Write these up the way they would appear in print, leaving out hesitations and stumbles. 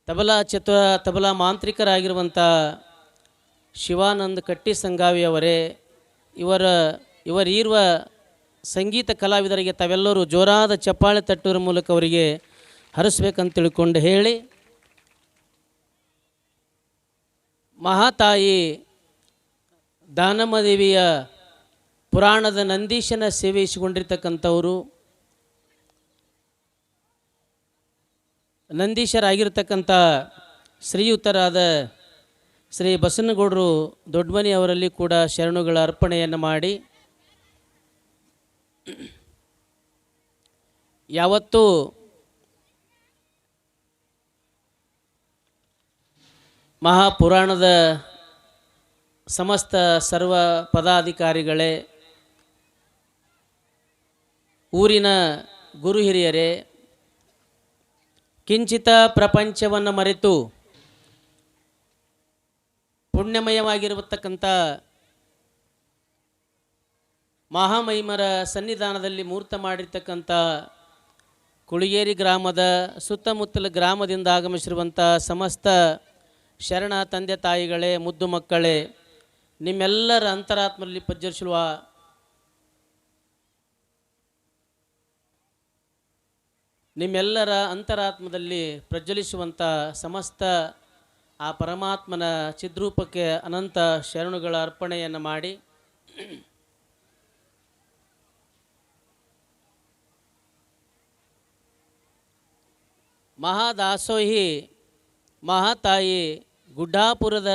ತಬಲಾ ಮಾಂತ್ರಿಕರಾಗಿರುವಂಥ ಶಿವಾನಂದ್ ಕಟ್ಟಿ ಸಂಗಾವಿಯವರೇ, ಇವರೀರುವ ಸಂಗೀತ ಕಲಾವಿದರಿಗೆ ತಾವೆಲ್ಲರೂ ಜೋರಾದ ಚಪ್ಪಾಳೆ ತಟ್ಟುವ ಮೂಲಕ ಅವರಿಗೆ ಹರಿಸ್ಬೇಕಂತ ತಿಳ್ಕೊಂಡು ಹೇಳಿ, ಮಹಾತಾಯಿ ದಾನಮ್ಮದೇವಿಯ ಪುರಾಣದ ನಂದೀಶನ ಸೇವಿಸಿಕೊಂಡಿರ್ತಕ್ಕಂಥವರು, ನಂದೀಶರಾಗಿರ್ತಕ್ಕಂಥ ಶ್ರೀಯುತರಾದ ಶ್ರೀ ಬಸನಗೌಡರು ದೊಡ್ಡಮನಿ ಅವರಲ್ಲಿ ಕೂಡ ಶರಣುಗಳ ಅರ್ಪಣೆಯನ್ನು ಮಾಡಿ, ಯಾವತ್ತೂ ಮಹಾಪುರಾಣದ ಸಮಸ್ತ ಸರ್ವ ಪದಾಧಿಕಾರಿಗಳೇ, ಊರಿನ ಗುರು ಹಿರಿಯರೇ, ಕಿಂಚಿತ ಪ್ರಪಂಚವನ್ನು ಮರೆತು ಪುಣ್ಯಮಯವಾಗಿರತಕ್ಕಂಥ ಮಹಾಮಹಿಮರ ಸನ್ನಿಧಾನದಲ್ಲಿ ಮೂರ್ತ ಮಾಡಿರ್ತಕ್ಕಂಥ ಕುಳಿಗೇರಿ ಗ್ರಾಮದ ಸುತ್ತಮುತ್ತಲ ಗ್ರಾಮದಿಂದ ಆಗಮಿಸಿರುವಂಥ ಸಮಸ್ತ ಶರಣ ತಂದೆ ತಾಯಿಗಳೇ, ಮುದ್ದು ಮಕ್ಕಳೇ, ನಿಮ್ಮೆಲ್ಲರ ಅಂತರಾತ್ಮದಲ್ಲಿ ಪಜ್ಜರಿಸುವ ನಿಮ್ಮೆಲ್ಲರ ಅಂತರಾತ್ಮದಲ್ಲಿ ಪ್ರಜ್ವಲಿಸುವಂಥ ಸಮಸ್ತ ಆ ಪರಮಾತ್ಮನ ಚಿದ್ರೂಪಕ್ಕೆ ಅನಂತ ಶರಣುಗಳ ಅರ್ಪಣೆಯನ್ನು ಮಾಡಿ, ಮಹಾದಾಸೋಹಿ ಮಹಾತಾಯಿ ಗುಡ್ಡಾಪುರದ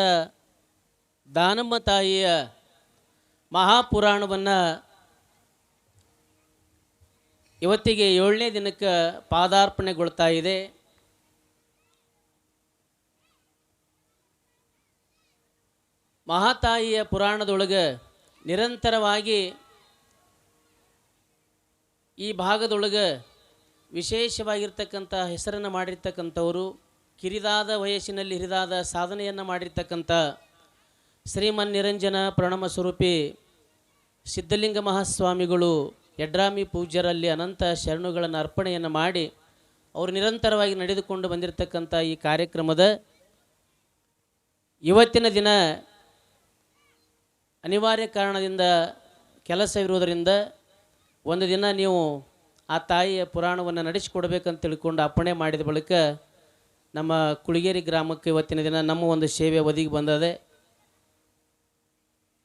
ದಾನಮ್ಮ ತಾಯಿಯ ಮಹಾಪುರಾಣವನ್ನು ಇವತ್ತಿಗೆ 7ನೇ ದಿನಕ್ಕೆ ಪಾದಾರ್ಪಣೆಗೊಳ್ತಾ ಇದೆ. ಮಹಾತಾಯಿಯ ಪುರಾಣದೊಳಗೆ ನಿರಂತರವಾಗಿ ಈ ಭಾಗದೊಳಗೆ ವಿಶೇಷವಾಗಿರ್ತಕ್ಕಂಥ ಹೆಸರನ್ನು ಮಾಡಿರ್ತಕ್ಕಂಥವರು, ಕಿರಿದಾದ ವಯಸ್ಸಿನಲ್ಲಿ ಹಿರಿದಾದ ಸಾಧನೆಯನ್ನು ಮಾಡಿರ್ತಕ್ಕಂಥ ಶ್ರೀಮನ್ ನಿರಂಜನ ಪ್ರಣಮ ಸ್ವರೂಪಿ ಸಿದ್ಧಲಿಂಗ ಮಹಾಸ್ವಾಮಿಗಳು ಯಡ್ರಾಮಿ ಪೂಜ್ಯರಲ್ಲಿ ಅನಂತ ಶರಣುಗಳನ್ನು ಅರ್ಪಣೆಯನ್ನು ಮಾಡಿ, ಅವರು ನಿರಂತರವಾಗಿ ನಡೆದುಕೊಂಡು ಬಂದಿರತಕ್ಕಂಥ ಈ ಕಾರ್ಯಕ್ರಮದ ಇವತ್ತಿನ ದಿನ ಅನಿವಾರ್ಯ ಕಾರಣದಿಂದ ಕೆಲಸವಿರುವುದರಿಂದ ಒಂದು ದಿನ ನೀವು ಆ ತಾಯಿಯ ಪುರಾಣವನ್ನು ನಡೆಸಿಕೊಡ್ಬೇಕಂತ ತಿಳ್ಕೊಂಡು ಅಪ್ಪಣೆ ಮಾಡಿದ ಬಳಿಕ ನಮ್ಮ ಕುಳಿಗೇರಿ ಗ್ರಾಮಕ್ಕೆ ಇವತ್ತಿನ ದಿನ ನಮ್ಮ ಒಂದು ಸೇವೆ ಒದಗಿ ಬಂದದೆ.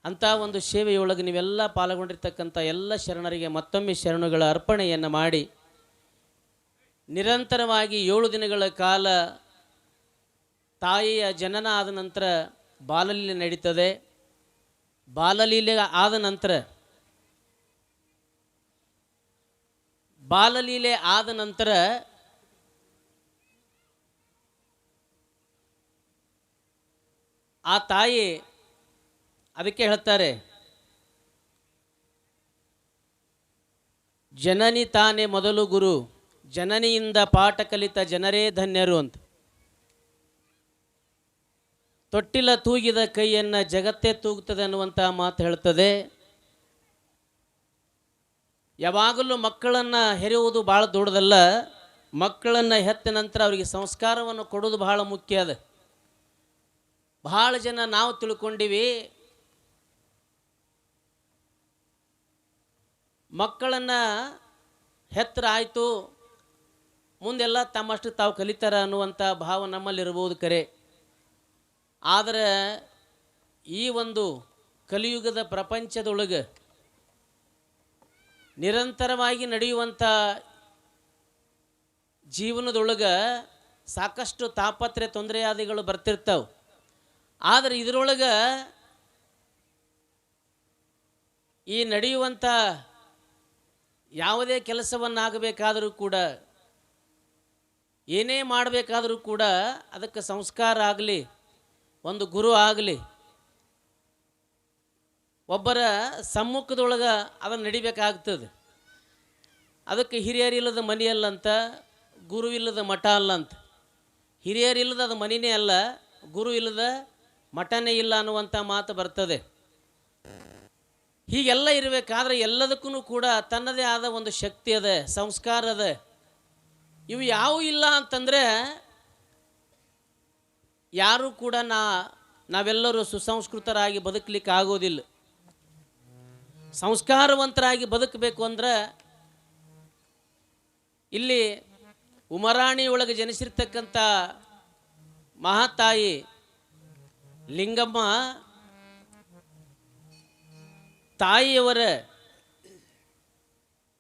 ಅಂಥ ಒಂದು ಸೇವೆಯೊಳಗೆ ನೀವೆಲ್ಲ ಪಾಲ್ಗೊಂಡಿರ್ತಕ್ಕಂಥ ಎಲ್ಲ ಶರಣರಿಗೆ ಮತ್ತೊಮ್ಮೆ ಶರಣುಗಳ ಅರ್ಪಣೆಯನ್ನು ಮಾಡಿ, ನಿರಂತರವಾಗಿ 7 ದಿನಗಳ ಕಾಲ ತಾಯಿಯ ಜನನ ಆದ ನಂತರ ಬಾಲಲೀಲೆ ನಡೀತದೆ. ಬಾಲಲೀಲೆ ಆದ ನಂತರ ಆ ತಾಯಿ, ಅದಕ್ಕೆ ಹೇಳ್ತಾರೆ, ಜನನಿ ತಾನೇ ಮೊದಲು ಗುರು, ಜನನಿಯಿಂದ ಪಾಠ ಕಲಿತ ಜನರೇ ಧನ್ಯರು ಅಂತ. ತೊಟ್ಟಿಲ ತೂಗಿದ ಕೈಯನ್ನು ಜಗತ್ತೇ ತೂಗುತ್ತದೆ ಅನ್ನುವಂಥ ಮಾತು ಹೇಳ್ತದೆ. ಯಾವಾಗಲೂ ಮಕ್ಕಳನ್ನು ಹೆರೆಯುವುದು ಭಾಳ ದೊಡ್ಡದಲ್ಲ, ಮಕ್ಕಳನ್ನು ಹೆತ್ತ ನಂತರ ಅವರಿಗೆ ಸಂಸ್ಕಾರವನ್ನು ಕೊಡೋದು ಬಹಳ ಮುಖ್ಯ ಅದ. ಭಾಳ ಜನ ನಾವು ತಿಳ್ಕೊಂಡಿವಿ, ಮಕ್ಕಳನ್ನು ಹೆತ್ತರ ಆಯಿತು, ಮುಂದೆಲ್ಲ ತಮ್ಮಷ್ಟು ತಾವು ಕಲಿತಾರ ಅನ್ನುವಂಥ ಭಾವ ನಮ್ಮಲ್ಲಿರ್ಬೋದು ಕರೆ. ಆದರೆ ಈ ಒಂದು ಕಲಿಯುಗದ ಪ್ರಪಂಚದೊಳಗೆ ನಿರಂತರವಾಗಿ ನಡೆಯುವಂಥ ಜೀವನದೊಳಗೆ ಸಾಕಷ್ಟು ತಾಪತ್ರೆ ತೊಂದರೆಯಾದಿಗಳು ಬರ್ತಿರ್ತಾವೆ. ಆದರೆ ಇದರೊಳಗೆ ಈ ನಡೆಯುವಂಥ ಯಾವುದೇ ಕೆಲಸವನ್ನಾಗಬೇಕಾದರೂ ಕೂಡ, ಏನೇ ಮಾಡಬೇಕಾದರೂ ಕೂಡ ಅದಕ್ಕೆ ಸಂಸ್ಕಾರ ಆಗಲಿ, ಒಂದು ಗುರು ಆಗಲಿ, ಒಬ್ಬರ ಸಮ್ಮುಖದೊಳಗೆ ಅದನ್ನು ನಡಿಬೇಕಾಗ್ತದೆ. ಅದಕ್ಕೆ ಹಿರಿಯರಿಲ್ಲದ ಮನೆಯಲ್ಲಂತ, ಗುರುವಿಲ್ಲದ ಮಠ ಅಲ್ಲಂತ. ಹಿರಿಯರಿಲ್ಲದ ಅದು ಮನೆಯೇ ಅಲ್ಲ, ಗುರು ಇಲ್ಲದ ಮಠನೇ ಇಲ್ಲ ಅನ್ನುವಂಥ ಮಾತು ಬರ್ತದೆ. ಹೀಗೆಲ್ಲ ಇರಬೇಕಾದ್ರೆ ಎಲ್ಲದಕ್ಕೂ ಕೂಡ ತನ್ನದೇ ಆದ ಒಂದು ಶಕ್ತಿ ಅದ, ಸಂಸ್ಕಾರ ಅದ. ಇವು ಯಾವುವು ಇಲ್ಲ ಅಂತಂದರೆ ಯಾರೂ ಕೂಡ ನಾವೆಲ್ಲರೂ ಸುಸಂಸ್ಕೃತರಾಗಿ ಬದುಕಲಿಕ್ಕೆ ಆಗೋದಿಲ್ಲ. ಸಂಸ್ಕಾರವಂತರಾಗಿ ಬದುಕಬೇಕು ಅಂದ್ರೆ ಇಲ್ಲಿ ಉಮರಾಣಿಯೊಳಗೆ ಜನಿಸಿರ್ತಕ್ಕಂಥ ಮಹಾತಾಯಿ ಲಿಂಗಮ್ಮ ತಾಯಿಯವರ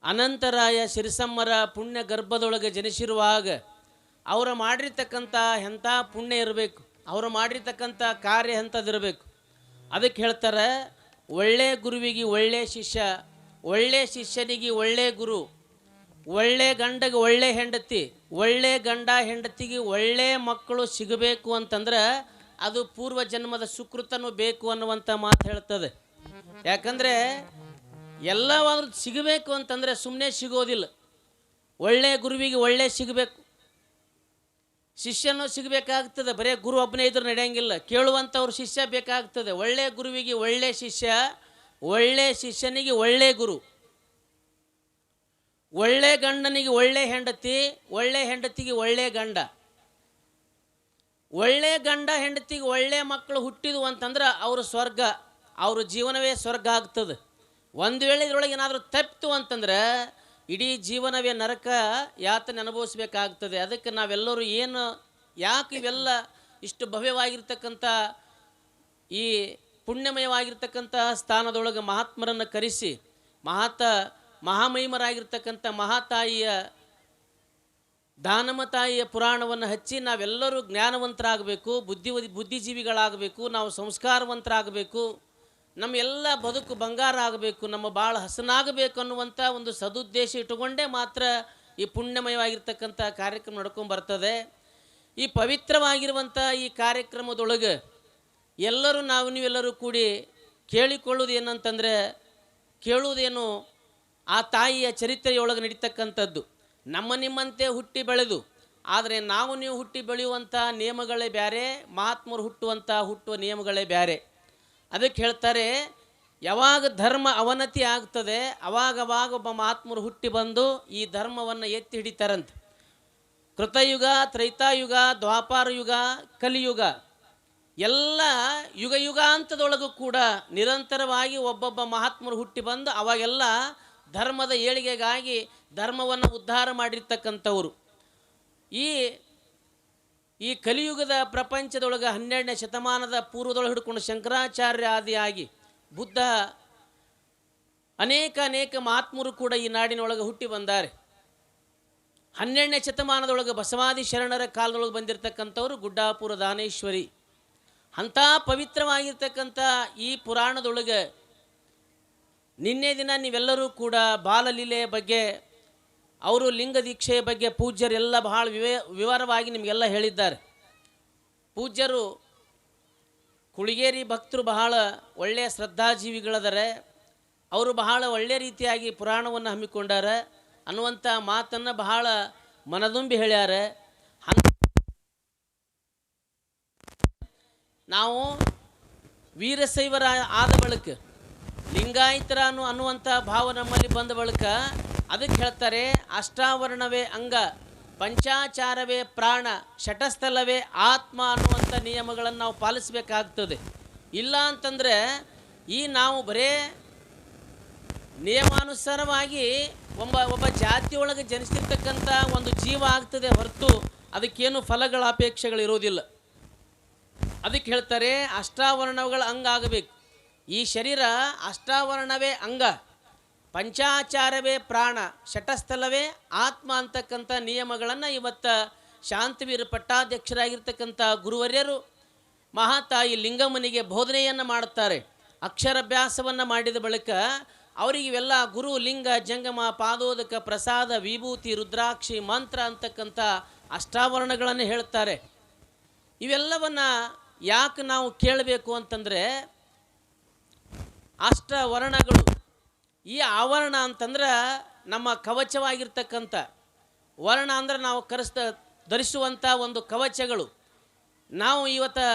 ಅನಂತರಾಯ ಸಿರಿಸಮ್ಮರ ಪುಣ್ಯ ಗರ್ಭದೊಳಗೆ ಜನಿಸಿರುವಾಗ ಅವರು ಮಾಡಿರ್ತಕ್ಕಂಥ ಎಂಥ ಪುಣ್ಯ ಇರಬೇಕು, ಅವರು ಮಾಡಿರ್ತಕ್ಕಂಥ ಕಾರ್ಯ ಎಂಥದ್ದಿರಬೇಕು. ಅದಕ್ಕೆ ಹೇಳ್ತಾರೆ, ಒಳ್ಳೆ ಗುರುವಿಗೆ ಒಳ್ಳೆ ಶಿಷ್ಯ, ಒಳ್ಳೆ ಶಿಷ್ಯನಿಗೆ ಒಳ್ಳೆ ಗುರು, ಒಳ್ಳೆ ಗಂಡಗೆ ಒಳ್ಳೆ ಹೆಂಡತಿ, ಒಳ್ಳೆ ಗಂಡ ಹೆಂಡತಿಗೆ ಒಳ್ಳೆ ಮಕ್ಕಳು ಸಿಗಬೇಕು ಅಂತಂದ್ರೆ ಅದು ಪೂರ್ವ ಜನ್ಮದ ಸುಕೃತನೂ ಬೇಕು ಅನ್ನುವಂಥ ಮಾತು ಹೇಳ್ತದೆ. ಯಾಕಂದರೆ ಎಲ್ಲವಾದ್ರೂ ಸಿಗಬೇಕು ಅಂತಂದರೆ ಸುಮ್ಮನೆ ಸಿಗೋದಿಲ್ಲ. ಒಳ್ಳೆ ಗುರುವಿಗೆ ಒಳ್ಳೆ ಸಿಗಬೇಕು, ಶಿಷ್ಯನೂ ಸಿಗಬೇಕಾಗ್ತದೆ. ಬರೀ ಗುರು ಒಬ್ಬನೇ ಇದ್ರೂ ನಡೆಯಂಗಿಲ್ಲ, ಕೇಳುವಂಥವ್ರು ಶಿಷ್ಯ ಬೇಕಾಗ್ತದೆ. ಒಳ್ಳೆ ಗುರುವಿಗೆ ಒಳ್ಳೆ ಶಿಷ್ಯ, ಒಳ್ಳೆ ಶಿಷ್ಯನಿಗೆ ಒಳ್ಳೆ ಗುರು, ಒಳ್ಳೆ ಗಂಡನಿಗೆ ಒಳ್ಳೆ ಹೆಂಡತಿ, ಒಳ್ಳೆ ಹೆಂಡತಿಗೆ ಒಳ್ಳೆ ಗಂಡ, ಒಳ್ಳೆ ಗಂಡ ಹೆಂಡತಿಗೆ ಒಳ್ಳೆ ಮಕ್ಕಳು ಹುಟ್ಟಿದ್ವು ಅಂತಂದ್ರೆ ಅವರು ಸ್ವರ್ಗ, ಅವ್ರ ಜೀವನವೇ ಸ್ವರ್ಗ ಆಗ್ತದೆ. ಒಂದು ವೇಳೆ ಇದರೊಳಗೆ ಏನಾದರೂ ತಪ್ಪಿತು ಅಂತಂದ್ರೆ ಇಡೀ ಜೀವನವೇ ನರಕ ಯಾತನೆ ಅನುಭವಿಸ್ಬೇಕಾಗ್ತದೆ. ಅದಕ್ಕೆ ನಾವೆಲ್ಲರೂ ಯಾಕೆ ಇವೆಲ್ಲ ಇಷ್ಟು ಭವ್ಯವಾಗಿರ್ತಕ್ಕಂಥ ಈ ಪುಣ್ಯಮಯವಾಗಿರ್ತಕ್ಕಂಥ ಸ್ಥಾನದೊಳಗೆ ಮಹಾತ್ಮರನ್ನು ಕರೆಸಿ ಮಹಾಮಹಿಮರಾಗಿರ್ತಕ್ಕಂಥ ಮಹಾತಾಯಿಯ ದಾನಮ ತಾಯಿಯ ಪುರಾಣವನ್ನು ಹಚ್ಚಿ ನಾವೆಲ್ಲರೂ ಜ್ಞಾನವಂತರಾಗಬೇಕು, ಬುದ್ಧಿಜೀವಿಗಳಾಗಬೇಕು, ನಾವು ಸಂಸ್ಕಾರವಂತರಾಗಬೇಕು, ನಮ್ಮ ಎಲ್ಲ ಬದುಕು ಬಂಗಾರ ಆಗಬೇಕು, ನಮ್ಮ ಭಾಳ ಹಸನಾಗಬೇಕು ಅನ್ನುವಂಥ ಒಂದು ಸದುದ್ದೇಶ ಇಟ್ಟುಕೊಂಡೇ ಮಾತ್ರ ಈ ಪುಣ್ಯಮಯವಾಗಿರ್ತಕ್ಕಂಥ ಕಾರ್ಯಕ್ರಮ ನಡ್ಕೊಂಡು ಬರ್ತದೆ. ಈ ಪವಿತ್ರವಾಗಿರುವಂಥ ಈ ಕಾರ್ಯಕ್ರಮದೊಳಗೆ ನೀವೆಲ್ಲರೂ ಕೂಡಿ ಕೇಳಿಕೊಳ್ಳೋದು ಏನಂತಂದರೆ, ಕೇಳುವುದೇನು ಆ ತಾಯಿಯ ಚರಿತ್ರೆಯೊಳಗೆ ನಡೀತಕ್ಕಂಥದ್ದು. ನಿಮ್ಮಂತೆ ಹುಟ್ಟಿ ಬೆಳೆದು, ಆದರೆ ನೀವು ಹುಟ್ಟಿ ಬೆಳೆಯುವಂಥ ನಿಯಮಗಳೇ ಬೇರೆ, ಮಹಾತ್ಮರು ಹುಟ್ಟುವ ನಿಯಮಗಳೇ ಬೇರೆ. ಅದಕ್ಕೆ ಹೇಳ್ತಾರೆ, ಯಾವಾಗ ಧರ್ಮ ಅವನತಿ ಆಗ್ತದೆ ಅವಾಗವಾಗ ಒಬ್ಬ ಮಹಾತ್ಮರು ಹುಟ್ಟಿ ಬಂದು ಈ ಧರ್ಮವನ್ನು ಎತ್ತಿ ಹಿಡಿತಾರಂತೆ. ಕೃತಯುಗ, ತ್ರೈತಾಯುಗ, ದ್ವಾಪಾರ ಯುಗ, ಕಲಿಯುಗ ಎಲ್ಲ ಯುಗಾಂತದೊಳಗೂ ಕೂಡ ನಿರಂತರವಾಗಿ ಒಬ್ಬೊಬ್ಬ ಮಹಾತ್ಮರು ಹುಟ್ಟಿ ಬಂದು ಅವಾಗೆಲ್ಲ ಧರ್ಮದ ಏಳಿಗೆಗಾಗಿ ಧರ್ಮವನ್ನು ಉದ್ಧಾರ ಮಾಡಿರ್ತಕ್ಕಂಥವ್ರು. ಈ ಕಲಿಯುಗದ ಪ್ರಪಂಚದೊಳಗೆ 12ನೇ ಶತಮಾನದ ಪೂರ್ವದೊಳಗೆ ಹಿಡ್ಕೊಂಡು ಶಂಕರಾಚಾರ್ಯ ಆದಿಯಾಗಿ ಬುದ್ಧ ಅನೇಕ ಮಹಾತ್ಮರು ಕೂಡ ಈ ನಾಡಿನೊಳಗೆ ಹುಟ್ಟಿ ಬಂದಾರೆ. 12ನೇ ಶತಮಾನದೊಳಗೆ ಬಸವಾದಿ ಶರಣರ ಕಾಲದೊಳಗೆ ಬಂದಿರತಕ್ಕಂಥವ್ರು ಗುಡ್ಡಾಪುರ ದಾನೇಶ್ವರಿ. ಅಂಥ ಪವಿತ್ರವಾಗಿರ್ತಕ್ಕಂಥ ಈ ಪುರಾಣದೊಳಗೆ ನಿನ್ನೆ ದಿನ ನೀವೆಲ್ಲರೂ ಕೂಡ ಬಾಲಲೀಲೆಯ ಬಗ್ಗೆ, ಅವರು ಲಿಂಗ ದೀಕ್ಷೆಯ ಬಗ್ಗೆ ಪೂಜ್ಯರೆಲ್ಲ ಬಹಳ ವಿವರವಾಗಿ ನಿಮಗೆಲ್ಲ ಹೇಳಿದ್ದಾರೆ. ಪೂಜ್ಯರು ಕುಳಿಗೇರಿ ಭಕ್ತರು ಬಹಳ ಒಳ್ಳೆಯ ಶ್ರದ್ಧಾಜೀವಿಗಳದರೆ, ಅವರು ಬಹಳ ಒಳ್ಳೆಯ ರೀತಿಯಾಗಿ ಪುರಾಣವನ್ನು ಹಮ್ಮಿಕೊಂಡಾರೆ ಅನ್ನುವಂಥ ಮಾತನ್ನು ಬಹಳ ಮನದುಂಬಿ ಹೇಳ್ಯಾರ. ನಾವು ವೀರಶೈವರ ಆದ ಬಳಿಕ ಲಿಂಗಾಯತರ ಅನ್ನುವಂಥ ಭಾವ ನಮ್ಮಲ್ಲಿ ಬಂದ ಬಳಿಕ ಅದಕ್ಕೆ ಹೇಳ್ತಾರೆ, ಅಷ್ಟಾವರಣವೇ ಅಂಗ, ಪಂಚಾಚಾರವೇ ಪ್ರಾಣ, ಶಟಸ್ಥಲವೇ ಆತ್ಮ ಅನ್ನುವಂಥ ನಿಯಮಗಳನ್ನು ನಾವು ಪಾಲಿಸಬೇಕಾಗ್ತದೆ. ಇಲ್ಲ ಅಂತಂದರೆ ನಾವು ಬರೇ ನಿಯಮಾನುಸಾರವಾಗಿ ಒಬ್ಬ ಜಾತಿಯೊಳಗೆ ಜನಿಸಿರ್ತಕ್ಕಂಥ ಒಂದು ಜೀವ ಆಗ್ತದೆ ಹೊರತು ಅದಕ್ಕೇನು ಫಲಗಳ ಅಪೇಕ್ಷೆಗಳಿರೋದಿಲ್ಲ. ಅದಕ್ಕೆ ಹೇಳ್ತಾರೆ, ಅಷ್ಟಾವರಣಗಳ ಅಂಗ ಆಗಬೇಕು. ಈ ಶರೀರ ಅಷ್ಟಾವರಣವೇ ಅಂಗ, ಪಂಚಾಚಾರವೇ ಪ್ರಾಣ, ಶಟಸ್ಥಲವೇ ಆತ್ಮ ಅಂತಕ್ಕಂಥ ನಿಯಮಗಳನ್ನು ಇವತ್ತು ಶಾಂತವೀರ ಪಟ್ಟಾಧ್ಯಕ್ಷರಾಗಿರ್ತಕ್ಕಂಥ ಗುರುವರ್ಯರು ಮಹಾತಾಯಿ ಲಿಂಗಮ್ಮನಿಗೆ ಬೋಧನೆಯನ್ನು ಮಾಡುತ್ತಾರೆ. ಅಕ್ಷರಾಭ್ಯಾಸವನ್ನು ಮಾಡಿದ ಬಳಿಕ ಅವರಿಗೆ ಇವೆಲ್ಲ ಗುರು, ಲಿಂಗ, ಜಂಗಮ, ಪಾದೋದಕ, ಪ್ರಸಾದ, ವಿಭೂತಿ, ರುದ್ರಾಕ್ಷಿ, ಮಂತ್ರ ಅಂತಕ್ಕಂಥ ಅಷ್ಟಾವರಣಗಳನ್ನು ಹೇಳ್ತಾರೆ. ಇವೆಲ್ಲವನ್ನು ಯಾಕೆ ನಾವು ಕೇಳಬೇಕು ಅಂತಂದರೆ, ಅಷ್ಟವರ್ಣಗಳು, ಈ ಆವರಣ ಅಂತಂದ್ರೆ ನಮ್ಮ ಕವಚವಾಗಿರ್ತಕ್ಕಂಥ ವರ್ಣ ಅಂದ್ರೆ ನಾವು ಧರಿಸುವಂಥ ಒಂದು ಕವಚಗಳು. ನಾವು ಇವತ್ತು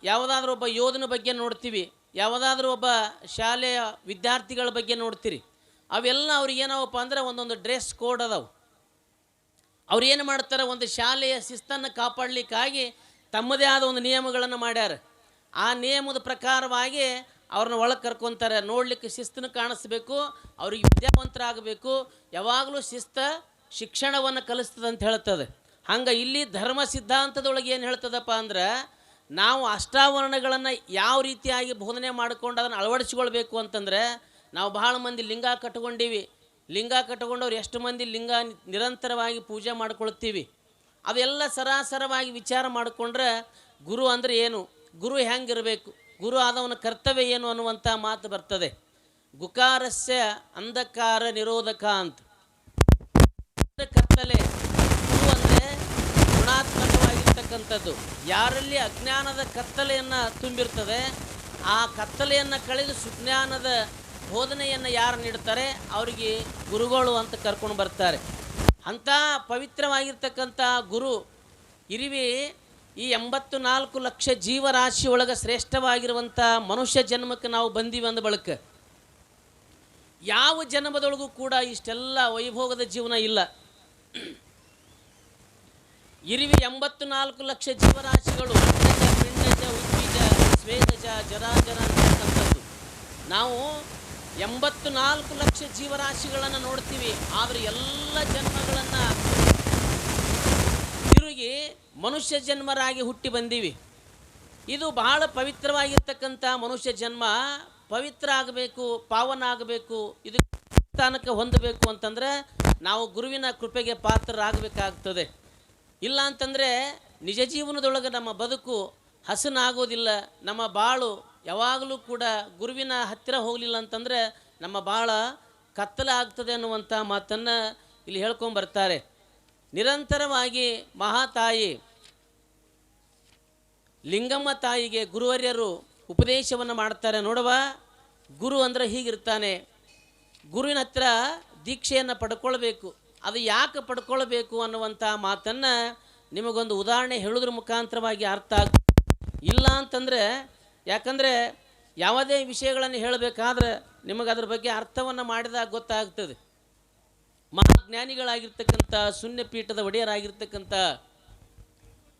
ಯಾವುದಾದ್ರೂ ಒಬ್ಬ ಯೋಧನ ಬಗ್ಗೆ ನೋಡ್ತೀವಿ, ಯಾವುದಾದ್ರೂ ಒಬ್ಬ ಶಾಲೆಯ ವಿದ್ಯಾರ್ಥಿಗಳ ಬಗ್ಗೆ ನೋಡ್ತೀರಿ. ಅವೆಲ್ಲ ಅವ್ರಿಗೇನವಪ್ಪ ಅಂದ್ರೆ ಒಂದೊಂದು ಡ್ರೆಸ್ ಕೋಡ್ ಅದಾವೆ. ಅವ್ರು ಏನು ಮಾಡ್ತಾರೆ, ಒಂದು ಶಾಲೆಯ ಶಿಸ್ತನ್ನು ಕಾಪಾಡಲಿಕ್ಕಾಗಿ ತಮ್ಮದೇ ಆದ ಒಂದು ನಿಯಮಗಳನ್ನು ಮಾಡ್ಯಾರ. ಆ ನಿಯಮದ ಪ್ರಕಾರವಾಗಿ ಅವ್ರನ್ನ ಒಳಗೆ ಕರ್ಕೊತಾರೆ. ನೋಡಲಿಕ್ಕೆ ಶಿಸ್ತನ್ನು ಕಾಣಿಸ್ಬೇಕು, ಅವ್ರಿಗೆ ವಿದ್ಯಾವಂತರಾಗಬೇಕು, ಯಾವಾಗಲೂ ಶಿಕ್ಷಣವನ್ನು ಕಲಿಸ್ತದೆ ಅಂತ ಹೇಳ್ತದೆ. ಹಂಗೆ ಇಲ್ಲಿ ಧರ್ಮ ಸಿದ್ಧಾಂತದೊಳಗೆ ಏನು ಹೇಳ್ತದಪ್ಪ ಅಂದ್ರೆ, ನಾವು ಅಷ್ಟಾವರಣಗಳನ್ನು ಯಾವ ರೀತಿಯಾಗಿ ಬೋಧನೆ ಮಾಡಿಕೊಂಡು ಅದನ್ನು ಅಳವಡಿಸ್ಕೊಳ್ಬೇಕು ಅಂತಂದರೆ, ನಾವು ಭಾಳ ಮಂದಿ ಲಿಂಗ ಕಟ್ಕೊಂಡೀವಿ. ಲಿಂಗ ಕಟ್ಕೊಂಡವ್ರು ಎಷ್ಟು ಮಂದಿ ಲಿಂಗ ನಿರಂತರವಾಗಿ ಪೂಜೆ ಮಾಡ್ಕೊಳ್ತೀವಿ. ಅವೆಲ್ಲ ಸರಾಸರವಾಗಿ ವಿಚಾರ ಮಾಡಿಕೊಂಡ್ರೆ ಗುರು ಅಂದರೆ ಏನು, ಗುರು ಹೆಂಗಿರಬೇಕು, ಗುರು ಆದವನ ಕರ್ತವ್ಯ ಏನು ಅನ್ನುವಂಥ ಮಾತು ಬರ್ತದೆ. ಗುಕಾರಸ್ಯ ಅಂಧಕಾರ ನಿರೋಧಕ ಅಂತ. ಕತ್ತಲೆ ಗುರು ಅಂದರೆ ಗುಣಾತ್ಮಕವಾಗಿರ್ತಕ್ಕಂಥದ್ದು. ಯಾರಲ್ಲಿ ಅಜ್ಞಾನದ ಕತ್ತಲೆಯನ್ನು ತುಂಬಿರ್ತದೆ, ಆ ಕತ್ತಲೆಯನ್ನು ಕಳೆದು ಸುಜ್ಞಾನದ ಬೋಧನೆಯನ್ನು ಯಾರು ನೀಡ್ತಾರೆ ಅವರಿಗೆ ಗುರುಗಳು ಅಂತ ಕರ್ಕೊಂಡು ಬರ್ತಾರೆ. ಅಂಥ ಪವಿತ್ರವಾಗಿರ್ತಕ್ಕಂಥ ಗುರು ಇರಿವಿ ಈ 84 ಲಕ್ಷ ಜೀವರಾಶಿ ಒಳಗೆ ಶ್ರೇಷ್ಠವಾಗಿರುವಂಥ ಮನುಷ್ಯ ಜನ್ಮಕ್ಕೆ ನಾವು ಬಂದೀವಿ ಅಂದ ಬಳಿಕ ಯಾವ ಜನ್ಮದೊಳಗೂ ಕೂಡ ಇಷ್ಟೆಲ್ಲ ವೈಭೋಗದ ಜೀವನ ಇಲ್ಲ. ಇರಿವಿ 84 ಲಕ್ಷ ಜೀವರಾಶಿಗಳು ಪಿಂಡಜ ಉದ್ಬೀಜ ಸ್ವೇದಜ ಜರಾಜರ ಅಂತಕ್ಕಂಥದ್ದು. ನಾವು 84 ಲಕ್ಷ ಜೀವರಾಶಿಗಳನ್ನು ನೋಡ್ತೀವಿ. ಆದರೆ ಎಲ್ಲ ಜನ್ಮಗಳನ್ನು ತಿರುಗಿ ಮನುಷ್ಯ ಜನ್ಮರಾಗಿ ಹುಟ್ಟಿ ಬಂದೀವಿ. ಇದು ಬಹಳ ಪವಿತ್ರವಾಗಿರ್ತಕ್ಕಂಥ ಮನುಷ್ಯ ಜನ್ಮ. ಪವಿತ್ರ ಆಗಬೇಕು, ಪಾವನ ಆಗಬೇಕು, ಇದು ಸ್ಥಾನಕ್ಕೆ ಹೊಂದಬೇಕು ಅಂತಂದರೆ ನಾವು ಗುರುವಿನ ಕೃಪೆಗೆ ಪಾತ್ರರಾಗಬೇಕಾಗ್ತದೆ. ಇಲ್ಲ ಅಂತಂದರೆ ನಿಜ ಜೀವನದೊಳಗೆ ನಮ್ಮ ಬದುಕು ಹಸನಾಗೋದಿಲ್ಲ. ನಮ್ಮ ಬಾಳು ಯಾವಾಗಲೂ ಕೂಡ ಗುರುವಿನ ಹತ್ತಿರ ಹೋಗಲಿಲ್ಲ ಅಂತಂದರೆ ನಮ್ಮ ಬಾಳ ಕತ್ತಲೆ ಆಗ್ತದೆ ಅನ್ನುವಂಥ ಮಾತನ್ನು ಇಲ್ಲಿ ಹೇಳ್ಕೊಂಬರ್ತಾರೆ. ನಿರಂತರವಾಗಿ ಮಹಾತಾಯಿ ಲಿಂಗಮ್ಮ ತಾಯಿಗೆ ಗುರುವರ್ಯರು ಉಪದೇಶವನ್ನು ಮಾಡ್ತಾರೆ. ನೋಡುವ, ಗುರು ಅಂದರೆ ಹೀಗಿರ್ತಾನೆ. ಗುರುವಿನ ಹತ್ರ ದೀಕ್ಷೆಯನ್ನು ಪಡ್ಕೊಳ್ಬೇಕು. ಅದು ಯಾಕೆ ಪಡ್ಕೊಳ್ಬೇಕು ಅನ್ನುವಂಥ ಮಾತನ್ನು ನಿಮಗೊಂದು ಉದಾಹರಣೆ ಹೇಳೋದ್ರ ಮುಖಾಂತರವಾಗಿ ಅರ್ಥ ಆಗ ಇಲ್ಲ ಅಂತಂದರೆ, ಯಾಕಂದರೆ ಯಾವುದೇ ವಿಷಯಗಳನ್ನು ಹೇಳಬೇಕಾದ್ರೆ ನಿಮಗೆ ಅದ್ರ ಬಗ್ಗೆ ಅರ್ಥವನ್ನು ಮಾಡಿದಾಗ ಗೊತ್ತಾಗ್ತದೆ. ಮಹಾಜ್ಞಾನಿಗಳಾಗಿರ್ತಕ್ಕಂಥ ಶೂನ್ಯಪೀಠದ ಒಡೆಯರಾಗಿರ್ತಕ್ಕಂಥ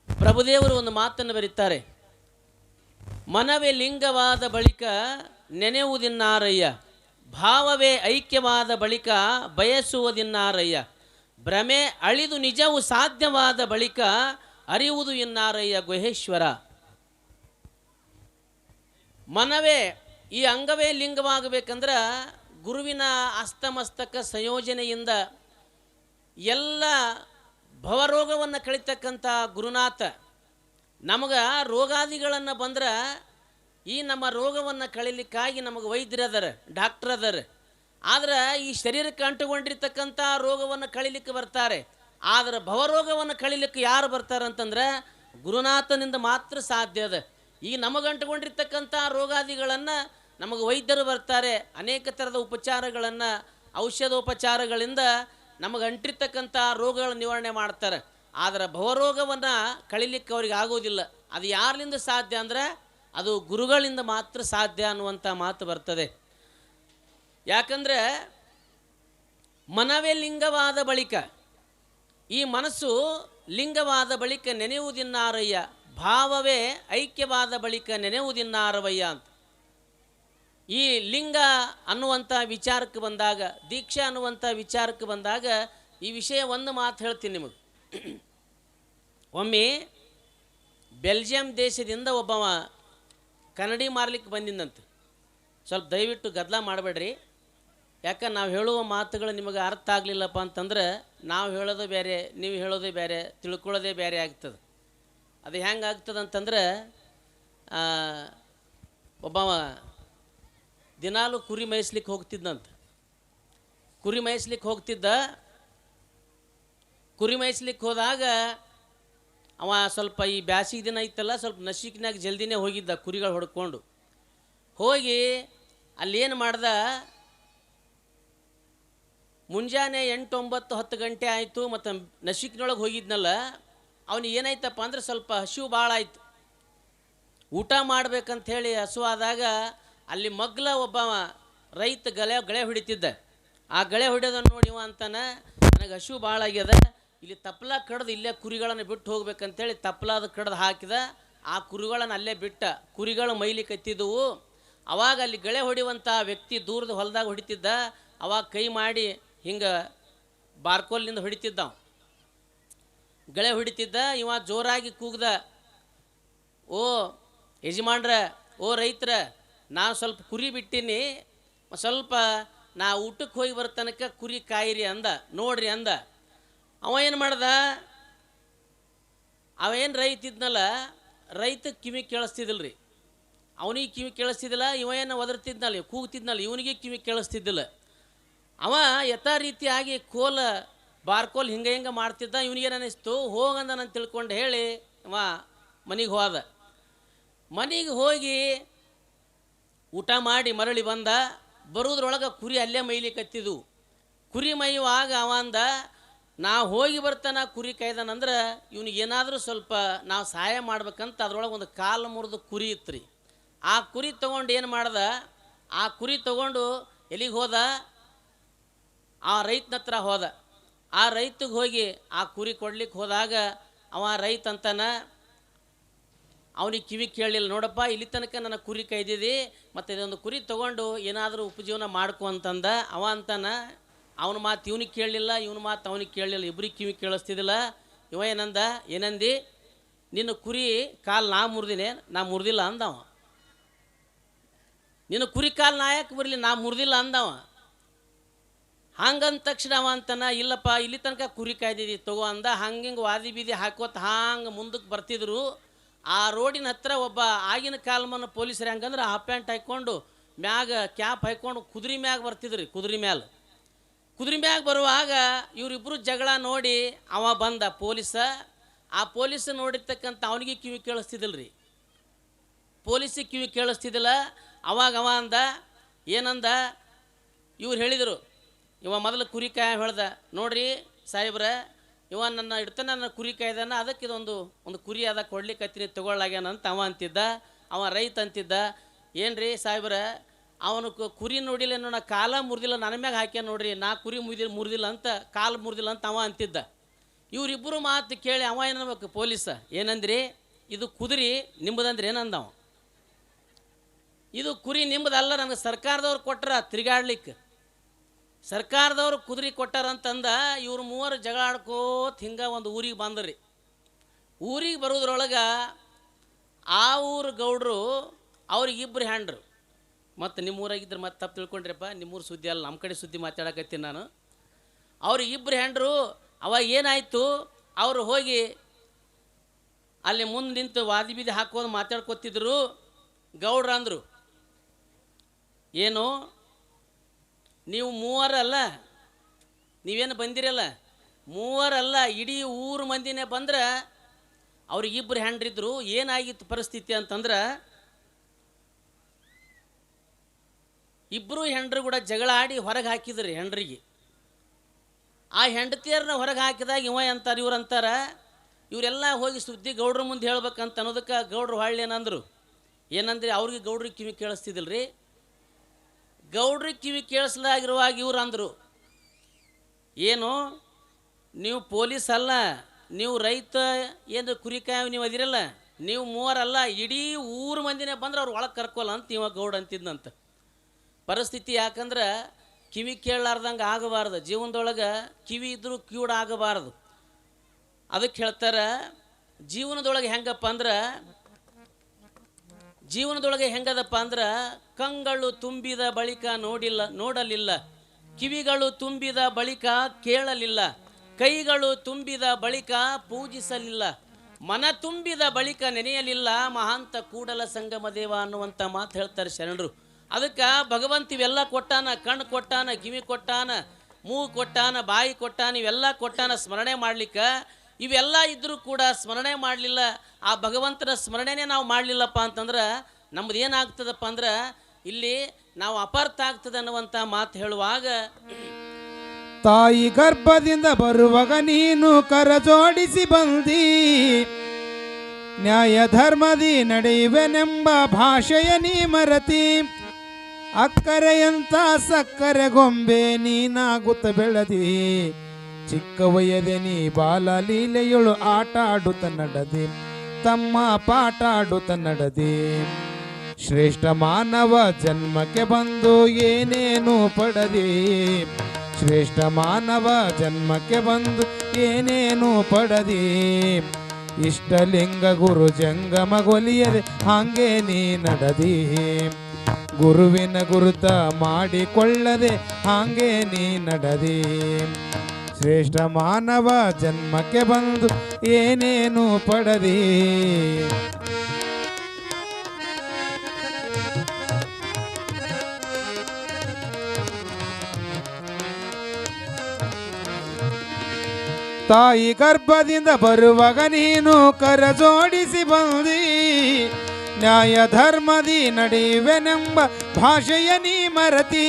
ಪ್ರಭುದೇವರು ಒಂದು ಮಾತನ್ನು ಬರೀತಾರೆ. ಮನವೇ ಲಿಂಗವಾದ ಬಳಿಕ ನೆನೆಯುವುದಿನ್ನಾರಯ್ಯ, ಭಾವವೇ ಐಕ್ಯವಾದ ಬಳಿಕ ಬಯಸುವುದಿನ್ನಾರಯ್ಯ, ಭ್ರಮೆ ಅಳಿದು ನಿಜವು ಸಾಧ್ಯವಾದ ಬಳಿಕ ಅರಿಯುವುದು ಇನ್ನಾರಯ್ಯ ಗುಹೇಶ್ವರ. ಮನವೇ ಈ ಅಂಗವೇ ಲಿಂಗವಾಗಬೇಕಂದ್ರೆ ಗುರುವಿನ ಅಸ್ತಮಸ್ತಕ ಸಂಯೋಜನೆಯಿಂದ ಎಲ್ಲ ಭವರೋಗವನ್ನು ಕಳಿತಕ್ಕಂಥ ಗುರುನಾಥ ನಮಗೆ ರೋಗಾದಿಗಳನ್ನು ಬಂದ್ರೆ ಈ ನಮ್ಮ ರೋಗವನ್ನು ಕಳೀಲಿಕ್ಕಾಗಿ ನಮಗೆ ವೈದ್ಯರದಾರ, ಡಾಕ್ಟರ್ ಅದಾರ. ಆದ್ರೆ ಈ ಶರೀರಕ್ಕೆ ಅಂಟುಕೊಂಡಿರ್ತಕ್ಕಂಥ ರೋಗವನ್ನು ಕಳೀಲಿಕ್ಕೆ ಬರ್ತಾರೆ. ಆದರೆ ಭವರೋಗವನ್ನು ಕಳೀಲಿಕ್ಕೆ ಯಾರು ಬರ್ತಾರೆ ಅಂತಂದ್ರೆ ಗುರುನಾಥನಿಂದ ಮಾತ್ರ ಸಾಧ್ಯ ಅದ. ಈಗ ನಮಗೆ ಅಂಟುಕೊಂಡಿರ್ತಕ್ಕಂಥ ರೋಗಾದಿಗಳನ್ನು ನಮಗೆ ವೈದ್ಯರು ಬರ್ತಾರೆ, ಅನೇಕ ಥರದ ಉಪಚಾರಗಳನ್ನು ಔಷಧೋಪಚಾರಗಳಿಂದ ನಮಗೆ ಅಂಟಿರ್ತಕ್ಕಂಥ ರೋಗಗಳ ನಿವಾರಣೆ ಮಾಡ್ತಾರೆ. ಆದರೆ ಭವರೋಗವನ್ನು ಕಳೀಲಿಕ್ಕೆ ಅವ್ರಿಗೆ ಆಗೋದಿಲ್ಲ. ಅದು ಯಾರಿಂದ ಸಾಧ್ಯ ಅಂದರೆ ಅದು ಗುರುಗಳಿಂದ ಮಾತ್ರ ಸಾಧ್ಯ ಅನ್ನುವಂಥ ಮಾತು ಬರ್ತದೆ. ಯಾಕಂದರೆ ಮನವೇ ಲಿಂಗವಾದ ಬಳಿಕ, ಈ ಮನಸ್ಸು ಲಿಂಗವಾದ ಬಳಿಕ ನೆನೆಯುವುದಿನ್ನಾರಯ್ಯ, ಭಾವವೇ ಐಕ್ಯವಾದ ಬಳಿಕ ನೆನೆಯುವುದಿನ್ನಾರವಯ್ಯ ಅಂತ. ಈ ಲಿಂಗ ಅನ್ನುವಂಥ ವಿಚಾರಕ್ಕೆ ಬಂದಾಗ, ದೀಕ್ಷೆ ಅನ್ನುವಂಥ ವಿಚಾರಕ್ಕೆ ಬಂದಾಗ ಈ ವಿಷಯ ಒಂದು ಮಾತು ಹೇಳ್ತೀನಿ ನಿಮಗೆ. ಒಮ್ಮೆ ಬೆಲ್ಜಿಯಂ ದೇಶದಿಂದ ಒಬ್ಬವ ಕನ್ನಡಿ ಮಾರ್ಲಿಕ್ಕೆ ಬಂದಿದ್ದಂತೆ. ಸ್ವಲ್ಪ ದಯವಿಟ್ಟು ಗದ್ದಲ ಮಾಡಬೇಡ್ರಿ. ಯಾಕಂದ್ರೆ ನಾವು ಹೇಳುವ ಮಾತುಗಳು ನಿಮಗೆ ಅರ್ಥ ಆಗಲಿಲ್ಲಪ್ಪ ಅಂತಂದ್ರೆ ನಾವು ಹೇಳೋದು ಬೇರೆ, ನೀವು ಹೇಳೋದೇ ಬೇರೆ, ತಿಳ್ಕೊಳ್ಳೋದೇ ಬೇರೆ ಆಗ್ತದೆ. ಅದು ಹೆಂಗೆ ಆಗ್ತದೆ ಅಂತಂದ್ರೆ, ಒಬ್ಬವ ದಿನಾಲು ಕುರಿ ಮೇಯಿಸ್ಲಿಕ್ಕೆ ಹೋಗ್ತಿದ್ದಂತೆ. ಕುರಿ ಮೇಯಿಸ್ಲಿಕ್ಕೆ ಹೋದಾಗ ಅವ ಸ್ವಲ್ಪ ಈ ಬ್ಯಾಸಿಗೆ ದಿನ ಇತ್ತಲ್ಲ, ಸ್ವಲ್ಪ ನಶಿಕಿನಾಗ ಜಲ್ದಿನೇ ಹೋಗಿದ್ದ ಕುರಿಗಳು ಹೊಡ್ಕೊಂಡು ಹೋಗಿ. ಅಲ್ಲೇನು ಮಾಡ್ದ, ಮುಂಜಾನೆ 8, 9, 10 ಗಂಟೆ ಆಯಿತು. ಮತ್ತು ನಶಿಕಿನೊಳಗೆ ಹೋಗಿದ್ನಲ್ಲ, ಅವನಿಗೆ ಏನಾಯ್ತಪ್ಪ ಅಂದ್ರೆ ಸ್ವಲ್ಪ ಹಸಿವು ಭಾಳ ಆಯಿತು. ಊಟ ಮಾಡ್ಬೇಕಂಥೇಳಿ ಹಸುವಾದಾಗ ಅಲ್ಲಿ ಮಗ್ಲ ಒಬ್ಬ ರೈತ ಗಳೆ ಹೊಡಿತಿದ್ದ. ಆ ಗಳೆ ಹೊಡೆಯೋದನ್ನು ನೋಡಿ ಇವ ಅಂತಾನೆ, ನನಗೆ ಹಸಿವು ಭಾಳ ಆಗ್ಯದ, ಇಲ್ಲಿ ತಪ್ಪಲ ಕಡ್ದು ಇಲ್ಲೇ ಕುರಿಗಳನ್ನು ಬಿಟ್ಟು ಹೋಗ್ಬೇಕಂತೇಳಿ ತಪ್ಪಲಾದ ಕಡ್ದು ಹಾಕಿದ. ಆ ಕುರಿಗಳನ್ನು ಅಲ್ಲೇ ಬಿಟ್ಟ. ಕುರಿಗಳು ಮೈಲಿ ಕತ್ತಿದ್ದವು. ಅವಾಗ ಅಲ್ಲಿ ಗಳೆ ಹೊಡೆಯುವಂಥ ವ್ಯಕ್ತಿ ದೂರದ ಹೊಲದಾಗ ಹೊಡಿತಿದ್ದ. ಅವಾಗ ಕೈ ಮಾಡಿ ಹಿಂಗೆ ಬಾರ್ಕೋಲ್ನಿಂದ ಹೊಡಿತಿದ್ದ. ಗಳೆ ಹೊಡಿತಿದ್ದ. ಇವ ಜೋರಾಗಿ ಕೂಗ್ದ, ಓ ಯಜಮಾನ್ರ, ಓ ರೈತರ, ನಾನು ಸ್ವಲ್ಪ ಕುರಿ ಬಿಟ್ಟೀನಿ, ಸ್ವಲ್ಪ ನಾ ಊಟಕ್ಕೆ ಹೋಗಿ ಬರ್ತನಕ ಕುರಿ ಕಾಯಿರಿ ಅಂದ. ನೋಡ್ರಿ ಅಂದ. ಅವ ಏನು ಮಾಡ್ದ, ಅವೇನು ರೈತ ಇದ್ನಲ್ಲ, ರೈತ ಕಿವಿ ಕೇಳಿಸ್ತಿದ್ದಿಲ್ಲ ರೀ. ಅವನಿಗೆ ಕಿವಿ ಕೇಳಿಸ್ತಿದ್ದಿಲ್ಲ. ಇವ ಏನು ಒದರ್ತಿದ್ನಲ್ಲ, ಕೂಗ್ತಿದ್ನಲ್ಲ, ಇವನಿಗೆ ಕಿವಿ ಕೇಳಿಸ್ತಿದ್ದಿಲ್ಲ. ಅವ ಯಥಾ ರೀತಿಯಾಗಿ ಬಾರ್ಕೋಲ್ ಹಿಂಗೆ ಮಾಡ್ತಿದ್ದ. ಇವನಿಗೇನು ಅನ್ನಿಸ್ತು, ಹೋಗಂದ ನಾನು ತಿಳ್ಕೊಂಡು ಹೇಳಿ ಅವ ಮನೆಗೆ ಹೋದ. ಮನೆಗೆ ಹೋಗಿ ಊಟ ಮಾಡಿ ಮರಳಿ ಬಂದ. ಬರೋದ್ರೊಳಗೆ ಕುರಿ ಅಲ್ಲೇ ಮೈಲಿ ಕತ್ತಿದ್ವು. ಕುರಿ ಮೈಯುವಾಗ ಅವ ಅಂದ, ನಾ ಹೋಗಿ ಬರ್ತಾನ ಕುರಿ ಕಾಯ್ದಾನಂದ್ರೆ ಇವನಿಗೇನಾದರೂ ಸ್ವಲ್ಪ ನಾವು ಸಹಾಯ ಮಾಡ್ಬೇಕಂತ ಅದ್ರೊಳಗೆ ಒಂದು ಕಾಲು ಮುರಿದು ಕುರಿ ಇತ್ತು ರೀ. ಆ ಕುರಿ ತೊಗೊಂಡು ಏನು ಮಾಡ್ದ, ಆ ಕುರಿ ತೊಗೊಂಡು ಎಲ್ಲಿಗೆ ಹೋದ, ಆ ರೈತನ ಹತ್ರ ಹೋದ. ಆ ರೈತಗೆ ಹೋಗಿ ಆ ಕುರಿ ಕೊಡ್ಲಿಕ್ಕೆ ಹೋದಾಗ ಅವ ರೈತ ಅಂತಾನ, ಅವನಿಗೆ ಕಿವಿ ಕೇಳಲಿಲ್ಲ, ನೋಡಪ್ಪ ಇಲ್ಲಿ ತನಕ ನನ್ನ ಕುರಿ ಕಾಯ್ದಿದ್ದಿ, ಮತ್ತು ಇದೊಂದು ಕುರಿ ತೊಗೊಂಡು ಏನಾದರೂ ಉಪಜೀವನ ಮಾಡ್ಕೊ ಅಂತಂದ. ಅವ ಅಂತಾನ, ಅವನ ಮಾತು ಇವನಿಗೆ ಕೇಳಲಿಲ್ಲ, ಇವನ ಮಾತು ಅವನಿಗೆ ಕೇಳಲಿಲ್ಲ, ಇಬ್ಬರಿಗೆ ಕಿವಿ ಕೇಳಿಸ್ತಿದ್ದಿಲ್ಲ. ಇವ ಏನಂದಿ, ನಿನ್ನ ಕುರಿ ಕಾಲು ನಾ ಮುರಿದಿನಿ, ನಾ ಮುರಿದಿಲ್ಲ ಅಂದವ. ನಿನ್ನ ಕುರಿ ಕಾಲು ನಾ ಯಾಕೆ ಬರಲಿ, ನಾ ಮುರಿದಿಲ್ಲ ಅಂದವ. ಹಂಗಂದ ತಕ್ಷಣ ಅವ ಅಂತಾನ, ಇಲ್ಲಪ್ಪ ಇಲ್ಲಿ ತನಕ ಕುರಿ ಕಾಯ್ದಿದ್ದಿ ತಗೋ ಅಂದ. ಹಂಗೆ ವಾದಿ ಬೀದಿ ಹಾಕೋತ ಹಂಗೆ ಮುಂದಕ್ಕೆ ಬರ್ತಿದ್ರು. ಆ ರೋಡಿನ ಹತ್ರ ಒಬ್ಬ ಆಗಿನ ಕಾಲಮಾನ ಪೊಲೀಸರು ಹೆಂಗಂದ್ರೆ ಹಾಫ್ ಪ್ಯಾಂಟ್ ಹಾಕ್ಕೊಂಡು ಮ್ಯಾಗ ಕ್ಯಾಪ್ ಹಾಕ್ಕೊಂಡು ಕುದುರೆ ಮ್ಯಾಗ ಬರ್ತಿದ್ರಿ. ಕುದುರೆ ಮ್ಯಾಗ ಬರುವಾಗ ಇವರಿಬ್ಬರು ಜಗಳ ನೋಡಿ ಅವ ಬಂದ ಪೊಲೀಸ. ಆ ಪೊಲೀಸ ನೋಡಿರ್ತಕ್ಕಂಥ ಅವನಿಗೆ ಕಿವಿ ಕೇಳಿಸ್ತಿದ್ದಿಲ್ಲ ರೀ, ಪೊಲೀಸಿಗೆ ಕಿವಿ ಕೇಳಿಸ್ತಿದ್ದಿಲ್ಲ. ಅವಾಗ ಅವ ಅಂದ, ಏನಂದ, ಇವ್ರು ಹೇಳಿದರು, ಇವ ಮೊದಲು ಕುರಿ ಕಾಯ ಹೇಳ್ದ, ನೋಡ್ರಿ ಸಾಹೇಬ್ರ, ಇವ ನನ್ನ ಇಡ್ತಾನೆ, ನನ್ನ ಕುರಿ ಕಾಯ್ದಾನ, ಅದಕ್ಕೆ ಇದೊಂದು ಕುರಿ ಅದ ಕೊಡ್ಲಿಕ್ಕೆ ಹತ್ತೀನಿ ತೊಗೊಳ್ಳಾಗ್ಯಾನಂತ ಅವ ಅಂತಿದ್ದ. ಅವ ರೈತ ಅಂತಿದ್ದ, ಏನ್ರಿ ಸಾಹೇಬ್ರ, ಅವನು ಕುರಿ ನೋಡಿಲ್ಲ, ನಾ ಕಾಲ ಮುರಿದಿಲ್ಲ, ನನ್ನ ಮ್ಯಾಗ ಹಾಕ್ಯಾನ ನೋಡ್ರಿ, ನಾ ಕುರಿ ಮುರಿದಿಲ್ಲ ಅಂತ, ಕಾಲು ಮುರಿದಿಲ್ಲ ಅಂತ ಅವ ಅಂತಿದ್ದ. ಇವರಿಬ್ಬರು ಮಾತು ಕೇಳಿ ಅವ ಏನಬೇಕು ಪೊಲೀಸ, ಏನಂದ್ರಿ, ಇದು ಕುದುರೆ ನಿಮ್ಮದಂದ್ರೆ ಏನಂದವ, ಇದು ಕುರಿ ನಿಮ್ಮದಲ್ಲ, ನನಗೆ ಸರ್ಕಾರದವ್ರು ಕೊಟ್ರ ತಿರುಗಾಡ್ಲಿಕ್ಕೆ, ಸರ್ಕಾರದವ್ರು ಕುದುರೆ ಕೊಟ್ಟಾರಂತಂದ. ಇವ್ರು ಮೂವರು ಜಗಳ ಆಡ್ಕೋತ ಹಿಂಗೆ ಒಂದು ಊರಿಗೆ ಬಂದ್ರಿ. ಊರಿಗೆ ಬರೋದ್ರೊಳಗೆ ಆ ಊರು ಗೌಡ್ರು ಅವ್ರಿಗಿಬ್ಬರು ಹ್ಯಾಂಡ್ರು. ಮತ್ತು ನಿಮ್ಮೂರಾಗಿದ್ರೆ ಮತ್ತೆ ತಪ್ಪು ತಿಳ್ಕೊಂಡ್ರಪ್ಪ, ನಿಮ್ಮೂರು ಸುದ್ದಿ ಅಲ್ಲ, ನಮ್ಮ ಕಡೆ ಸುದ್ದಿ ಮಾತಾಡಕತ್ತೀನಿ ನಾನು. ಅವ್ರಿಗಿಬ್ಬರು ಹ್ಯಾಂಡ್ರು. ಅವಾಗ ಏನಾಯಿತು, ಅವರು ಹೋಗಿ ಅಲ್ಲಿ ಮುಂದೆ ನಿಂತು ವಾದಿ ಬೀದಿ ಹಾಕೋದು ಮಾತಾಡ್ಕೊತಿದ್ರು. ಗೌಡ್ರ ಅಂದರು, ಏನು ನೀವು ಮೂವರಲ್ಲ, ನೀವೇನು ಬಂದಿರಲ್ಲ, ಮೂವರಲ್ಲ, ಇಡೀ ಊರು ಮಂದಿನೇ ಬಂದ್ರೆ ಅವ್ರಿಗಿಬ್ಬರು ಹೆಂಡ್ರಿದ್ರು. ಏನಾಗಿತ್ತು ಪರಿಸ್ಥಿತಿ ಅಂತಂದ್ರೆ, ಇಬ್ಬರು ಹೆಂಡ್ರು ಕೂಡ ಜಗಳ ಆಡಿ ಹೊರಗೆ ಹಾಕಿದ್ರಿ ಹೆಂಡ್ರಿಗೆ. ಆ ಹೆಂಡತಿಯರನ್ನ ಹೊರಗೆ ಹಾಕಿದಾಗ ಇವ ಅಂತಾರೆ, ಇವ್ರು ಅಂತಾರ, ಇವರೆಲ್ಲ ಹೋಗಿ ಸುದ್ದಿ ಗೌಡ್ರ ಮುಂದೆ ಹೇಳ್ಬೇಕಂತ ಅನ್ನೋದಕ್ಕೆ ಗೌಡ್ರು ಹೊಳ್ಳಿ ಏನಂದ್ರಿ, ಅವ್ರಿಗೆ ಗೌಡ್ರಿಗೆ ಕಿವಿ ಕೇಳಿಸ್ತಿದ್ದಿಲ್ಲ ರೀ. ಗೌಡ್ರಿಗೆ ಕಿವಿ ಕೇಳಿಸ್ಲಾಗಿರುವಾಗ ಇವ್ರು ಅಂದರು, ಏನು ನೀವು ಪೊಲೀಸ್ ಅಲ್ಲ, ನೀವು ರೈತ, ಏನು ಕುರಿ ಕಾಯಿ ನೀವು ಅದಿರಲ್ಲ, ನೀವು ಮೂವರಲ್ಲ, ಇಡೀ ಊರು ಮಂದಿನೇ ಬಂದ್ರೆ ಅವ್ರು ಒಳಗೆ ಕರ್ಕೋಲ್ಲ ಅಂತ ಇವ ಗೌಡ ಅಂತಿದ್ನಂತ. ಪರಿಸ್ಥಿತಿ ಯಾಕಂದ್ರೆ ಕಿವಿ ಕೇಳಲಾರ್ದಂಗೆ ಆಗಬಾರ್ದು, ಜೀವನದೊಳಗೆ ಕಿವಿ ಇದ್ದರೂ ಕಿವುಡ ಆಗಬಾರ್ದು. ಅದಕ್ಕೆ ಹೇಳ್ತಾರೆ, ಜೀವನದೊಳಗೆ ಹೆಂಗಪ್ಪ ಅಂದ್ರೆ, ಜೀವನದೊಳಗೆ ಹೆಂಗದಪ್ಪ ಅಂದ್ರೆ, ಕಂಗಳು ತುಂಬಿದ ಬಳಿಕ ನೋಡಲಿಲ್ಲ, ಕಿವಿಗಳು ತುಂಬಿದ ಬಳಿಕ ಕೇಳಲಿಲ್ಲ, ಕೈಗಳು ತುಂಬಿದ ಬಳಿಕ ಪೂಜಿಸಲಿಲ್ಲ, ಮನ ತುಂಬಿದ ಬಳಿಕ ನೆನೆಯಲಿಲ್ಲ, ಮಹಾಂತ ಕೂಡಲ ಸಂಗಮ ದೇವ ಅನ್ನುವಂಥ ಮಾತು ಹೇಳ್ತಾರೆ ಶರಣರು. ಅದಕ್ಕೆ ಭಗವಂತ ಇವೆಲ್ಲ ಕೊಟ್ಟಾನ, ಕಣ್ಣು ಕೊಟ್ಟಾನ, ಕಿವಿ ಕೊಟ್ಟಾನ, ಮೂಗು ಕೊಟ್ಟಾನ, ಬಾಯಿ ಕೊಟ್ಟಾನ, ಇವೆಲ್ಲ ಕೊಟ್ಟಾನ ಸ್ಮರಣೆ ಮಾಡ್ಲಿಕ್ಕೆ. ಇವೆಲ್ಲ ಇದ್ದರೂ ಕೂಡ ಸ್ಮರಣೆ ಮಾಡಲಿಲ್ಲ, ಆ ಭಗವಂತನ ಸ್ಮರಣೆನೇ ನಾವು ಮಾಡಲಿಲ್ಲಪ್ಪ ಅಂತಂದ್ರೆ ನಮ್ದು ಏನಾಗ್ತದಪ್ಪ ಅಂದ್ರೆ ಇಲ್ಲಿ ನಾವು ಅಪಾರ್ಥ ಆಗ್ತದೆ ಅನ್ನುವಂಥ ಮಾತು ಹೇಳುವಾಗ, ತಾಯಿ ಗರ್ಭದಿಂದ ಬರುವಾಗ ನೀನು ಕರ ಜೋಡಿಸಿ ಬಂದಿ, ನ್ಯಾಯ ಧರ್ಮದಿ ನಡೆಯುವೆನೆಂಬ ಭಾಷೆಯ ನೀ ಮರತಿ, ಅಕ್ಕರೆಯಂತ ಸಕ್ಕರೆ ಗೊಂಬೆ ನೀನಾಗುತ್ತ ಬೆಳೆದಿ, ಚಿಕ್ಕ ವಯದೆ ನೀ ಬಾಲ ಲೀಲೆಯೊಳು ಆಟ ಆಡುತ್ತ ನಡದೆ ತಮ್ಮ ಪಾಠ ಆಡುತ್ತ ನಡದೆ ಶ್ರೇಷ್ಠ ಮಾನವ ಜನ್ಮಕ್ಕೆ ಬಂದು ಏನೇನು ಪಡದೆ ಶ್ರೇಷ್ಠ ಮಾನವ ಜನ್ಮಕ್ಕೆ ಬಂದು ಏನೇನು ಪಡದೆ ಇಷ್ಟಲಿಂಗ ಗುರು ಜಂಗಮ ಗೊಲಿಯದೆ ಹಾಗೆ ನೀ ನಡದಿ ಗುರುವಿನ ಗುರುತ ಮಾಡಿಕೊಳ್ಳದೆ ಹಾಗೆ ನೀ ನಡದಿ ಶ್ರೇಷ್ಠ ಮಾನವ ಜನ್ಮಕ್ಕೆ ಬಂದು ಏನೇನು ಪಡದಿ ತಾಯಿ ಗರ್ಭದಿಂದ ಬರುವಾಗ ನೀನು ಕರ ಜೋಡಿಸಿ ಬಂದಿ ನ್ಯಾಯ ಧರ್ಮದಿ ನಡೆಯುವೆನೆಂಬ ಭಾಷೆಯ ನೀ ಮರತಿ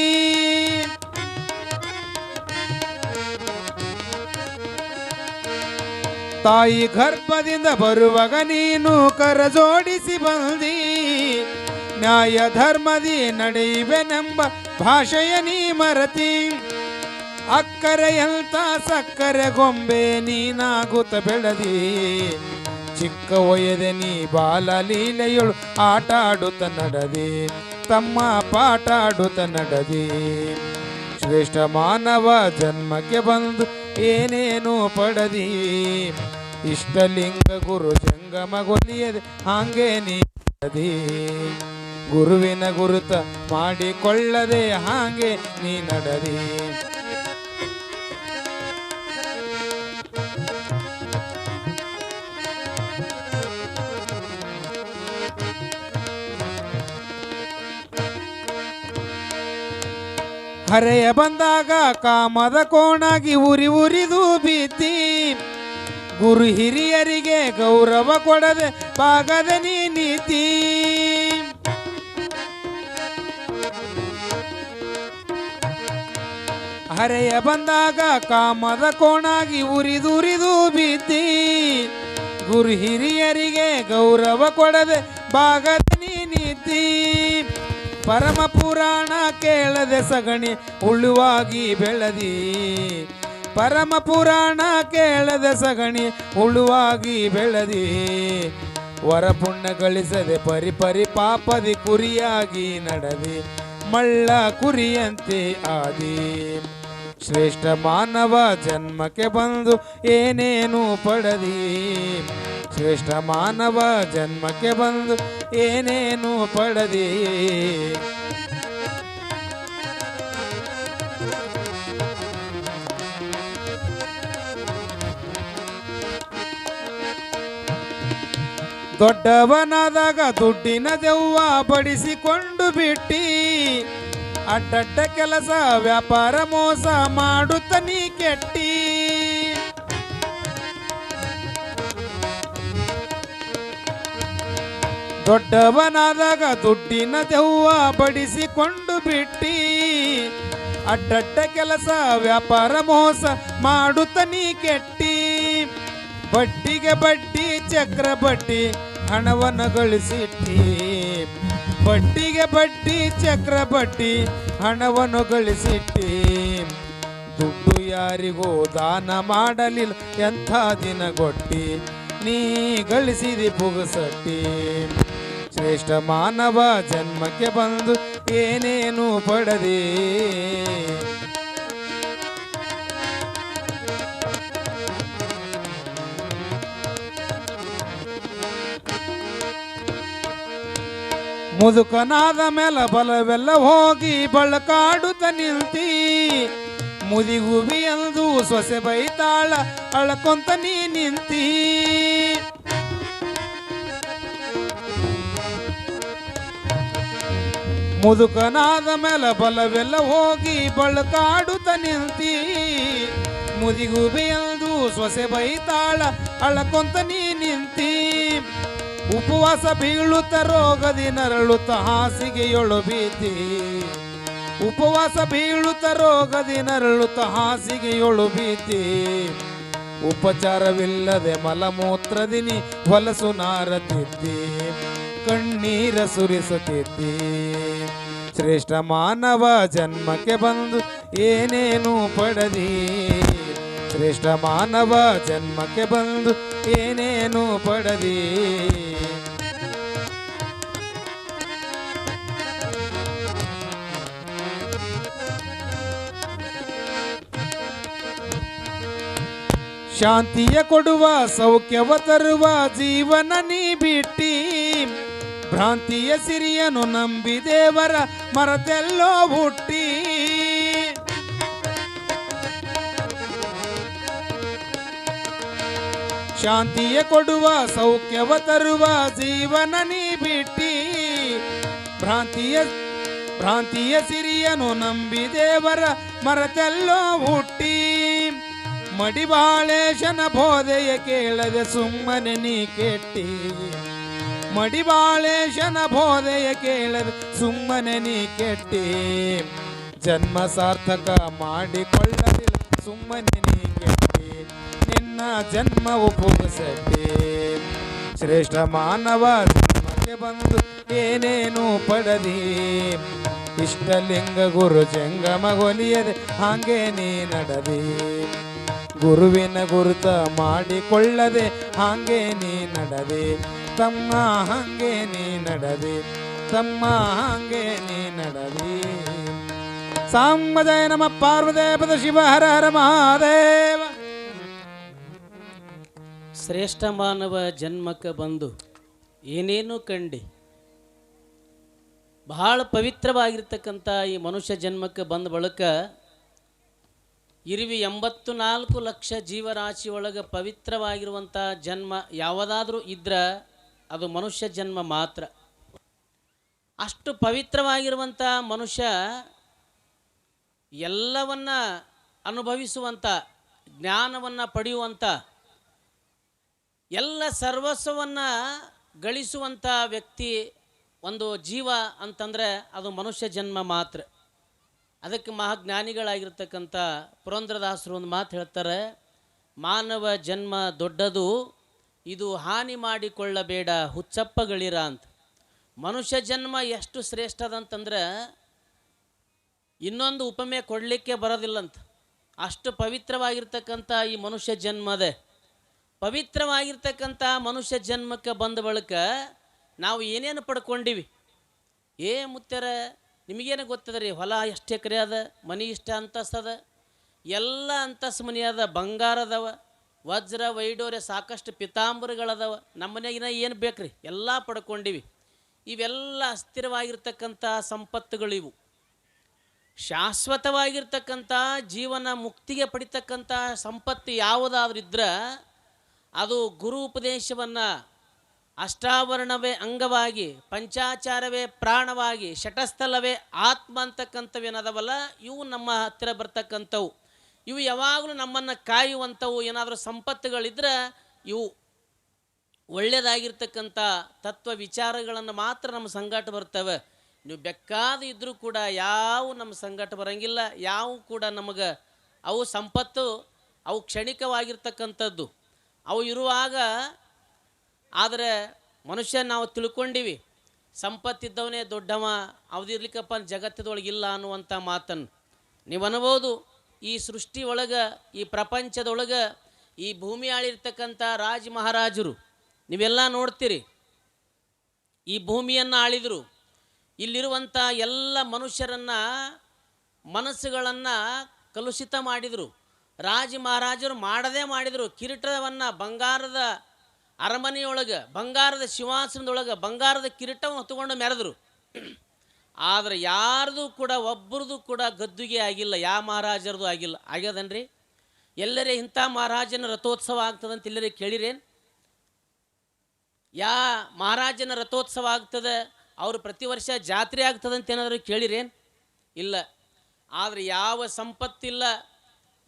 ತಾಯಿ ಗರ್ಭದಿಂದ ಬರುವಾಗ ನೀನು ಕರ ಜೋಡಿಸಿ ಬಂದಿ ನ್ಯಾಯ ಧರ್ಮದಿ ನಡೆಯುವೆನೆಂಬ ಭಾಷೆಯ ನೀ ಮರತಿ ಅಕ್ಕರೆಯಂತ ಸಕ್ಕರೆ ಗೊಂಬೆ ನೀನಾಗುತ್ತ ಬೆಳದಿ ಚಿಕ್ಕ ವಯದೆ ನೀ ಬಾಲ ಲೀಲೆಯೊಳು ಆಟ ಆಡುತ್ತ ನಡದಿ ತಮ್ಮ ಪಾಠ ಆಡುತ್ತ ನಡದಿ ಶ್ರೇಷ್ಠ ಮಾನವ ಜನ್ಮಕ್ಕೆ ಬಂದು ಏನೇನು ಪಡದಿ ಇಷ್ಟಲಿಂಗ ಗುರು ಜಂಗಮ ಗೊಲಿಯದೆ ಹಾಗೆ ನೀ ನಡದಿ ಗುರುವಿನ ಗುರುತ ಮಾಡಿಕೊಳ್ಳದೆ ಹಾಗೆ ನೀ ನಡದಿ ಹರೆಯ ಬಂದಾಗ ಕಾಮದ ಕೋಣಾಗಿ ಉರಿ ಉರಿದು ಬೀತಿ ಗುರು ಹಿರಿಯರಿಗೆ ಗೌರವ ಕೊಡದೆ ಪಾಗದೆ ನೀ ನೀತಿ ಹರೆಯ ಬಂದಾಗ ಕಾಮದ ಕೋಣಾಗಿ ಉರಿದುರಿದು ಬೀತಿ ಗುರು ಹಿರಿಯರಿಗೆ ಗೌರವ ಕೊಡದೆ ಬಾಗದೆ ನೀ ನೀತಿ ಪರಮ ಪುರಾಣ ಕೇಳದೆ ಸಗಣಿ ಉಳುವಾಗಿ ಬೆಳದಿ ಪರಮ ಪುರಾಣ ಕೇಳದೆ ಸಗಣಿ ಉಳುವಾಗಿ ಬೆಳದಿ ವರ ಪುಣ್ಯ ಗಳಿಸದೆ ಪರಿ ಪಾಪದಿ ಕುರಿಯಾಗಿ ನಡದಿ ಮಳ್ಳ ಕುರಿಯಂತೆ ಆದಿ ಶ್ರೇಷ್ಠ ಮಾನವ ಜನ್ಮಕ್ಕೆ ಬಂದು ಏನೇನು ಪಡದಿ ಶ್ರೇಷ್ಠ ಮಾನವ ಜನ್ಮಕ್ಕೆ ಬಂದು ಏನೇನು ಪಡದಿ ದೊಡ್ಡವನಾದಾಗ ದುಡ್ಡಿನ ದೆವ್ವ ಬಡಿಸಿಕೊಂಡು ಬಿಟ್ಟಿ ಅಡ್ಡಡ್ಡ ಕೆಲಸ ವ್ಯಾಪಾರ ಮೋಸ ಮಾಡುತ್ತ ನೀ ಕೆಟ್ಟಿ ದೊಡ್ಡವನಾದಾಗ ದುಡ್ಡಿನ ದೆವ್ವ ಬಡಿಸಿಕೊಂಡು ಬಿಟ್ಟಿ ಅಡ್ಡಡ್ಡ ಕೆಲಸ ವ್ಯಾಪಾರ ಮೋಸ ಮಾಡುತ್ತ ನೀ ಕೆಟ್ಟಿ ಬಡ್ಡಿಗೆ ಬಡ್ಡಿ ಚಕ್ರ ಬಡ್ಡಿ ಹಣವನ್ನು ಗಳಿಸಿಟ್ಟಿ ಬಡ್ಡಿಗೆ ಬಡ್ಡಿ ಚಕ್ರ ಬಡ್ಡಿ ಹಣವನ್ನು ಗಳಿಸಿಟ್ಟಿ ದುಡ್ಡು ಯಾರಿಗೂ ದಾನ ಮಾಡಲಿಲ್ಲ ಎಂಥ ದಿನ ಗೊಟ್ಟಿ ನೀ ಗಳಿಸಿದಿ ಪುಗಸಟ್ಟಿ ಶ್ರೇಷ್ಠ ಮಾನವ ಜನ್ಮಕ್ಕೆ ಬಂದು ಏನೇನು ಪಡದೆ ಮುದುಕನಾದ ಮೇಲೆ ಬಲವೆಲ್ಲ ಹೋಗಿ ಬಳಕಾಡುತ್ತ ನಿಲ್ತಿ ಮುದಿಗುಬಿ ಎಂದು ಸೊಸೆ ಬೈತಾಳ ಅಳಕೊಂತ ನೀ ನಿಂತಿ ಮುದುಕನಾದ ಮೇಲೆ ಬಲವೆಲ್ಲ ಹೋಗಿ ಬಳಕಾಡುತ್ತ ನಿಲ್ತಿ ಮುದಿಗುಬಿ ಎಂದು ಸೊಸೆ ಬೈತಾಳ ಅಳಕೊಂತ ನೀ ನಿಂತಿ ಉಪವಾಸ ಬೀಳುತ್ತ ರೋಗದಿ ನರಳುತ್ತ ಹಾಸಿಗೆಯೊಳು ಭೀತಿ ಉಪವಾಸ ಬೀಳುತ್ತ ರೋಗದಿ ನರಳುತ್ತ ಹಾಸಿಗೆಯೊಳು ಭೀತಿ ಉಪಚಾರವಿಲ್ಲದೆ ಮಲಮೂತ್ರದಿನಿ ಹೊಲಸು ನಾರತಿದ್ದಿ ಕಣ್ಣೀರ ಸುರಿಸುತ್ತಿದ್ದಿ ಶ್ರೇಷ್ಠ ಮಾನವ ಜನ್ಮಕ್ಕೆ ಬಂದು ಏನೇನು ಪಡದಿ ಶ್ರೇಷ್ಠ ಮಾನವ ಜನ್ಮಕ್ಕೆ ಬಂದು ಏನೇನು ಪಡದಿ. ಶಾಂತಿಯ ಕೊಡುವ ಸೌಖ್ಯವ ತರುವ ಜೀವನ ನೀ ಬಿಟ್ಟಿ, ಭ್ರಾಂತಿಯ ಸಿರಿಯನು ನಂಬಿ ದೇವರ ಮರತೆಲ್ಲೋ ಹುಟ್ಟಿ. ಶಾಂತಿಯ ಕೊಡುವ ಸೌಖ್ಯವ ತರುವ ಜೀವನ ನೀ ಬಿಟ್ಟಿ, ಭ್ರಾಂತಿಯ ಸಿರಿಯನು ನಂಬಿ ದೇವರ ಮರತೆಲ್ಲೋ ಹುಟ್ಟಿ. ಮಡಿವಾಳೇಶನ ಬೋಧೆಯ ಕೇಳದೆ ಸುಮ್ಮನೆ ನೀ ಕೆಟ್ಟಿ, ಮಡಿವಾಳೇಶನ ಬೋಧೆಯ ಕೇಳದೆ ಸುಮ್ಮನೆ ನೀ ಕೆಟ್ಟಿ. ಜನ್ಮ ಸಾರ್ಥಕ ಮಾಡಿಕೊಳ್ಳಲಿಲ್ಲ ಸುಮ್ಮನೆ ನೀ ಕೆಟ್ಟಿ, ನಿನ್ನ ಜನ್ಮವು ಪುಗಸಟ್ಟಿ. ಶ್ರೇಷ್ಠ ಮಾನವ ಜನ್ಮಕ್ಕೆ ಬಂದು ಏನೇನು ಪಡದಿ, ಇಷ್ಟಲಿಂಗ ಗುರು ಜಂಗಮ ಗೊಲಿಯದೆ ಹಾಗೆ ನೀ ನಡದಿ. ಗುರುವಿನ ಗುರುತ ಮಾಡಿಕೊಳ್ಳದೆ ಹಾಗೆ ನೀ ನಡದೆ, ತಮ್ಮ ಹಾಗೆ ನೀ ನಡದೆ, ತಮ್ಮ ಹಾಗೆ ನೀ ನಡದೆ. ಸಾಂಬಜಯ ನಮ ಪಾರ್ವದೇಪದ ಶಿವ ಹರ ಹರ ಮಹಾದೇವ. ಶ್ರೇಷ್ಠ ಮಾನವ ಜನ್ಮಕ್ಕೆ ಬಂದು ಏನೇನು ಕಂಡಿ. ಬಹಳ ಪವಿತ್ರವಾಗಿರ್ತಕ್ಕಂಥ ಈ ಮನುಷ್ಯ ಜನ್ಮಕ್ಕೆ ಬಂದ ಬಳಿಕ ಇರುವಿ 84 ಲಕ್ಷ ಜೀವರಾಶಿ ಒಳಗೆ ಪವಿತ್ರವಾಗಿರುವಂಥ ಜನ್ಮ ಯಾವುದಾದ್ರೂ ಇದ್ರೆ ಅದು ಮನುಷ್ಯ ಜನ್ಮ ಮಾತ್ರ. ಅಷ್ಟು ಪವಿತ್ರವಾಗಿರುವಂಥ ಮನುಷ್ಯ ಎಲ್ಲವನ್ನ ಅನುಭವಿಸುವಂಥ, ಜ್ಞಾನವನ್ನು ಪಡೆಯುವಂಥ, ಎಲ್ಲ ಸರ್ವಸ್ವವನ್ನು ಗಳಿಸುವಂಥ ವ್ಯಕ್ತಿ ಒಂದು ಜೀವ ಅಂತಂದರೆ ಅದು ಮನುಷ್ಯ ಜನ್ಮ ಮಾತ್ರ. ಅದಕ್ಕೆ ಮಹಾಜ್ಞಾನಿಗಳಾಗಿರ್ತಕ್ಕಂಥ ಪುರಂದರದಾಸರು ಒಂದು ಮಾತು ಹೇಳ್ತಾರೆ, ಮಾನವ ಜನ್ಮ ದೊಡ್ಡದು, ಇದು ಹಾನಿ ಮಾಡಿಕೊಳ್ಳಬೇಡ ಹುಚ್ಚಪ್ಪಗಳಿರ ಅಂತ. ಮನುಷ್ಯ ಜನ್ಮ ಎಷ್ಟು ಶ್ರೇಷ್ಠದಂತಂದ್ರೆ ಇನ್ನೊಂದು ಉಪಮೆ ಕೊಡಲಿಕ್ಕೆ ಬರೋದಿಲ್ಲಂತ. ಅಷ್ಟು ಪವಿತ್ರವಾಗಿರ್ತಕ್ಕಂಥ ಈ ಮನುಷ್ಯ ಜನ್ಮದೆ. ಪವಿತ್ರವಾಗಿರ್ತಕ್ಕಂಥ ಮನುಷ್ಯ ಜನ್ಮಕ್ಕೆ ಬಂದ ಬಳಿಕ ನಾವು ಏನೇನು ಪಡ್ಕೊಂಡಿವಿ. ಮುತ್ತರ ನಿಮಗೇನು ಗೊತ್ತದ ರೀ, ಹೊಲ ಎಷ್ಟು ಎಕರೆ ಅದ, ಮನೆ ಇಷ್ಟ ಅಂತಸ್ತದ, ಎಲ್ಲ ಅಂತಸ್ತು ಮನೆ ಅದ, ಬಂಗಾರದವ, ವಜ್ರ ವೈಡೂರ್ಯ ಸಾಕಷ್ಟು ಪಿತಾಂಬರಗಳದವ. ನಮ್ಮ ಮನೆಗಿನ ಏನು ಬೇಕ್ರಿ ಎಲ್ಲ ಪಡ್ಕೊಂಡಿವಿ. ಇವೆಲ್ಲ ಅಸ್ಥಿರವಾಗಿರ್ತಕ್ಕಂಥ ಸಂಪತ್ತುಗಳಿವು. ಶಾಶ್ವತವಾಗಿರ್ತಕ್ಕಂಥ ಜೀವನ ಮುಕ್ತಿಗೆ ಪಡಿತಕ್ಕಂಥ ಸಂಪತ್ತು ಯಾವುದಾದ್ರೂ ಇದ್ರೆ ಅದು ಗುರು ಉಪದೇಶವನ್ನು ಅಷ್ಟಾವರಣವೇ ಅಂಗವಾಗಿ, ಪಂಚಾಚಾರವೇ ಪ್ರಾಣವಾಗಿ, ಶಟಸ್ಥಲವೇ ಆತ್ಮ ಅಂತಕ್ಕಂಥವೇನದವಲ್ಲ, ಇವು ನಮ್ಮ ಹತ್ತಿರ ಬರ್ತಕ್ಕಂಥವು. ಇವು ಯಾವಾಗಲೂ ನಮ್ಮನ್ನು ಕಾಯುವಂಥವು. ಏನಾದರೂ ಸಂಪತ್ತುಗಳಿದ್ರೆ ಇವು ಒಳ್ಳೆಯದಾಗಿರ್ತಕ್ಕಂಥ ತತ್ವ ವಿಚಾರಗಳನ್ನು ಮಾತ್ರ ನಮ್ಮ ಸಂಗಾಟ ಬರ್ತವೆ. ನೀವು ಬೇಕಾದ ಇದ್ದರೂ ಕೂಡ ಯಾವ ನಮ್ಮ ಸಂಗಾಟ ಬರೋಂಗಿಲ್ಲ. ಯಾವ ಕೂಡ ನಮಗೆ ಅವು ಸಂಪತ್ತು ಅವು ಕ್ಷಣಿಕವಾಗಿರ್ತಕ್ಕಂಥದ್ದು. ಅವು ಇರುವಾಗ ಆದರೆ ಮನುಷ್ಯ ನಾವು ತಿಳ್ಕೊಂಡಿವಿ ಸಂಪತ್ತಿದ್ದವನೇ ದೊಡ್ಡವ, ಅವದಿರ್ಲಿಕ್ಕಪ್ಪ ಜಗತ್ತದೊಳಗಿಲ್ಲ ಅನ್ನುವಂಥ ಮಾತನ್ನು ನೀವು ಅನ್ಬೋದು. ಈ ಸೃಷ್ಟಿ ಒಳಗೆ, ಈ ಪ್ರಪಂಚದೊಳಗೆ, ಈ ಭೂಮಿ ಆಳಿರ್ತಕ್ಕಂಥ ರಾಜ ಮಹಾರಾಜರು ನೀವೆಲ್ಲ ನೋಡ್ತೀರಿ. ಈ ಭೂಮಿಯನ್ನು ಆಳಿದರು. ಇಲ್ಲಿರುವಂಥ ಎಲ್ಲ ಮನುಷ್ಯರನ್ನು ಮನಸ್ಸುಗಳನ್ನು ಕಲುಷಿತ ಮಾಡಿದರು. ರಾಜ ಮಹಾರಾಜರು ಮಾಡದೇ ಮಾಡಿದರು. ಕಿರೀಟವನ್ನು ಬಂಗಾರದ ಅರಮನೆಯೊಳಗೆ, ಬಂಗಾರದ ಸಿಂಹಾಸನದೊಳಗೆ ಬಂಗಾರದ ಕಿರೀಟವನ್ನು ಹೊತ್ತುಕೊಂಡು ಮೆರೆದರು. ಆದರೆ ಯಾರ್ದು ಕೂಡ ಒಬ್ಬರದು ಕೂಡ ಗದ್ದುಗೆ ಆಗಿಲ್ಲ. ಯಾವ ಮಹಾರಾಜರದು ಆಗಿಲ್ಲ. ಆಗ್ಯದನ್ರಿ? ಎಲ್ಲರೇ ಇಂಥ ಮಹಾರಾಜನ ರಥೋತ್ಸವ ಆಗ್ತದಂತ ಎಲ್ಲರೇ ಕೇಳಿರೇನು? ಯಾ ಮಹಾರಾಜನ ರಥೋತ್ಸವ ಆಗ್ತದೆ, ಅವರು ಪ್ರತಿ ವರ್ಷ ಜಾತ್ರೆ ಆಗ್ತದಂತ ಏನಾದರೂ ಕೇಳಿರೇನು? ಇಲ್ಲ. ಆದರೆ ಯಾವ ಸಂಪತ್ತಿಲ್ಲ,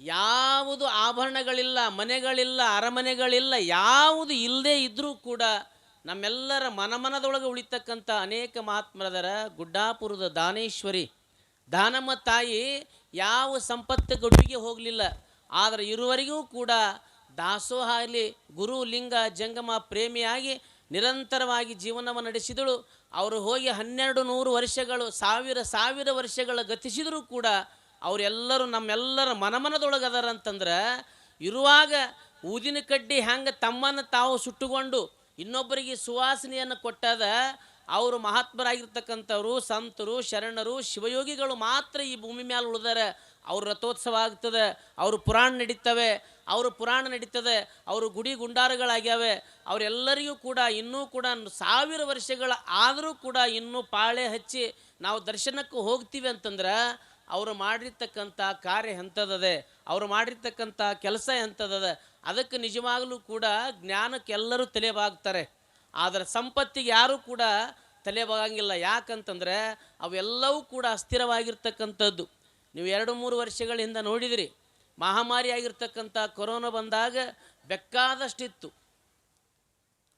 ಯಾವುದು ಆಭರಣಗಳಿಲ್ಲ, ಮನೆಗಳಿಲ್ಲ, ಅರಮನೆಗಳಿಲ್ಲ, ಯಾವುದು ಇಲ್ಲದೆ ಇದ್ದರೂ ಕೂಡ ನಮ್ಮೆಲ್ಲರ ಮನಮನದೊಳಗೆ ಉಳಿತಕ್ಕಂಥ ಅನೇಕ ಮಹಾತ್ಮರದರ. ಗುಡ್ಡಾಪುರದ ದಾನೇಶ್ವರಿ ದಾನಮ್ಮ ತಾಯಿ ಯಾವ ಸಂಪತ್ತು ಗಡುವಿಗೆ ಹೋಗಲಿಲ್ಲ. ಆದರೆ ಇರುವರೆಗೂ ಕೂಡ ದಾಸೋಹ ಆಗಲಿ, ಗುರು ಲಿಂಗ ಜಂಗಮ ಪ್ರೇಮಿಯಾಗಿ ನಿರಂತರವಾಗಿ ಜೀವನವನ್ನು ನಡೆಸಿದಳು. ಅವರು ಹೋಗಿ 1200 ವರ್ಷಗಳು, ಸಾವಿರ ವರ್ಷಗಳ ಗತಿಸಿದರೂ ಕೂಡ ಅವರೆಲ್ಲರೂ ನಮ್ಮೆಲ್ಲರ ಮನಮನದೊಳಗದಾರ ಅಂತಂದ್ರೆ ಇರುವಾಗ ಊದಿನ ಕಡ್ಡಿ ಹೆಂಗೆ ತಮ್ಮನ್ನು ತಾವು ಸುಟ್ಟುಕೊಂಡು ಇನ್ನೊಬ್ಬರಿಗೆ ಸುವಾಸನೆಯನ್ನು ಕೊಟ್ಟದ ಅವರು ಮಹಾತ್ಮರಾಗಿರ್ತಕ್ಕಂಥವ್ರು, ಸಂತರು, ಶರಣರು, ಶಿವಯೋಗಿಗಳು ಮಾತ್ರ ಈ ಭೂಮಿ ಮೇಲೆ ಉಳಿದಾರೆ. ಅವ್ರ ರಥೋತ್ಸವ ಆಗ್ತದೆ, ಅವರು ಪುರಾಣ ನಡೀತದೆ, ಅವರು ಗುಡಿ ಗುಂಡಾರಗಳಾಗ್ಯಾವೆ. ಅವರೆಲ್ಲರಿಗೂ ಕೂಡ ಇನ್ನೂ ಕೂಡ 1000 ವರ್ಷಗಳ ಆದರೂ ಕೂಡ ಇನ್ನೂ ಪಾಳೆ ಹಚ್ಚಿ ನಾವು ದರ್ಶನಕ್ಕೆ ಹೋಗ್ತೀವಿ ಅಂತಂದ್ರೆ ಅವರು ಮಾಡಿರ್ತಕ್ಕಂಥ ಕಾರ್ಯ ಎಂಥದದೆ, ಅವರು ಮಾಡಿರ್ತಕ್ಕಂಥ ಕೆಲಸ ಎಂಥದದೆ. ಅದಕ್ಕೆ ನಿಜವಾಗಲೂ ಕೂಡ ಜ್ಞಾನಕ್ಕೆ ಎಲ್ಲರೂ ತಲೆಬಾಗ್ತಾರೆ, ಆದರೆ ಸಂಪತ್ತಿಗೆ ಯಾರೂ ಕೂಡ ತಲೆಬಾಗಂಗಿಲ್ಲ. ಯಾಕಂತಂದರೆ ಅವೆಲ್ಲವೂ ಕೂಡ ಅಸ್ಥಿರವಾಗಿರ್ತಕ್ಕಂಥದ್ದು. ನೀವು 2-3 ವರ್ಷಗಳ ಹಿಂದೆ ನೋಡಿದಿರಿ, ಮಹಾಮಾರಿ ಆಗಿರ್ತಕ್ಕಂಥ ಕೊರೋನಾ ಬಂದಾಗ ಬೇಕಾದಷ್ಟಿತ್ತು.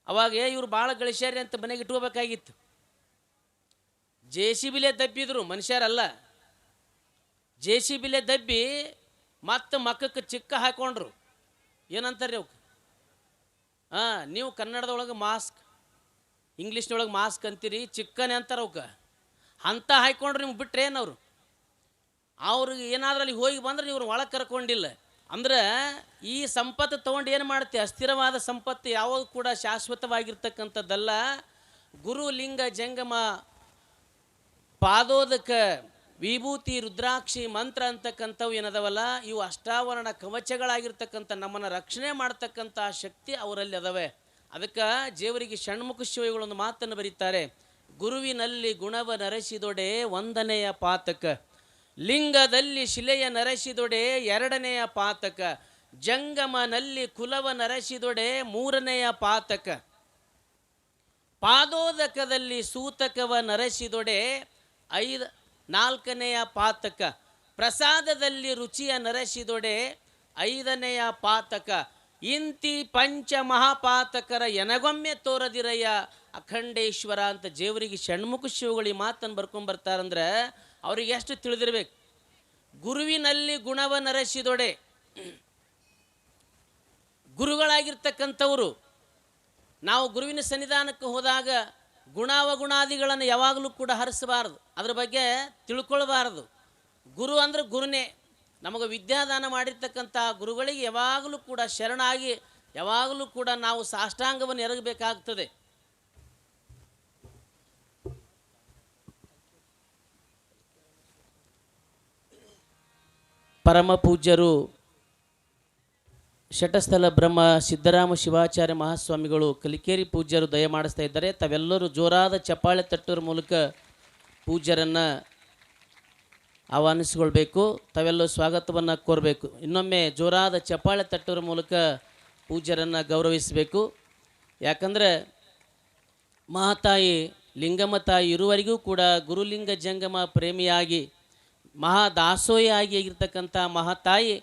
ಅವಾಗ ಇವರು ಭಾಳ ಗಳಿಸ್ಯಾರಿ ಅಂತ ಮನೆಗೆ ಇಟ್ಕೋಬೇಕಾಗಿತ್ತು. JCB ದಬ್ಬಿದ್ರು, ಮನುಷ್ಯರಲ್ಲ. JCB ದಬ್ಬಿ ಮತ್ತು ಮಕ್ಕಕ್ಕೆ ಚಿಕ್ಕ ಹಾಕೊಂಡ್ರು. ಏನಂತಾರೆ ಅವಕ್ಕೆ? ನೀವು ಕನ್ನಡದೊಳಗೆ ಮಾಸ್ಕ್, ಇಂಗ್ಲೀಷ್ನೊಳಗೆ ಮಾಸ್ಕ್ ಅಂತೀರಿ, ಚಿಕ್ಕನೆ ಅಂತಾರೆ ಅವಕ್ಕೆ. ಅಂತ ಹಾಕ್ಕೊಂಡ್ರು. ನಿಮ್ಗೆ ಬಿಟ್ಟರೆ ಏನವರು? ಅವ್ರಿಗೆ ಏನಾದ್ರೂ ಅಲ್ಲಿ ಹೋಗಿ ಬಂದ್ರೆ ಇವ್ರು ಒಳಗೆ ಕರ್ಕೊಂಡಿಲ್ಲ ಅಂದ್ರೆ ಈ ಸಂಪತ್ತು ತೊಗೊಂಡು ಏನು ಮಾಡುತ್ತೆ? ಅಸ್ಥಿರವಾದ ಸಂಪತ್ತು ಯಾವಾಗ ಕೂಡ ಶಾಶ್ವತವಾಗಿರ್ತಕ್ಕಂಥದ್ದಲ್ಲ. ಗುರು ಲಿಂಗ ಜಂಗಮ ಪಾದೋದಕ ವಿಭೂತಿ ರುದ್ರಾಕ್ಷಿ ಮಂತ್ರ ಅಂತಕ್ಕಂಥವು ಏನದವಲ್ಲ, ಇವು ಅಷ್ಟಾವರಣ ಕವಚಗಳಾಗಿರ್ತಕ್ಕಂಥ ನಮ್ಮನ್ನು ರಕ್ಷಣೆ ಮಾಡ್ತಕ್ಕಂಥ ಶಕ್ತಿ ಅವರಲ್ಲಿ ಅದಾವೆ. ಅದಕ್ಕೆ ದೇವರಿಗೆ ಷಣ್ಮುಖ ಶಿವಗಳೊಂದು ಮಾತನ್ನು ಬರೀತಾರೆ. ಗುರುವಿನಲ್ಲಿ ಗುಣವ ನರಸಿದೊಡೆ ಒಂದನೆಯ ಪಾತಕ, ಲಿಂಗದಲ್ಲಿ ಶಿಲೆಯ ನರಸಿದೊಡೆ 2ನೆಯ ಪಾತಕ, ಜಂಗಮನಲ್ಲಿ ಕುಲವ ನರಸಿದೊಡೆ 3ನೆಯ ಪಾತಕ, ಪಾದೋದಕದಲ್ಲಿ ಸೂತಕವ ನರಸಿದೊಡೆ 4ನೆಯ ಪಾತಕ, ಪ್ರಸಾದದಲ್ಲಿ ರುಚಿಯ ನರಸಿದೊಡೆ 5ನೆಯ ಪಾತಕ, ಇಂತಿ ಪಂಚ ಮಹಾಪಾತಕರ ಎನಗೊಮ್ಮೆ ತೋರದಿರಯ್ಯ ಅಖಂಡೇಶ್ವರ ಅಂತ ದೇವರಿಗೆ ಷಣ್ಮುಖ ಶಿವಗಳು ಈ ಮಾತನ್ನು ಬರ್ಕೊಂಬರ್ತಾರಂದ್ರೆ ಅವ್ರಿಗೆ ಎಷ್ಟು ತಿಳಿದಿರ್ಬೇಕು. ಗುರುವಿನಲ್ಲಿ ಗುಣವ ನರಸಿದೊಡೆ, ಗುರುಗಳಾಗಿರ್ತಕ್ಕಂಥವರು ನಾವು ಗುರುವಿನ ಸನ್ನಿಧಾನಕ್ಕೆ ಹೋದಾಗ ಗುಣಾವಗುಣಾದಿಗಳನ್ನು ಯಾವಾಗಲೂ ಕೂಡ ಹರಿಸಬಾರ್ದು, ಅದ್ರ ಬಗ್ಗೆ ತಿಳ್ಕೊಳ್ಬಾರ್ದು. ಗುರು ಅಂದ್ರೆ ಗುರುನೇ. ನಮಗೆ ವಿದ್ಯಾದಾನ ಮಾಡಿರ್ತಕ್ಕಂಥ ಗುರುಗಳಿಗೆ ಯಾವಾಗಲೂ ಕೂಡ ಶರಣಾಗಿ ಯಾವಾಗಲೂ ಕೂಡ ನಾವು ಸಾಷ್ಟಾಂಗವನ್ನು ಎರಗಬೇಕಾಗ್ತದೆ. ಪರಮ ಪೂಜ್ಯರು ಶಟಸ್ಥಲ ಬ್ರಹ್ಮ ಸಿದ್ದರಾಮ ಶಿವಾಚಾರ್ಯ ಮಹಾಸ್ವಾಮಿಗಳು ಕಲಿಕೇರಿ ಪೂಜ್ಯರು ದಯಮಾಡಿಸ್ತಾ ಇದ್ದಾರೆ. ತಾವೆಲ್ಲರೂ ಜೋರಾದ ಚಪ್ಪಾಳೆ ತಟ್ಟುವ ಮೂಲಕ ಪೂಜ್ಯರನ್ನು ಆಹ್ವಾನಿಸಿಕೊಳ್ಬೇಕು. ತಾವೆಲ್ಲರೂ ಸ್ವಾಗತವನ್ನು ಕೋರಬೇಕು. ಇನ್ನೊಮ್ಮೆ ಜೋರಾದ ಚಪ್ಪಾಳೆ ತಟ್ಟುವ ಮೂಲಕ ಪೂಜ್ಯರನ್ನು ಗೌರವಿಸಬೇಕು. ಯಾಕಂದರೆ ಮಹಾತಾಯಿ ಲಿಂಗಮ್ಮ ತಾಯಿ ಇರುವವರೆಗೂ ಕೂಡ ಗುರುಲಿಂಗ ಜಂಗಮ ಪ್ರೇಮಿಯಾಗಿ ಮಹಾದಾಸೋಹಿ ಆಗಿರ್ತಕ್ಕಂಥ ಮಹಾತಾಯಿ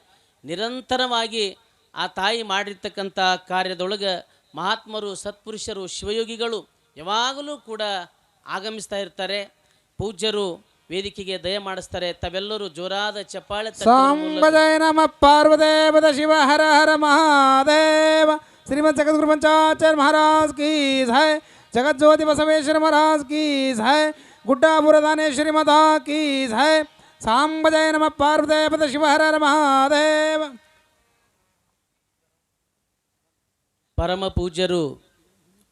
ನಿರಂತರವಾಗಿ ಆ ತಾಯಿ ಮಾಡಿರ್ತಕ್ಕಂಥ ಕಾರ್ಯದೊಳಗೆ ಮಹಾತ್ಮರು, ಸತ್ಪುರುಷರು, ಶಿವಯೋಗಿಗಳು ಯಾವಾಗಲೂ ಕೂಡ ಆಗಮಿಸ್ತಾ ಇರ್ತಾರೆ. ಪೂಜ್ಯರು ವೇದಿಕೆಗೆ ದಯ ಮಾಡಿಸ್ತಾರೆ. ತಾವೆಲ್ಲರೂ ಜೋರಾದ ಚಪ್ಪಾಳೆ ಸಾಂಬಜಯ ನಮಃ ಪಾರ್ವದೇವದ ಶಿವ ಹರ ಹರ ಮಹಾದೇವ. ಶ್ರೀಮದ್ ಜಗದ್ಗುರು पंचाचार्य महाराज की जय, जगत ज्योति बसवेश्वर महाराज की जय, गुड्डापुर दानेश्वरी माता की जय. ಸಾಂಬಜಯ ನಮಃ ಪಾರ್ವದೇವದ ಶಿವ ಹರ ಹರ ಮಹಾದೇವ. ಪರಮ ಪೂಜ್ಯರು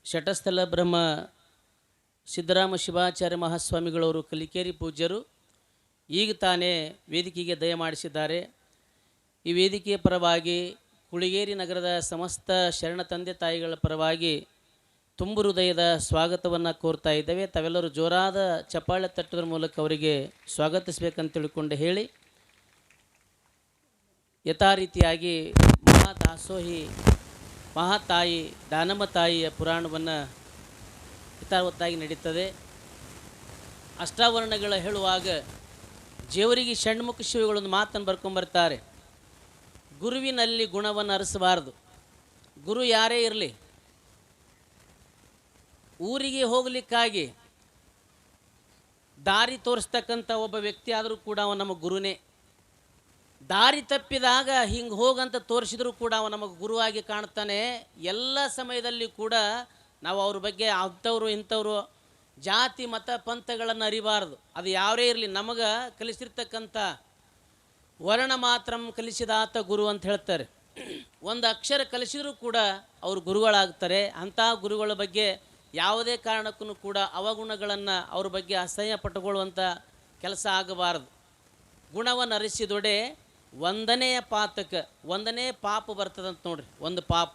ಶಟಸ್ಥಲ ಬ್ರಹ್ಮ ಸಿದ್ದರಾಮ ಶಿವಾಚಾರ್ಯ ಮಹಾಸ್ವಾಮಿಗಳವರು ಕಲಿಕೇರಿ ಪೂಜ್ಯರು ಈಗ ತಾನೇ ವೇದಿಕೆಗೆ ದಯಮಾಡಿಸಿದ್ದಾರೆ. ಈ ವೇದಿಕೆಯ ಪರವಾಗಿ ಕುಳಿಗೇರಿ ನಗರದ ಸಮಸ್ತ ಶರಣ ತಂದೆ ತಾಯಿಗಳ ಪರವಾಗಿ ತುಂಬು ಹೃದಯದ ಸ್ವಾಗತವನ್ನು ಕೋರ್ತಾ ಇದ್ದೇವೆ. ತಾವೆಲ್ಲರೂ ಜೋರಾದ ಚಪ್ಪಾಳೆ ತಟ್ಟುವ ಮೂಲಕ ಅವರಿಗೆ ಸ್ವಾಗತಿಸಬೇಕಂತ ತಿಳ್ಕೊಂಡು ಹೇಳಿ ಯಥಾರೀತಿಯಾಗಿ ಮಹಾದಾಸೋಹಿ ಮಹಾತಾಯಿ ದಾನಮ್ಮ ತಾಯಿಯ ಪುರಾಣವನ್ನು ಯಥಾವತ್ತಾಗಿ ನಡೀತದೆ. ಅಷ್ಟಾವರಣಗಳ ಹೇಳುವಾಗ ದೇವರಿಗೆ ಷಣ್ಮುಖ ಶಿವಗಳೊಂದು ಮಾತನ್ನು ಬರ್ಕೊಂಬರ್ತಾರೆ. ಗುರುವಿನಲ್ಲಿ ಗುಣವನ್ನು ಅರಸಬಾರದು. ಗುರು ಯಾರೇ ಇರಲಿ, ಊರಿಗೆ ಹೋಗಲಿಕ್ಕಾಗಿ ದಾರಿ ತೋರಿಸ್ತಕ್ಕಂಥ ಒಬ್ಬ ವ್ಯಕ್ತಿ ಆದರೂ ಕೂಡ ಅವ ನಮ್ಮ ಗುರುನೇ. ದಾರಿ ತಪ್ಪಿದಾಗ ಹಿಂಗೆ ಹೋಗಂತ ತೋರಿಸಿದರೂ ಕೂಡ ಅವ ನಮಗೆ ಗುರುವಾಗಿ ಕಾಣ್ತಾನೆ. ಎಲ್ಲ ಸಮಯದಲ್ಲಿ ಕೂಡ ನಾವು ಅವ್ರ ಬಗ್ಗೆ ಅಂಥವ್ರು ಇಂಥವ್ರು ಜಾತಿ ಮತ ಪಂಥಗಳನ್ನು ಅರಿಬಾರ್ದು. ಅದು ಯಾರೇ ಇರಲಿ, ನಮಗೆ ಕಲಿಸಿರ್ತಕ್ಕಂಥ ವರ್ಣ ಮಾತ್ರಂ ಕಲಿಸಿದಾತ ಗುರು ಅಂತ ಹೇಳ್ತಾರೆ. ಒಂದು ಅಕ್ಷರ ಕಲಿಸಿದರೂ ಕೂಡ ಅವರು ಗುರುಗಳಾಗ್ತಾರೆ. ಅಂಥ ಗುರುಗಳ ಬಗ್ಗೆ ಯಾವುದೇ ಕಾರಣಕ್ಕೂ ಕೂಡ ಅವಗುಣಗಳನ್ನು ಅವ್ರ ಬಗ್ಗೆ ಅಸಹ್ಯ ಪಟ್ಟುಕೊಳ್ಳುವಂಥ ಕೆಲಸ ಆಗಬಾರದು. ಗುಣವನ್ನು ಅರಿಸಿದೊಡೆ ಒಂದನೆಯ ಪಾತಕ, ಒಂದನೇ ಪಾಪ ಬರ್ತದಂತ ನೋಡ್ರಿ. ಒಂದು ಪಾಪ.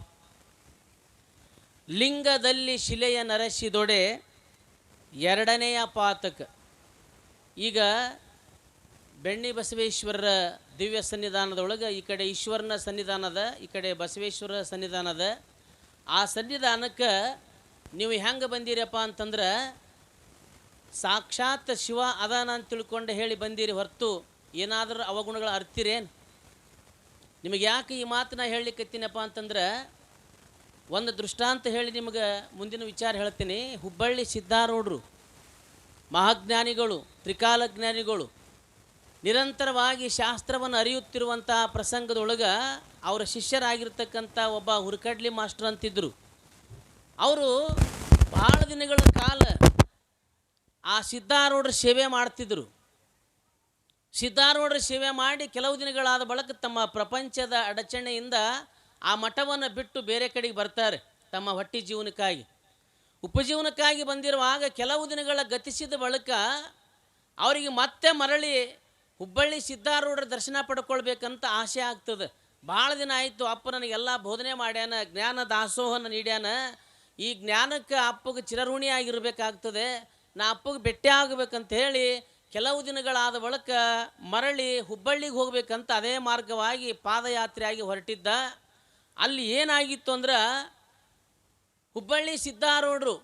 ಲಿಂಗದಲ್ಲಿ ಶಿಲೆಯ ನರಸಿದೊಡೆ ಎರಡನೆಯ ಪಾತಕ. ಈಗ ಬೆಣ್ಣಿ ಬಸವೇಶ್ವರರ ದಿವ್ಯ ಸನ್ನಿಧಾನದೊಳಗೆ ಈ ಕಡೆ ಈಶ್ವರನ ಸನ್ನಿಧಾನದ, ಈ ಕಡೆ ಬಸವೇಶ್ವರ ಸನ್ನಿಧಾನದ. ಆ ಸನ್ನಿಧಾನಕ್ಕೆ ನೀವು ಹೆಂಗೆ ಬಂದಿರಪ್ಪ ಅಂತಂದ್ರೆ ಸಾಕ್ಷಾತ್ ಶಿವ ಅದಾನ ಅಂತ ತಿಳ್ಕೊಂಡು ಹೇಳಿ ಬಂದಿರಿ ಹೊರತು ಏನಾದರೂ ಅವಗುಣಗಳು ಅರ್ತಿರೇನು? ನಿಮಗೆ ಯಾಕೆ ಈ ಮಾತನ್ನ ಹೇಳಲಿಕ್ಕತ್ತೀನಪ್ಪ ಅಂತಂದ್ರೆ ಒಂದು ದೃಷ್ಟಾಂತ ಹೇಳಿ ನಿಮಗೆ ಮುಂದಿನ ವಿಚಾರ ಹೇಳ್ತೀನಿ. ಹುಬ್ಬಳ್ಳಿ ಸಿದ್ಧಾರೂಢರು ಮಹಾಜ್ಞಾನಿಗಳು, ತ್ರಿಕಾಲಜ್ಞಾನಿಗಳು, ನಿರಂತರವಾಗಿ ಶಾಸ್ತ್ರವನ್ನು ಅರಿಯುತ್ತಿರುವಂಥ ಪ್ರಸಂಗದೊಳಗೆ ಅವರ ಶಿಷ್ಯರಾಗಿರ್ತಕ್ಕಂಥ ಒಬ್ಬ ಹುರ್ಕಡ್ಲಿ ಮಾಸ್ಟರ್ ಅಂತಿದ್ದರು. ಅವರು ಭಾಳ ದಿನಗಳ ಕಾಲ ಆ ಸಿದ್ಧಾರೂಢರ ಸೇವೆ ಮಾಡ್ತಿದ್ದರು. ಸಿದ್ಧಾರೂಢರ ಸೇವೆ ಮಾಡಿ ಕೆಲವು ದಿನಗಳಾದ ಬಳಿಕ ತಮ್ಮ ಪ್ರಪಂಚದ ಅಡಚಣೆಯಿಂದ ಆ ಮಠವನ್ನು ಬಿಟ್ಟು ಬೇರೆ ಕಡೆಗೆ ಬರ್ತಾರೆ. ತಮ್ಮ ಹೊಟ್ಟಿ ಜೀವನಕ್ಕಾಗಿ, ಉಪಜೀವನಕ್ಕಾಗಿ ಬಂದಿರುವಾಗ ಕೆಲವು ದಿನಗಳ ಗತಿಸಿದ ಬಳಿಕ ಅವರಿಗೆ ಮತ್ತೆ ಮರಳಿ ಹುಬ್ಬಳ್ಳಿ ಸಿದ್ಧಾರೂಢರ ದರ್ಶನ ಪಡ್ಕೊಳ್ಬೇಕಂತ ಆಸೆ ಆಗ್ತದೆ. ಭಾಳ ದಿನ ಆಯಿತು, ಅಪ್ಪ ನನಗೆಲ್ಲ ಬೋಧನೆ ಮಾಡ್ಯಾನ, ಜ್ಞಾನ ದಾಸೋಹನ ನೀಡ್ಯಾನ, ಈ ಜ್ಞಾನಕ್ಕೆ ಅಪ್ಪಗೆ ಚಿರಋಣಿ ಆಗಿರಬೇಕಾಗ್ತದೆ, ನಾ ಅಪ್ಪಗೆ ಭೇಟಿ ಆಗಬೇಕಂತ ಹೇಳಿ ಕೆಲವು ದಿನಗಳಾದ ಬಳಿಕ ಮರಳಿ ಹುಬ್ಬಳ್ಳಿಗೆ ಹೋಗ್ಬೇಕಂತ ಅದೇ ಮಾರ್ಗವಾಗಿ ಪಾದಯಾತ್ರೆಯಾಗಿ ಹೊರಟಿದ್ದ. ಅಲ್ಲಿ ಏನಾಗಿತ್ತು ಅಂದ್ರೆ ಹುಬ್ಬಳ್ಳಿ ಸಿದ್ಧಾರೂಢರು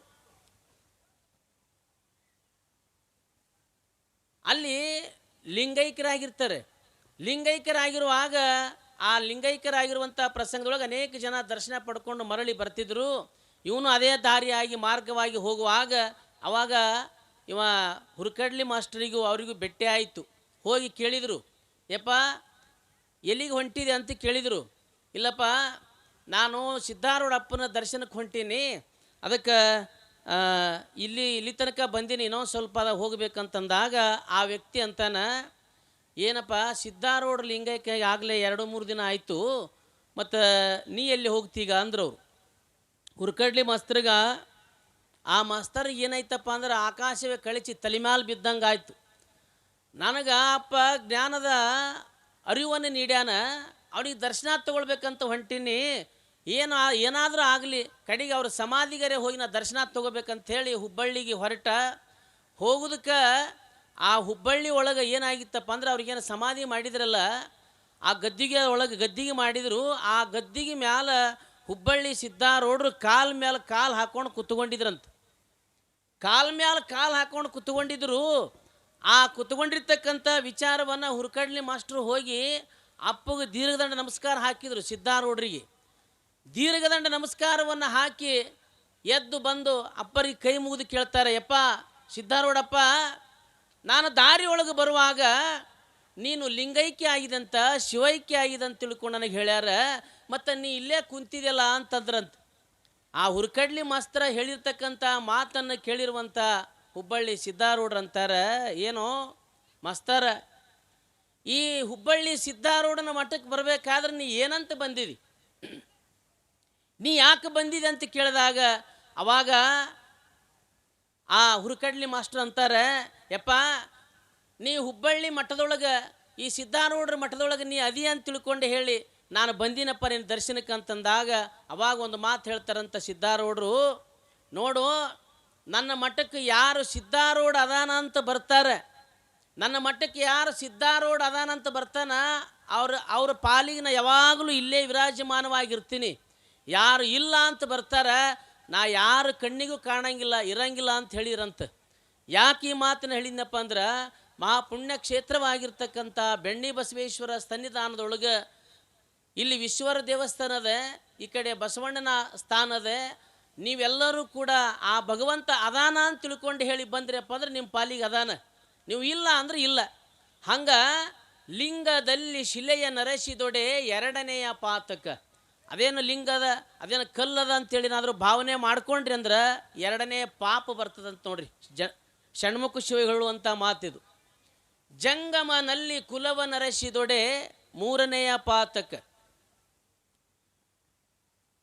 ಅಲ್ಲಿ ಲಿಂಗೈಕ್ಯರಾಗಿರ್ತಾರೆ. ಲಿಂಗೈಕ್ಯರಾಗಿರುವಾಗ ಆ ಲಿಂಗೈಕ್ಯರಾಗಿರುವಂಥ ಪ್ರಸಂಗದೊಳಗೆ ಅನೇಕ ಜನ ದರ್ಶನ ಪಡ್ಕೊಂಡು ಮರಳಿ ಬರ್ತಿದ್ರು. ಇವನು ಅದೇ ದಾರಿಯಾಗಿ ಮಾರ್ಗವಾಗಿ ಹೋಗುವಾಗ ಅವಾಗ ಇವ ಹುರ್ಕಡ್ಲಿ ಮಾಸ್ಟರಿಗೂ ಅವರಿಗೂ ಭೇಟಿ ಆಯಿತು. ಹೋಗಿ ಕೇಳಿದರು, ಯಪ್ಪ ಎಲ್ಲಿಗೆ ಹೊಂಟಿದೆ ಅಂತ ಕೇಳಿದರು. ಇಲ್ಲಪ್ಪ ನಾನು ಸಿದ್ಧಾರೂಢ ಅಪ್ಪನ ದರ್ಶನಕ್ಕೆ ಹೊಂಟೀನಿ, ಅದಕ್ಕೆ ಇಲ್ಲಿ ತನಕ ಬಂದೀನಿ, ಇನ್ನೊಂದು ಸ್ವಲ್ಪ ಹೋಗ್ಬೇಕಂತಂದಾಗ ಆ ವ್ಯಕ್ತಿ ಅಂತಾನ, ಏನಪ್ಪ ಸಿದ್ಧಾರೂಢ ಲಿಂಗೈಕ್ಯ ಆಗಲೇ 2-3 ದಿನ ಆಯಿತು, ಮತ್ತು ನೀ ಎಲ್ಲಿ ಹೋಗ್ತೀಗ ಅಂದ್ರವ್ರು. ಹುರ್ಕಡ್ಲಿ ಮಾಸ್ತರ್ಗ ಆ ಮಾಸ್ತರ್ಗೆ ಏನಾಯ್ತಪ್ಪ ಅಂದ್ರೆ ಆಕಾಶವೇ ಕಳಿಸಿ ತಲೆಮ್ಯಾಲ್ ಬಿದ್ದಂಗೆ ಆಯಿತು. ನನಗೆ ಅಪ್ಪ ಜ್ಞಾನದ ಅರಿವನ್ನು ನೀಡ್ಯಾನ, ಅವ್ನಿಗೆ ದರ್ಶನ ತೊಗೊಳ್ಬೇಕಂತ ಹೊಂಟೀನಿ, ಏನಾದರೂ ಆಗಲಿ ಕಡೆಗೆ ಅವ್ರ ಸಮಾಧಿಗರೆ ಹೋಗಿ ನಾ ದರ್ಶನ ತೊಗೋಬೇಕಂತ ಹೇಳಿ ಹುಬ್ಬಳ್ಳಿಗೆ ಹೊರಟ. ಹೋಗೋದಕ್ಕೆ ಆ ಹುಬ್ಬಳ್ಳಿ ಒಳಗೆ ಏನಾಗಿತ್ತಪ್ಪ ಅಂದ್ರೆ ಅವ್ರಿಗೇನು ಸಮಾಧಿ ಮಾಡಿದ್ರಲ್ಲ, ಆ ಗದ್ದಿಗೆ ಮಾಡಿದರು. ಆ ಗದ್ದಿಗೆ ಮ್ಯಾಲ ಹುಬ್ಬಳ್ಳಿ ಸಿದ್ಧಾರೂಢರು ಕಾಲ ಮೇಲೆ ಕಾಲು ಹಾಕ್ಕೊಂಡು ಕುತ್ಕೊಂಡಿದ್ರಂತ. ಕಾಲ ಮೇಲೆ ಕಾಲು ಹಾಕ್ಕೊಂಡು ಕುತ್ಕೊಂಡಿದ್ರು. ಆ ಕುತ್ಕೊಂಡಿರ್ತಕ್ಕಂಥ ವಿಚಾರವನ್ನು ಹುರ್ಕಡ್ಲಿ ಮಾಸ್ಟ್ರು ಹೋಗಿ ಅಪ್ಪಗೆ ದೀರ್ಘದಂಡ ನಮಸ್ಕಾರ ಹಾಕಿದರು. ಸಿದ್ಧಾರೂಢರಿಗೆ ದೀರ್ಘದಂಡ ನಮಸ್ಕಾರವನ್ನು ಹಾಕಿ ಎದ್ದು ಬಂದು ಅಪ್ಪರಿಗೆ ಕೈ ಮುಗಿದು ಕೇಳ್ತಾರೆ, ಯಪ್ಪ ಸಿದ್ಧಾರೂಢಪ್ಪ, ನಾನು ದಾರಿ ಒಳಗೆ ಬರುವಾಗ ನೀನು ಲಿಂಗೈಕ್ಯ ಆಗಿದಂತ ಶಿವೈಕ್ಯ ಆಗಿದಂತ ತಿಳ್ಕೊಂಡು ನನಗೆ ಹೇಳ್ಯಾರ, ಮತ್ತು ನೀ ಇಲ್ಲೇ ಕುಂತಿದೆಯಲ್ಲ ಅಂತಂದ್ರಂತ. ಆ ಹುರ್ಕಡ್ಲಿ ಮಾಸ್ತರ ಹೇಳಿರ್ತಕ್ಕಂಥ ಮಾತನ್ನು ಕೇಳಿರುವಂಥ ಹುಬ್ಬಳ್ಳಿ ಸಿದ್ಧಾರೂಢರು ಅಂತಾರೆ, ಏನೋ ಮಾಸ್ತರ, ಈ ಹುಬ್ಬಳ್ಳಿ ಸಿದ್ಧಾರೂಢನ ಮಠಕ್ಕೆ ಬರಬೇಕಾದ್ರೆ ನೀ ಏನಂತ ಬಂದಿದಿ, ನೀ ಯಾಕೆ ಬಂದಿದೆ ಅಂತ ಕೇಳಿದಾಗ ಅವಾಗ ಆ ಹುರ್ಕಡ್ಲಿ ಮಾಸ್ಟರ್ ಅಂತಾರೆ, ಯಪ್ಪ ನೀ ಹುಬ್ಬಳ್ಳಿ ಮಠದೊಳಗೆ ಈ ಸಿದ್ಧಾರೂಢರ ಮಠದೊಳಗೆ ನೀ ಅದಿ ಅಂತ ತಿಳ್ಕೊಂಡು ಹೇಳಿ ನಾನು ಬಂದಿನಪ್ಪ ನಿನ್ನ ದರ್ಶನಕ್ಕೆ ಅಂತಂದಾಗ ಅವಾಗ ಒಂದು ಮಾತು ಹೇಳ್ತಾರಂತ ಸಿದ್ಧಾರೂಢರು, ನೋಡು ನನ್ನ ಮಠಕ್ಕೆ ಯಾರು ಸಿದ್ಧಾರೂಢ ಅದಾನ ಅಂತ ಬರ್ತಾರೆ, ನನ್ನ ಮಠಕ್ಕೆ ಯಾರು ಸಿದ್ಧಾರೂಢ ಅದಾನ ಅಂತ ಬರ್ತಾನ ಅವ್ರ ಪಾಲಿಗೆ ನಾ ಯಾವಾಗಲೂ ಇಲ್ಲೇ ವಿರಾಜಮಾನವಾಗಿರ್ತೀನಿ. ಯಾರು ಇಲ್ಲ ಅಂತ ಬರ್ತಾರೆ ನಾ ಯಾರು ಕಣ್ಣಿಗೂ ಕಾಣಂಗಿಲ್ಲ ಇರಂಗಿಲ್ಲ ಅಂತ ಹೇಳಿರಂತ. ಯಾಕೆ ಈ ಮಾತನ್ನು ಹೇಳಿದ್ನಪ್ಪ ಅಂದ್ರೆ ಮಹಾಪುಣ್ಯ ಕ್ಷೇತ್ರವಾಗಿರ್ತಕ್ಕಂಥ ಬೆಣ್ಣಿ ಬಸವೇಶ್ವರ ಸನ್ನಿಧಾನದೊಳಗೆ ಇಲ್ಲಿ ವಿಶ್ವರ ದೇವಸ್ಥಾನದ, ಈ ಕಡೆ ಬಸವಣ್ಣನ ಸ್ಥಾನದ, ನೀವೆಲ್ಲರೂ ಕೂಡ ಆ ಭಗವಂತ ಅದಾನ ಅಂತ ತಿಳ್ಕೊಂಡು ಹೇಳಿ ಬಂದ್ರಪ್ಪ ಅಂದ್ರೆ ನಿಮ್ಮ ಪಾಲಿಗೆ ಅದಾನ, ನೀವು ಇಲ್ಲ ಅಂದ್ರೆ ಇಲ್ಲ. ಹಂಗೆ ಲಿಂಗದಲ್ಲಿ ಶಿಲೆಯ ನರಸಿದೊಡೆ ಎರಡನೆಯ ಪಾತಕ. ಅದೇನು ಲಿಂಗದ ಅದೇನು ಕಲ್ಲದ ಅಂತೇಳಿನಾದರೂ ಭಾವನೆ ಮಾಡ್ಕೊಂಡ್ರಿ ಅಂದ್ರೆ ಎರಡನೇ ಪಾಪ ಬರ್ತದಂತ ನೋಡ್ರಿ. ಷಣ್ಮುಖ ಶಿವ ಹೇಳುವಂಥ ಮಾತಿದು. ಜಂಗಮನಲ್ಲಿ ಕುಲವ ನರಸಿದೊಡೆ ಮೂರನೆಯ ಪಾತಕ.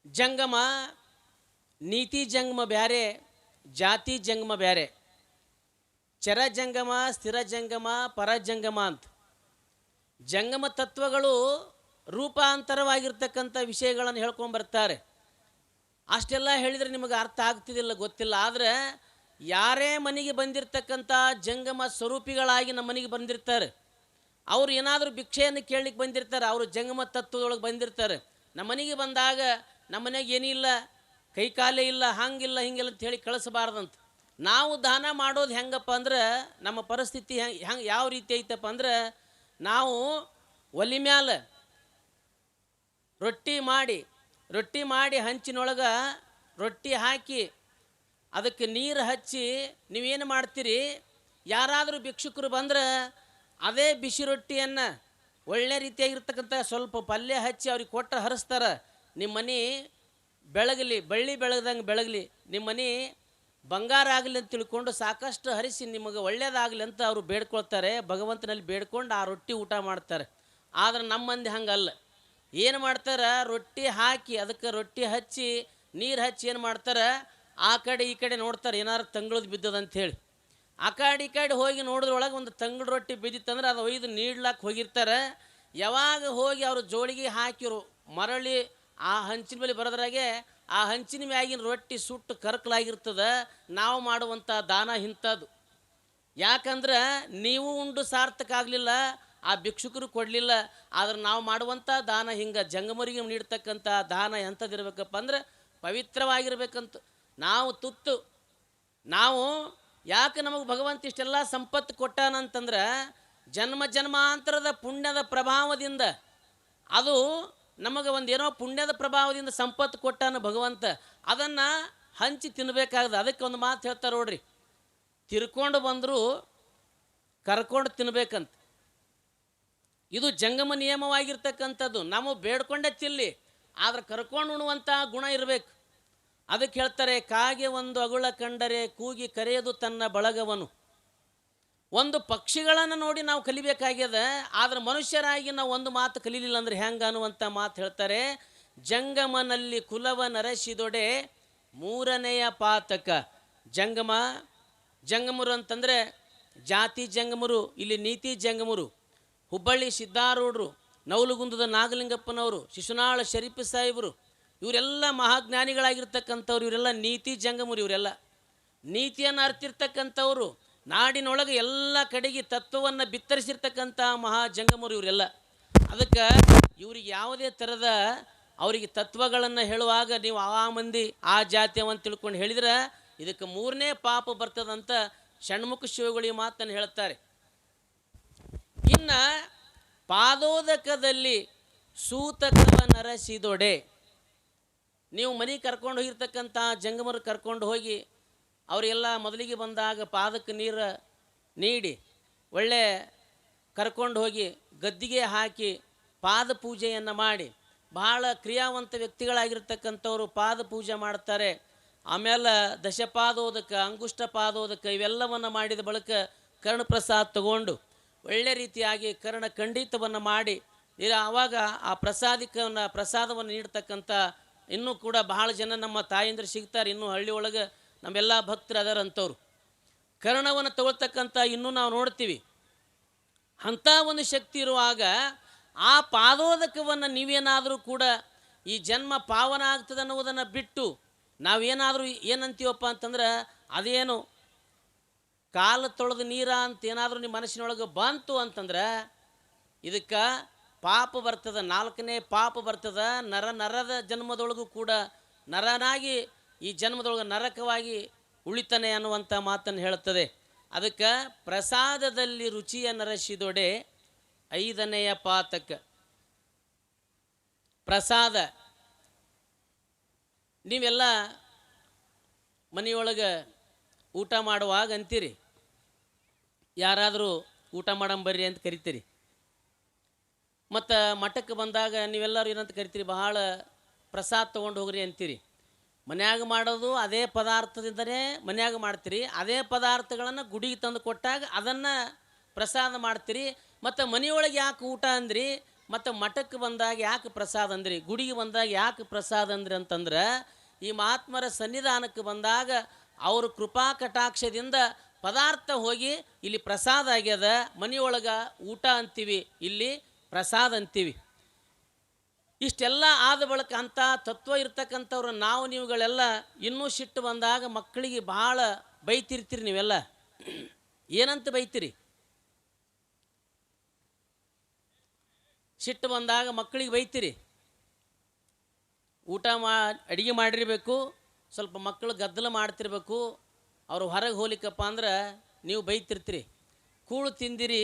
ಜಂಗಮ ನೀತಿ ಜಂಗಮ ಬ್ಯಾರೆ, ಜಾತಿ ಜಂಗಮ ಬ್ಯಾರೆ. ಚರ ಜಂಗಮ, ಸ್ಥಿರ ಜಂಗಮ, ಪರಜಂಗಮ ಅಂತ ಜಂಗಮ ತತ್ವಗಳು ರೂಪಾಂತರವಾಗಿರ್ತಕ್ಕಂಥ ವಿಷಯಗಳನ್ನು ಹೇಳ್ಕೊಂಡು ಬರ್ತಾರೆ. ಅಷ್ಟೆಲ್ಲ ಹೇಳಿದರೆ ನಿಮಗೆ ಅರ್ಥ ಆಗ್ತಿದ್ದಿಲ್ಲ, ಗೊತ್ತಿಲ್ಲ. ಆದರೆ ಯಾರೇ ಮನೆಗೆ ಬಂದಿರತಕ್ಕಂಥ ಜಂಗಮ ಸ್ವರೂಪಿಗಳಾಗಿ ನಮ್ಮ ಮನೆಗೆ ಬಂದಿರ್ತಾರೆ, ಅವರು ಏನಾದರೂ ಭಿಕ್ಷೆಯನ್ನು ಕೇಳಲಿಕ್ಕೆ ಬಂದಿರ್ತಾರೆ, ಅವರು ಜಂಗಮ ತತ್ವದೊಳಗೆ ಬಂದಿರ್ತಾರೆ. ನಮ್ಮ ಮನೆಗೆ ಬಂದಾಗ ನಮ್ಮ ಮನೆಗೆ ಏನಿಲ್ಲ, ಕೈ ಕಾಲೇ ಇಲ್ಲ, ಹಂಗಿಲ್ಲ ಹಿಂಗಿಲ್ಲ ಅಂತ ಹೇಳಿ ಕಳಿಸಬಾರ್ದಂತ. ನಾವು ದಾನ ಮಾಡೋದು ಹೆಂಗಪ್ಪ ಅಂದ್ರೆ, ನಮ್ಮ ಪರಿಸ್ಥಿತಿ ಹೆಂಗೆ ಯಾವ ರೀತಿ ಐತಪ್ಪ ಅಂದ್ರೆ, ನಾವು ಒಲಿ ಮ್ಯಾಲ ರೊಟ್ಟಿ ಮಾಡಿ ಹಂಚಿನೊಳಗೆ ರೊಟ್ಟಿ ಹಾಕಿ ಅದಕ್ಕೆ ನೀರು ಹಚ್ಚಿ ನೀವೇನು ಮಾಡ್ತೀರಿ, ಯಾರಾದರೂ ಭಿಕ್ಷುಕರು ಬಂದ್ರೆ ಅದೇ ಬಿಸಿ ರೊಟ್ಟಿಯನ್ನು ಒಳ್ಳೆ ರೀತಿಯಾಗಿರ್ತಕ್ಕಂಥ ಸ್ವಲ್ಪ ಪಲ್ಯ ಹಚ್ಚಿ ಅವ್ರಿಗೆ ಕೊಟ್ಟರೆ ಹರಿಸ್ತಾರೆ. ನಿಮ್ಮ ಮನೆ ಬೆಳಗಲಿ, ಬಳ್ಳಿ ಬೆಳಗ್ದಂಗೆ ಬೆಳಗಲಿ, ನಿಮ್ಮ ಮನೆ ಬಂಗಾರ ಆಗಲಿ ಅಂತ ತಿಳ್ಕೊಂಡು ಸಾಕಷ್ಟು ಹರಿಸಿ ನಿಮಗೆ ಒಳ್ಳೇದಾಗಲಿ ಅಂತ ಅವರು ಬೇಡ್ಕೊಳ್ತಾರೆ. ಭಗವಂತನಲ್ಲಿ ಬೇಡ್ಕೊಂಡು ಆ ರೊಟ್ಟಿ ಊಟ ಮಾಡ್ತಾರೆ. ಆದರೆ ನಮ್ಮ ಮಂದಿ ಹಂಗಲ್ಲ. ಏನು ಮಾಡ್ತಾರೆ, ರೊಟ್ಟಿ ಹಾಕಿ ಅದಕ್ಕೆ ರೊಟ್ಟಿ ಹಚ್ಚಿ ನೀರು ಹಚ್ಚಿ ಏನು ಮಾಡ್ತಾರೆ, ಆ ಕಡೆ ಈ ಕಡೆ ನೋಡ್ತಾರೆ ಏನಾರು ತಂಗಳದು ಬಿದ್ದದಂಥೇಳಿ. ಆ ಕಡೆ ಈ ಕಡೆ ಹೋಗಿ ನೋಡಿದ್ರೊಳಗೆ ಒಂದು ತಂಗಳು ರೊಟ್ಟಿ ಬಿದ್ದಿತ್ತಂದ್ರೆ ಅದು ಒಯ್ದು ನೀಡ್ಲಾಕ್ಕೆ ಹೋಗಿರ್ತಾರೆ. ಯಾವಾಗ ಹೋಗಿ ಅವರು ಜೋಳಿಗೆ ಹಾಕಿರು ಮರಳಿ ಆ ಹಂಚಿನ ಮೇಲೆ ಬರೋದ್ರಾಗೆ ಆ ಹಂಚಿನ ಮ್ಯಾಗಿನ ರೊಟ್ಟಿ ಸುಟ್ಟು ಕರ್ಕಲಾಗಿರ್ತದೆ. ನಾವು ಮಾಡುವಂಥ ದಾನ ಇಂಥದ್ದು. ಯಾಕಂದ್ರೆ ನೀವು ಉಂಡು ಸಾರ್ಥಕ ಆಗಲಿಲ್ಲ, ಆ ಭಿಕ್ಷುಕರು ಕೊಡಲಿಲ್ಲ. ಆದ್ರೆ ನಾವು ಮಾಡುವಂಥ ದಾನ ಹಿಂಗೆ ಜಂಗಮರಿಗೆ ನೀಡ್ತಕ್ಕಂಥ ದಾನ ಎಂಥದ್ದಿರ್ಬೇಕಪ್ಪ ಅಂದ್ರೆ ಪವಿತ್ರವಾಗಿರ್ಬೇಕಂತ. ನಾವು ಯಾಕೆ ನಮಗೆ ಭಗವಂತ ಇಷ್ಟೆಲ್ಲ ಸಂಪತ್ತು ಕೊಟ್ಟಾನಂತಂದ್ರೆ, ಜನ್ಮ ಜನ್ಮಾಂತರದ ಪುಣ್ಯದ ಪ್ರಭಾವದಿಂದ, ಅದು ನಮಗೆ ಒಂದೇನೋ ಪುಣ್ಯದ ಪ್ರಭಾವದಿಂದ ಸಂಪತ್ತು ಕೊಟ್ಟಾನ ಭಗವಂತ. ಅದನ್ನು ಹಂಚಿ ತಿನ್ನಬೇಕಾಗ್ತದೆ. ಅದಕ್ಕೆ ಒಂದು ಮಾತು ಹೇಳ್ತಾರೆ ನೋಡ್ರಿ, ತಿರ್ಕೊಂಡು ಬಂದರೂ ಕರ್ಕೊಂಡು ತಿನ್ಬೇಕಂತ. ಇದು ಜಂಗಮ ನಿಯಮವಾಗಿರ್ತಕ್ಕಂಥದ್ದು. ನಾವು ಬೇಡ್ಕೊಂಡೇ ತಿಲ್ಲಿ, ಆದ್ರೆ ಕರ್ಕೊಂಡು ಉಣ್ಣುವಂಥ ಗುಣ ಇರಬೇಕು. ಅದಕ್ಕೆ ಹೇಳ್ತಾರೆ, ಕಾಗೆ ಒಂದು ಅಗುಳ ಕಂಡರೆ ಕೂಗಿ ಕರೆಯದು ತನ್ನ ಬಳಗವನು. ಒಂದು ಪಕ್ಷಿಗಳನ್ನು ನೋಡಿ ನಾವು ಕಲಿಬೇಕಾಗ್ಯದ, ಆದ್ರೆ ಮನುಷ್ಯರಾಗಿ ನಾವು ಒಂದು ಮಾತು ಕಲೀಲಿಲ್ಲ ಅಂದ್ರೆ ಹೆಂಗೆ ಅನ್ನುವಂಥ ಮಾತು ಹೇಳ್ತಾರೆ. ಜಂಗಮನಲ್ಲಿ ಕುಲವ ನರಸಿದೊಡೆ ಮೂರನೆಯ ಪಾತಕ. ಜಂಗಮರು ಅಂತಂದರೆ ಜಾತಿ ಜಂಗಮರು, ಇಲ್ಲಿ ನೀತಿ ಜಂಗಮರು. ಹುಬ್ಬಳ್ಳಿ ಸಿದ್ದಾರೂಢರು, ನವಲಗುಂದದ ನಾಗಲಿಂಗಪ್ಪನವರು, ಶಿಶುನಾಳ ಶರೀಫ್ ಸಾಹೇಬರು, ಇವರೆಲ್ಲ ಮಹಾಜ್ಞಾನಿಗಳಾಗಿರ್ತಕ್ಕಂಥವ್ರು. ಇವರೆಲ್ಲ ನೀತಿ ಜಂಗಮರು. ಇವರೆಲ್ಲ ನೀತಿಯನ್ನು ಅರ್ತಿರ್ತಕ್ಕಂಥವ್ರು. ನಾಡಿನೊಳಗೆ ಎಲ್ಲ ಕಡೆಗೆ ತತ್ವವನ್ನು ಬಿತ್ತರಿಸಿರ್ತಕ್ಕಂಥ ಮಹಾಜಂಗಮರು ಇವರೆಲ್ಲ. ಅದಕ್ಕೆ ಇವ್ರಿಗೆ ಯಾವುದೇ ಥರದ ಅವರಿಗೆ ತತ್ವಗಳನ್ನು ಹೇಳುವಾಗ ನೀವು ಆ ಮಂದಿ ಆ ಜಾತಿಯವಂತ ತಿಳ್ಕೊಂಡು ಹೇಳಿದ್ರೆ ಇದಕ್ಕೆ ಮೂರನೇ ಪಾಪ ಬರ್ತದಂತ ಷಣ್ಮುಖ ಶಿವಗಳು ಮಾತನ್ನು ಹೇಳ್ತಾರೆ. ಇನ್ನು ಪಾದೋದಕದಲ್ಲಿ ಸೂತಕವ ನರಸಿದೊಡೆ. ನೀವು ಮನೆಗೆ ಕರ್ಕೊಂಡು ಹೋಗಿರ್ತಕ್ಕಂಥ ಜಂಗಮರು ಕರ್ಕೊಂಡು ಹೋಗಿ ಅವರೆಲ್ಲ ಮೊದಲಿಗೆ ಬಂದಾಗ ಪಾದಕ್ಕೆ ನೀರು ನೀಡಿ ಒಳ್ಳೆ ಕರ್ಕೊಂಡು ಹೋಗಿ ಗದ್ದಿಗೆ ಹಾಕಿ ಪಾದ ಪೂಜೆಯನ್ನು ಮಾಡಿ, ಬಹಳ ಕ್ರಿಯಾವಂತ ವ್ಯಕ್ತಿಗಳಾಗಿರ್ತಕ್ಕಂಥವ್ರು ಪಾದ ಪೂಜೆ ಮಾಡ್ತಾರೆ. ಆಮೇಲೆ ದಶಪಾದೋದಕ, ಅಂಗುಷ್ಟ ಪಾದೋದಕ ಇವೆಲ್ಲವನ್ನು ಮಾಡಿದ ಬಳಿಕ ಕರ್ಣಪ್ರಸಾದ ತಗೊಂಡು ಒಳ್ಳೆ ರೀತಿಯಾಗಿ ಕರ್ಣ ಖಂಡಿತವನ್ನು ಮಾಡಿ ಆವಾಗ ಆ ಪ್ರಸಾದವನ್ನು ನೀಡ್ತಕ್ಕಂಥ ಇನ್ನೂ ಕೂಡ ಬಹಳ ಜನ ನಮ್ಮ ತಾಯಂದ್ರು ಸಿಗ್ತಾರೆ. ಇನ್ನೂ ಹಳ್ಳಿ ಒಳಗೆ ನಮ್ಮೆಲ್ಲ ಭಕ್ತರು ಅದರಂಥವ್ರು ಕರ್ಣವನ್ನು ತಗೊಳ್ತಕ್ಕಂಥ ಇನ್ನೂ ನಾವು ನೋಡ್ತೀವಿ. ಅಂಥ ಒಂದು ಶಕ್ತಿ ಇರುವಾಗ ಆ ಪಾದೋದಕವನ್ನು ನೀವೇನಾದರೂ ಕೂಡ ಈ ಜನ್ಮ ಪಾವನ ಆಗ್ತದೆ ಅನ್ನೋದನ್ನು ಬಿಟ್ಟು ನಾವೇನಾದರೂ ಏನಂತೀವಪ್ಪ ಅಂತಂದ್ರೆ, ಅದೇನು ಕಾಲು ತೊಳೆದು ನೀರ ಅಂತ ಏನಾದರೂ ನಿಮ್ಮ ಮನಸ್ಸಿನೊಳಗೆ ಬಂತು ಅಂತಂದ್ರೆ ಇದಕ್ಕೆ ಪಾಪ ಬರ್ತದೆ, 4ನೇ ಪಾಪ ಬರ್ತದೆ. ನರದ ಜನ್ಮದೊಳಗೂ ಕೂಡ ನರನಾಗಿ ಈ ಜನ್ಮದೊಳಗೆ ನರಕವಾಗಿ ಉಳಿತಾನೆ ಅನ್ನುವಂಥ ಮಾತನ್ನು ಹೇಳುತ್ತದೆ. ಅದಕ್ಕೆ ಪ್ರಸಾದದಲ್ಲಿ ರುಚಿಯ ನರಸಿದೊಡೆ 5ನೆಯ ಪಾತಕ. ಪ್ರಸಾದ ನೀವೆಲ್ಲ ಮನೆಯೊಳಗೆ ಊಟ ಮಾಡುವಾಗ ಅಂತೀರಿ, ಯಾರಾದರೂ ಊಟ ಮಾಡಂಬರ್ರಿ ಅಂತ ಕರಿತೀರಿ. ಮತ್ತು ಮಠಕ್ಕೆ ಬಂದಾಗ ನೀವೆಲ್ಲರೂ ಏನಂತ ಕರಿತೀರಿ, ಬಹಳ ಪ್ರಸಾದ ತೊಗೊಂಡು ಹೋಗ್ರಿ ಅಂತೀರಿ. ಮನ್ಯಾಗ ಮಾಡೋದು ಅದೇ ಪದಾರ್ಥದಿಂದಲೇ ಮನ್ಯಾಗ ಮಾಡ್ತೀರಿ. ಅದೇ ಪದಾರ್ಥಗಳನ್ನು ಗುಡಿಗೆ ತಂದು ಕೊಟ್ಟಾಗ ಅದನ್ನು ಪ್ರಸಾದ ಮಾಡ್ತೀರಿ. ಮತ್ತು ಮನೆಯೊಳಗೆ ಯಾಕೆ ಊಟ ಅಂದ್ರಿ, ಮತ್ತು ಮಠಕ್ಕೆ ಬಂದಾಗ ಯಾಕೆ ಪ್ರಸಾದ ಅಂದ್ರಿ, ಗುಡಿಗೆ ಬಂದಾಗ ಯಾಕೆ ಪ್ರಸಾದ ಅಂದ್ರಿ ಅಂತಂದ್ರೆ, ಈ ಮಹಾತ್ಮರ ಸನ್ನಿಧಾನಕ್ಕೆ ಬಂದಾಗ ಅವ್ರ ಕೃಪಾ ಕಟಾಕ್ಷದಿಂದ ಪದಾರ್ಥ ಹೋಗಿ ಇಲ್ಲಿ ಪ್ರಸಾದ ಆಗ್ಯದ, ಮನೆಯೊಳಗೆ ಊಟ ಅಂತೀವಿ, ಇಲ್ಲಿ ಪ್ರಸಾದ ಅಂತೀವಿ. ಇಷ್ಟೆಲ್ಲ ಆದ ಬಳಿಕ ಅಂಥ ತತ್ವ ಇರ್ತಕ್ಕಂಥವ್ರು ನಾವು ನೀವುಗಳೆಲ್ಲ ಇನ್ನೂ ಸಿಟ್ಟು ಬಂದಾಗ ಮಕ್ಕಳಿಗೆ ಭಾಳ ಬೈತಿರ್ತೀರಿ. ನೀವೆಲ್ಲ ಏನಂತ ಬೈತೀರಿ? ಸಿಟ್ಟು ಬಂದಾಗ ಮಕ್ಕಳಿಗೆ ಬೈತೀರಿ. ಅಡುಗೆ ಮಾಡಿರಬೇಕು, ಸ್ವಲ್ಪ ಮಕ್ಕಳು ಗದ್ದಲ ಮಾಡ್ತಿರ್ಬೇಕು, ಅವರು ಹೊರಗೆ ಹೋಗ್ಲಿಕ್ಕಪ್ಪ ಅಂದ್ರೆ ನೀವು ಬೈತಿರ್ತೀರಿ. ಕೂಳು ತಿಂದಿರಿ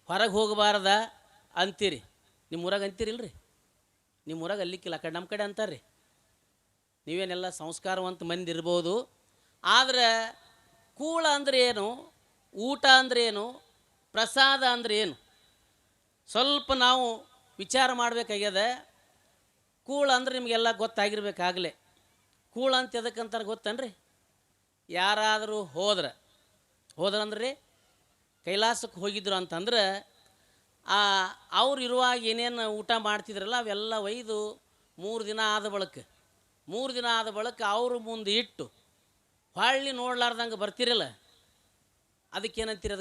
ಹೊರಗೆ ಹೋಗಬಾರ್ದ ಅಂತೀರಿ. ನಿಮ್ಮ ಊರಾಗ ಅಂತೀರಿಲ್ರಿ? ನಿಮ್ಮ ಊರಾಗ ಅಲ್ಲಿಕ್ಕಿಲ್ಲ, ಆ ಕಡೆ ನಮ್ಮ ಕಡೆ ಅಂತಾರೆ ರೀ. ನೀವೇನೆಲ್ಲ ಸಂಸ್ಕಾರವಂತ ಮಂದಿ ಇರ್ಬೋದು. ಆದರೆ ಕೂಳ ಅಂದ್ರೆ ಏನು, ಊಟ ಅಂದ್ರೆ ಏನು, ಪ್ರಸಾದ ಅಂದ್ರೆ ಏನು, ಸ್ವಲ್ಪ ನಾವು ವಿಚಾರ ಮಾಡಬೇಕಾಗ್ಯದ. ಕೂಳ ಅಂದ್ರೆ ನಿಮಗೆಲ್ಲ ಗೊತ್ತಾಗಿರ್ಬೇಕಾಗಲೇ. ಕೂಳ ಅಂತ ಎದಕ್ಕಂತಾರೆ ಗೊತ್ತನ್ರಿ? ಯಾರಾದರೂ ಹೋದ್ರಂದ್ರೆ ಕೈಲಾಸಕ್ಕೆ ಹೋಗಿದ್ರು ಅಂತಂದ್ರೆ ಅವ್ರು ಇರುವಾಗ ಏನೇನು ಊಟ ಮಾಡ್ತಿದ್ರಲ್ಲ ಅವೆಲ್ಲ ಒಯ್ದು 3 ದಿನ ಆದ ಬಳಿಕ ಅವರು ಮುಂದೆ ಇಟ್ಟು ಹೊಳ್ಳಿ ನೋಡ್ಲಾರ್ದಂಗೆ ಬರ್ತಿರಲ್ಲ, ಅದಕ್ಕೇನಂತೀರಿ?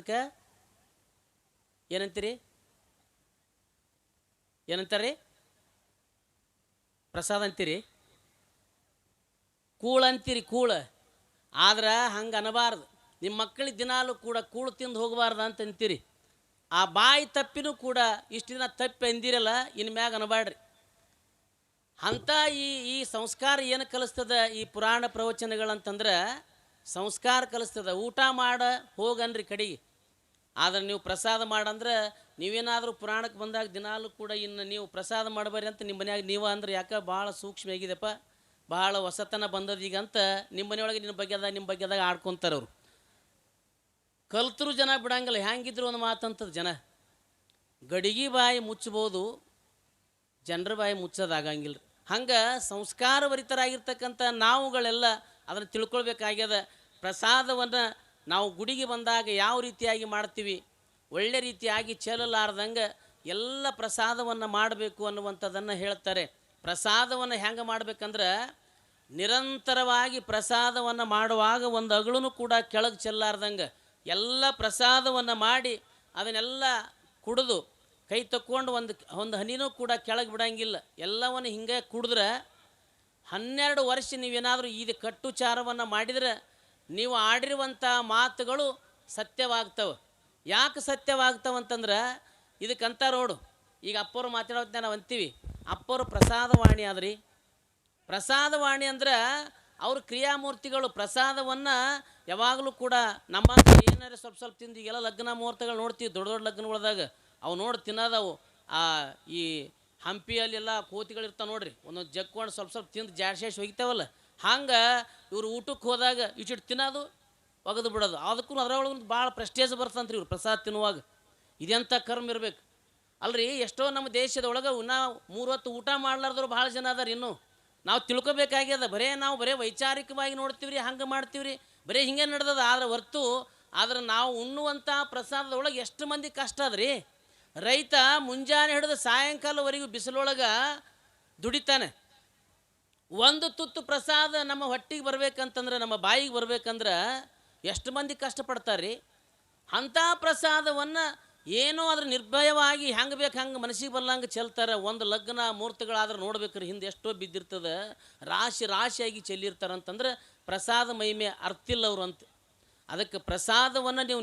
ಏನಂತಾರೆ? ಪ್ರಸಾದ ಅಂತೀರಿ, ಕೂಳು ಅಂತೀರಿ. ಆದ್ರೆ ಹಂಗೆ ಅನ್ನಬಾರ್ದು. ನಿಮ್ಮ ಮಕ್ಕಳಿಗೆ ದಿನಾಲು ಕೂಡ ಕೂಳು ತಿಂದು ಹೋಗಬಾರ್ದು ಅಂತ ಅಂತೀರಿ. ಆ ಬಾಯಿ ತಪ್ಪಿನೂ ಕೂಡ ಇಷ್ಟು ದಿನ ತಪ್ಪಿ ಅಂದಿರಲ್ಲ, ಇನ್ನು ಮ್ಯಾಗ ಅನ್ನಬಾಡ್ರಿ. ಅಂಥ ಈ ಸಂಸ್ಕಾರ ಏನು ಕಲಿಸ್ತದ ಈ ಪುರಾಣ ಪ್ರವಚನಗಳಂತಂದ್ರೆ ಸಂಸ್ಕಾರ ಕಲಿಸ್ತದ. ಊಟ ಹೋಗನ್ರಿ ಕಡೆಗೆ. ಆದರೆ ನೀವು ಪ್ರಸಾದ ಮಾಡಂದ್ರೆ ನೀವೇನಾದರೂ ಪುರಾಣಕ್ಕೆ ಬಂದಾಗ ದಿನಾಲು ಕೂಡ ಇನ್ನು ನೀವು ಪ್ರಸಾದ ಮಾಡಬಾರಿ ಅಂತ ನಿಮ್ಮ ಮನ್ಯಾಗ ನೀವು ಅಂದ್ರೆ ಯಾಕೆ ಭಾಳ ಸೂಕ್ಷ್ಮ ಆಗಿದೆಪ್ಪ, ಭಾಳ ಹೊಸತನ ಬಂದದೀಗ ಅಂತ ನಿಮ್ಮ ಮನೆಯೊಳಗೆ ನಿಮ್ಮ ಬಗ್ಗೆದಾಗ ಆಡ್ಕೊತಾರೆ ಅವರು. ಕಲ್ತರು ಜನ ಬಿಡಂಗಿಲ್ಲ. ಹ್ಯಾಂಗಿದ್ರು ಒಂದು ಮಾತಂತದ ಜನ, ಗಡಿಗೆ ಬಾಯಿ ಮುಚ್ಚಬೋದು, ಜನರ ಬಾಯಿ ಮುಚ್ಚೋದಾಗಂಗಿಲ್ಲ. ಹಂಗೆ ಸಂಸ್ಕಾರಭರಿತರಾಗಿರ್ತಕ್ಕಂಥ ನಾವುಗಳೆಲ್ಲ ಅದನ್ನು ತಿಳ್ಕೊಳ್ಬೇಕಾಗ್ಯದ. ಪ್ರಸಾದವನ್ನು ನಾವು ಗುಡಿಗೆ ಬಂದಾಗ ಯಾವ ರೀತಿಯಾಗಿ ಮಾಡ್ತೀವಿ, ಒಳ್ಳೆ ರೀತಿಯಾಗಿ ಚೆಲ್ಲಲಾರ್ದಂಗೆ ಎಲ್ಲ ಪ್ರಸಾದವನ್ನು ಮಾಡಬೇಕು ಅನ್ನುವಂಥದ್ದನ್ನು ಹೇಳ್ತಾರೆ. ಪ್ರಸಾದವನ್ನು ಹೆಂಗೆ ಮಾಡ್ಬೇಕಂದ್ರೆ, ನಿರಂತರವಾಗಿ ಪ್ರಸಾದವನ್ನು ಮಾಡುವಾಗ ಒಂದು ಅಗಳೂ ಕೂಡ ಕೆಳಗೆ ಚೆಲ್ಲಾರ್ದಂಗೆ ಎಲ್ಲ ಪ್ರಸಾದವನ್ನು ಮಾಡಿ ಅದನ್ನೆಲ್ಲ ಕುಡಿದು ಕೈ ತಕ್ಕೊಂಡು ಒಂದು ಹನಿನೂ ಕೂಡ ಕೆಳಗೆ ಬಿಡಂಗಿಲ್ಲ. ಎಲ್ಲವನ್ನು ಹಿಂಗೆ ಕುಡಿದ್ರೆ 12 ವರ್ಷ ನೀವೇನಾದರೂ ಇದು ಕಟ್ಟುಚಾರವನ್ನು ಮಾಡಿದರೆ ನೀವು ಆಡಿರುವಂಥ ಮಾತುಗಳು ಸತ್ಯವಾಗ್ತವೆ. ಯಾಕೆ ಸತ್ಯವಾಗ್ತವಂತಂದ್ರೆ ಇದಕ್ಕಂತ ನೋಡು, ಈಗ ಅಪ್ಪವರು ಮಾತಾಡೋದನ್ನ ನಾವು ಅಂತೀವಿ, ಅಪ್ಪವರು ಪ್ರಸಾದವಾಣಿ ಆದ್ರಿ. ಪ್ರಸಾದವಾಣಿ ಅಂದ್ರೆ ಅವ್ರ ಕ್ರಿಯಾಮೂರ್ತಿಗಳು. ಪ್ರಸಾದವನ್ನು ಯಾವಾಗಲೂ ಕೂಡ ನಮ್ಮ ಏನಾರು ಸ್ವಲ್ಪ ತಿಂದು ಈಗೆಲ್ಲ ಲಗ್ನ ಮುಹೂರ್ತಗಳು ನೋಡ್ತೀವಿ, ದೊಡ್ಡ ಲಗ್ನಗಳದಾಗ ಅವು ನೋಡಿ ತಿನ್ನೋದವು. ಈ ಹಂಪಿಯಲ್ಲೆಲ್ಲ ಕೋತಿಗಳಿರ್ತಾವೆ ನೋಡ್ರಿ, ಒಂದೊಂದು ಜಕ್ಕೊಂಡು ಸ್ವಲ್ಪ ತಿಂದು ಜಾಡ್ಸೇಸಿ ಹೋಗ್ತಾವಲ್ಲ, ಹಂಗೆ ಇವರು ಊಟಕ್ಕೆ ಹೋದಾಗ ಇಷ್ಟಿಟ್ಟು ತಿನ್ನೋದು ಒಗೆದು ಬಿಡೋದು. ಅದಕ್ಕೂ ಅದರೊಳಗೆ ಭಾಳ ಪ್ರೆಸ್ಟೇಜ್ ಬರ್ತಂತ್ರಿ ಇವ್ರು ಪ್ರಸಾದ ತಿನ್ನುವಾಗ. ಇದೆಂಥ ಕರ್ಮ ಇರಬೇಕು ಅಲ್ರಿ. ಎಷ್ಟೋ ನಮ್ಮ ದೇಶದೊಳಗೆ ನಾವು 3 ಹೊತ್ತು ಊಟ ಮಾಡ್ಲಾರ್ದವ್ರು ಭಾಳ ಜನ ಅದಾರ. ಇನ್ನೂ ನಾವು ತಿಳ್ಕೊಬೇಕಾಗ್ಯದ. ನಾವು ಬರೇ ವೈಚಾರಿಕವಾಗಿ ನೋಡ್ತೀವಿ ರೀ, ಹಂಗೆ ಮಾಡ್ತೀವಿ ರೀ, ಬರೀ ಹಿಂಗೆ ನಡೆದದ. ಆದ್ರೆ ನಾವು ಉಣ್ಣುವಂಥ ಪ್ರಸಾದದೊಳಗೆ ಎಷ್ಟು ಮಂದಿ ಕಷ್ಟ ಅದ್ರಿ. ರೈತ ಮುಂಜಾನೆ ಹಿಡಿದು ಸಾಯಂಕಾಲವರೆಗೂ ಬಿಸಿಲೊಳಗೆ ದುಡಿತಾನೆ. ಒಂದು ತುತ್ತು ಪ್ರಸಾದ ನಮ್ಮ ಹೊಟ್ಟಿಗೆ ಬರ್ಬೇಕಂತಂದ್ರೆ, ನಮ್ಮ ಬಾಯಿಗೆ ಬರ್ಬೇಕಂದ್ರೆ ಎಷ್ಟು ಮಂದಿ ಕಷ್ಟಪಡ್ತಾರೆ ರೀ. ಅಂಥ ಪ್ರಸಾದವನ್ನು ಏನೋ ಅದ್ರ ನಿರ್ಭಯವಾಗಿ ಹೆಂಗೆ ಬೇಕು ಹಂಗೆ ಮನಸ್ಸಿಗೆ ಬರ್ಲಂಗೆ ಚೆಲ್ತಾರೆ. ಒಂದು ಲಗ್ನ ಮುಹೂರ್ತಗಳಾದ್ರೆ ನೋಡ್ಬೇಕ್ರಿ, ಹಿಂದೆ ಎಷ್ಟೋ ಬಿದ್ದಿರ್ತದೆ, ರಾಶಿಯಾಗಿ ಚೆಲ್ಲಿರ್ತಾರಂತಂದ್ರೆ ಪ್ರಸಾದ ಮಹಿಮೆ ಅರ್ತಿಲ್ಲ ಅವರು ಅಂತ. ಅದಕ್ಕೆ ಪ್ರಸಾದವನ್ನು ನೀವು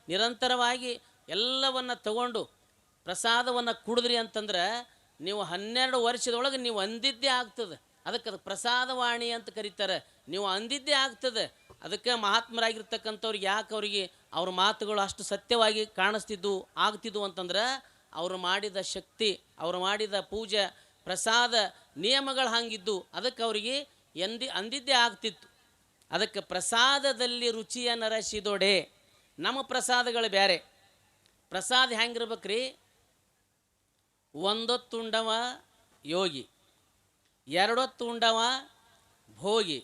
ನಿರಂತರವಾಗಿ ಎಲ್ಲವನ್ನು ತಗೊಂಡು ಪ್ರಸಾದವನ್ನು ಕುಡಿದ್ರಿ ಅಂತಂದ್ರೆ ನೀವು 12 ವರ್ಷದೊಳಗೆ ನೀವು ಅಂದಿದ್ದೇ ಆಗ್ತದೆ. ಅದಕ್ಕೆ ಅದು ಪ್ರಸಾದವಾಣಿ ಅಂತ ಕರೀತಾರೆ. ನೀವು ಅಂದಿದ್ದೇ ಆಗ್ತದೆ. ಅದಕ್ಕೆ ಮಹಾತ್ಮರಾಗಿರ್ತಕ್ಕಂಥವ್ರಿಗೆ ಯಾಕೆ ಅವರಿಗೆ ಅವ್ರ ಮಾತುಗಳು ಅಷ್ಟು ಸತ್ಯವಾಗಿ ಆಗ್ತಿದ್ವು ಅಂತಂದ್ರೆ ಅವರು ಮಾಡಿದ ಶಕ್ತಿ, ಅವರು ಮಾಡಿದ ಪೂಜೆ, ಪ್ರಸಾದ ನಿಯಮಗಳು ಹಂಗಿದ್ದು. ಅದಕ್ಕೆ ಅವರಿಗೆ ಅಂದಿದ್ದೇ ಆಗ್ತಿತ್ತು. ಅದಕ್ಕೆ ಪ್ರಸಾದದಲ್ಲಿ ರುಚಿಯ ನರಸಿದೊಡೆ. ನಮ್ಮ ಪ್ರಸಾದಗಳು ಬೇರೆ. ಪ್ರಸಾದ ಹೆಂಗಿರ್ಬೇಕ್ರಿ? ಒಂದೊತ್ತುಂಡವ ಯೋಗಿ, 2 ಹೊತ್ತು ಉಂಡವ ಭೋಗಿ,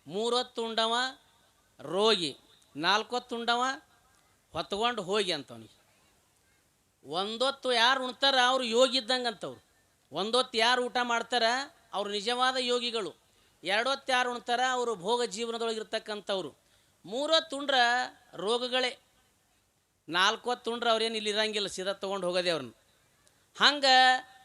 3 ಹೊತ್ತು ಉಂಡವ ರೋಗಿ, 4 ಹೊತ್ತು ಉಂಡವ ಹೊತ್ಕೊಂಡು ಹೋಗಿ ಅಂತವನಿಗೆ. ಒಂದೊತ್ತು ಯಾರು ಉಣ್ತಾರ ಅವರು ಯೋಗಿ ಇದ್ದಂಗೆ ಅಂತವ್ರು. ಒಂದೊತ್ತು ಯಾರು ಊಟ ಮಾಡ್ತಾರ ಅವರು ನಿಜವಾದ ಯೋಗಿಗಳು. ಎರಡೊತ್ತು ಯಾರು ಉಣ್ತಾರ ಅವರು ಭೋಗ ಜೀವನದೊಳಗಿರ್ತಕ್ಕಂಥವ್ರು. ಮೂರೊತ್ತು ಉಂಡ್ರ ರೋಗಗಳೇ. ನಾಲ್ಕೊತ್ತು ಉಂಡ್ರೆ ಅವ್ರೇನು ಇಲ್ಲಿ ಇರಂಗಿಲ್ಲ, ಸೀದಾ ತೊಗೊಂಡು ಹೋಗೋದೇ ಅವ್ರನ್ನ. ಹಂಗೆ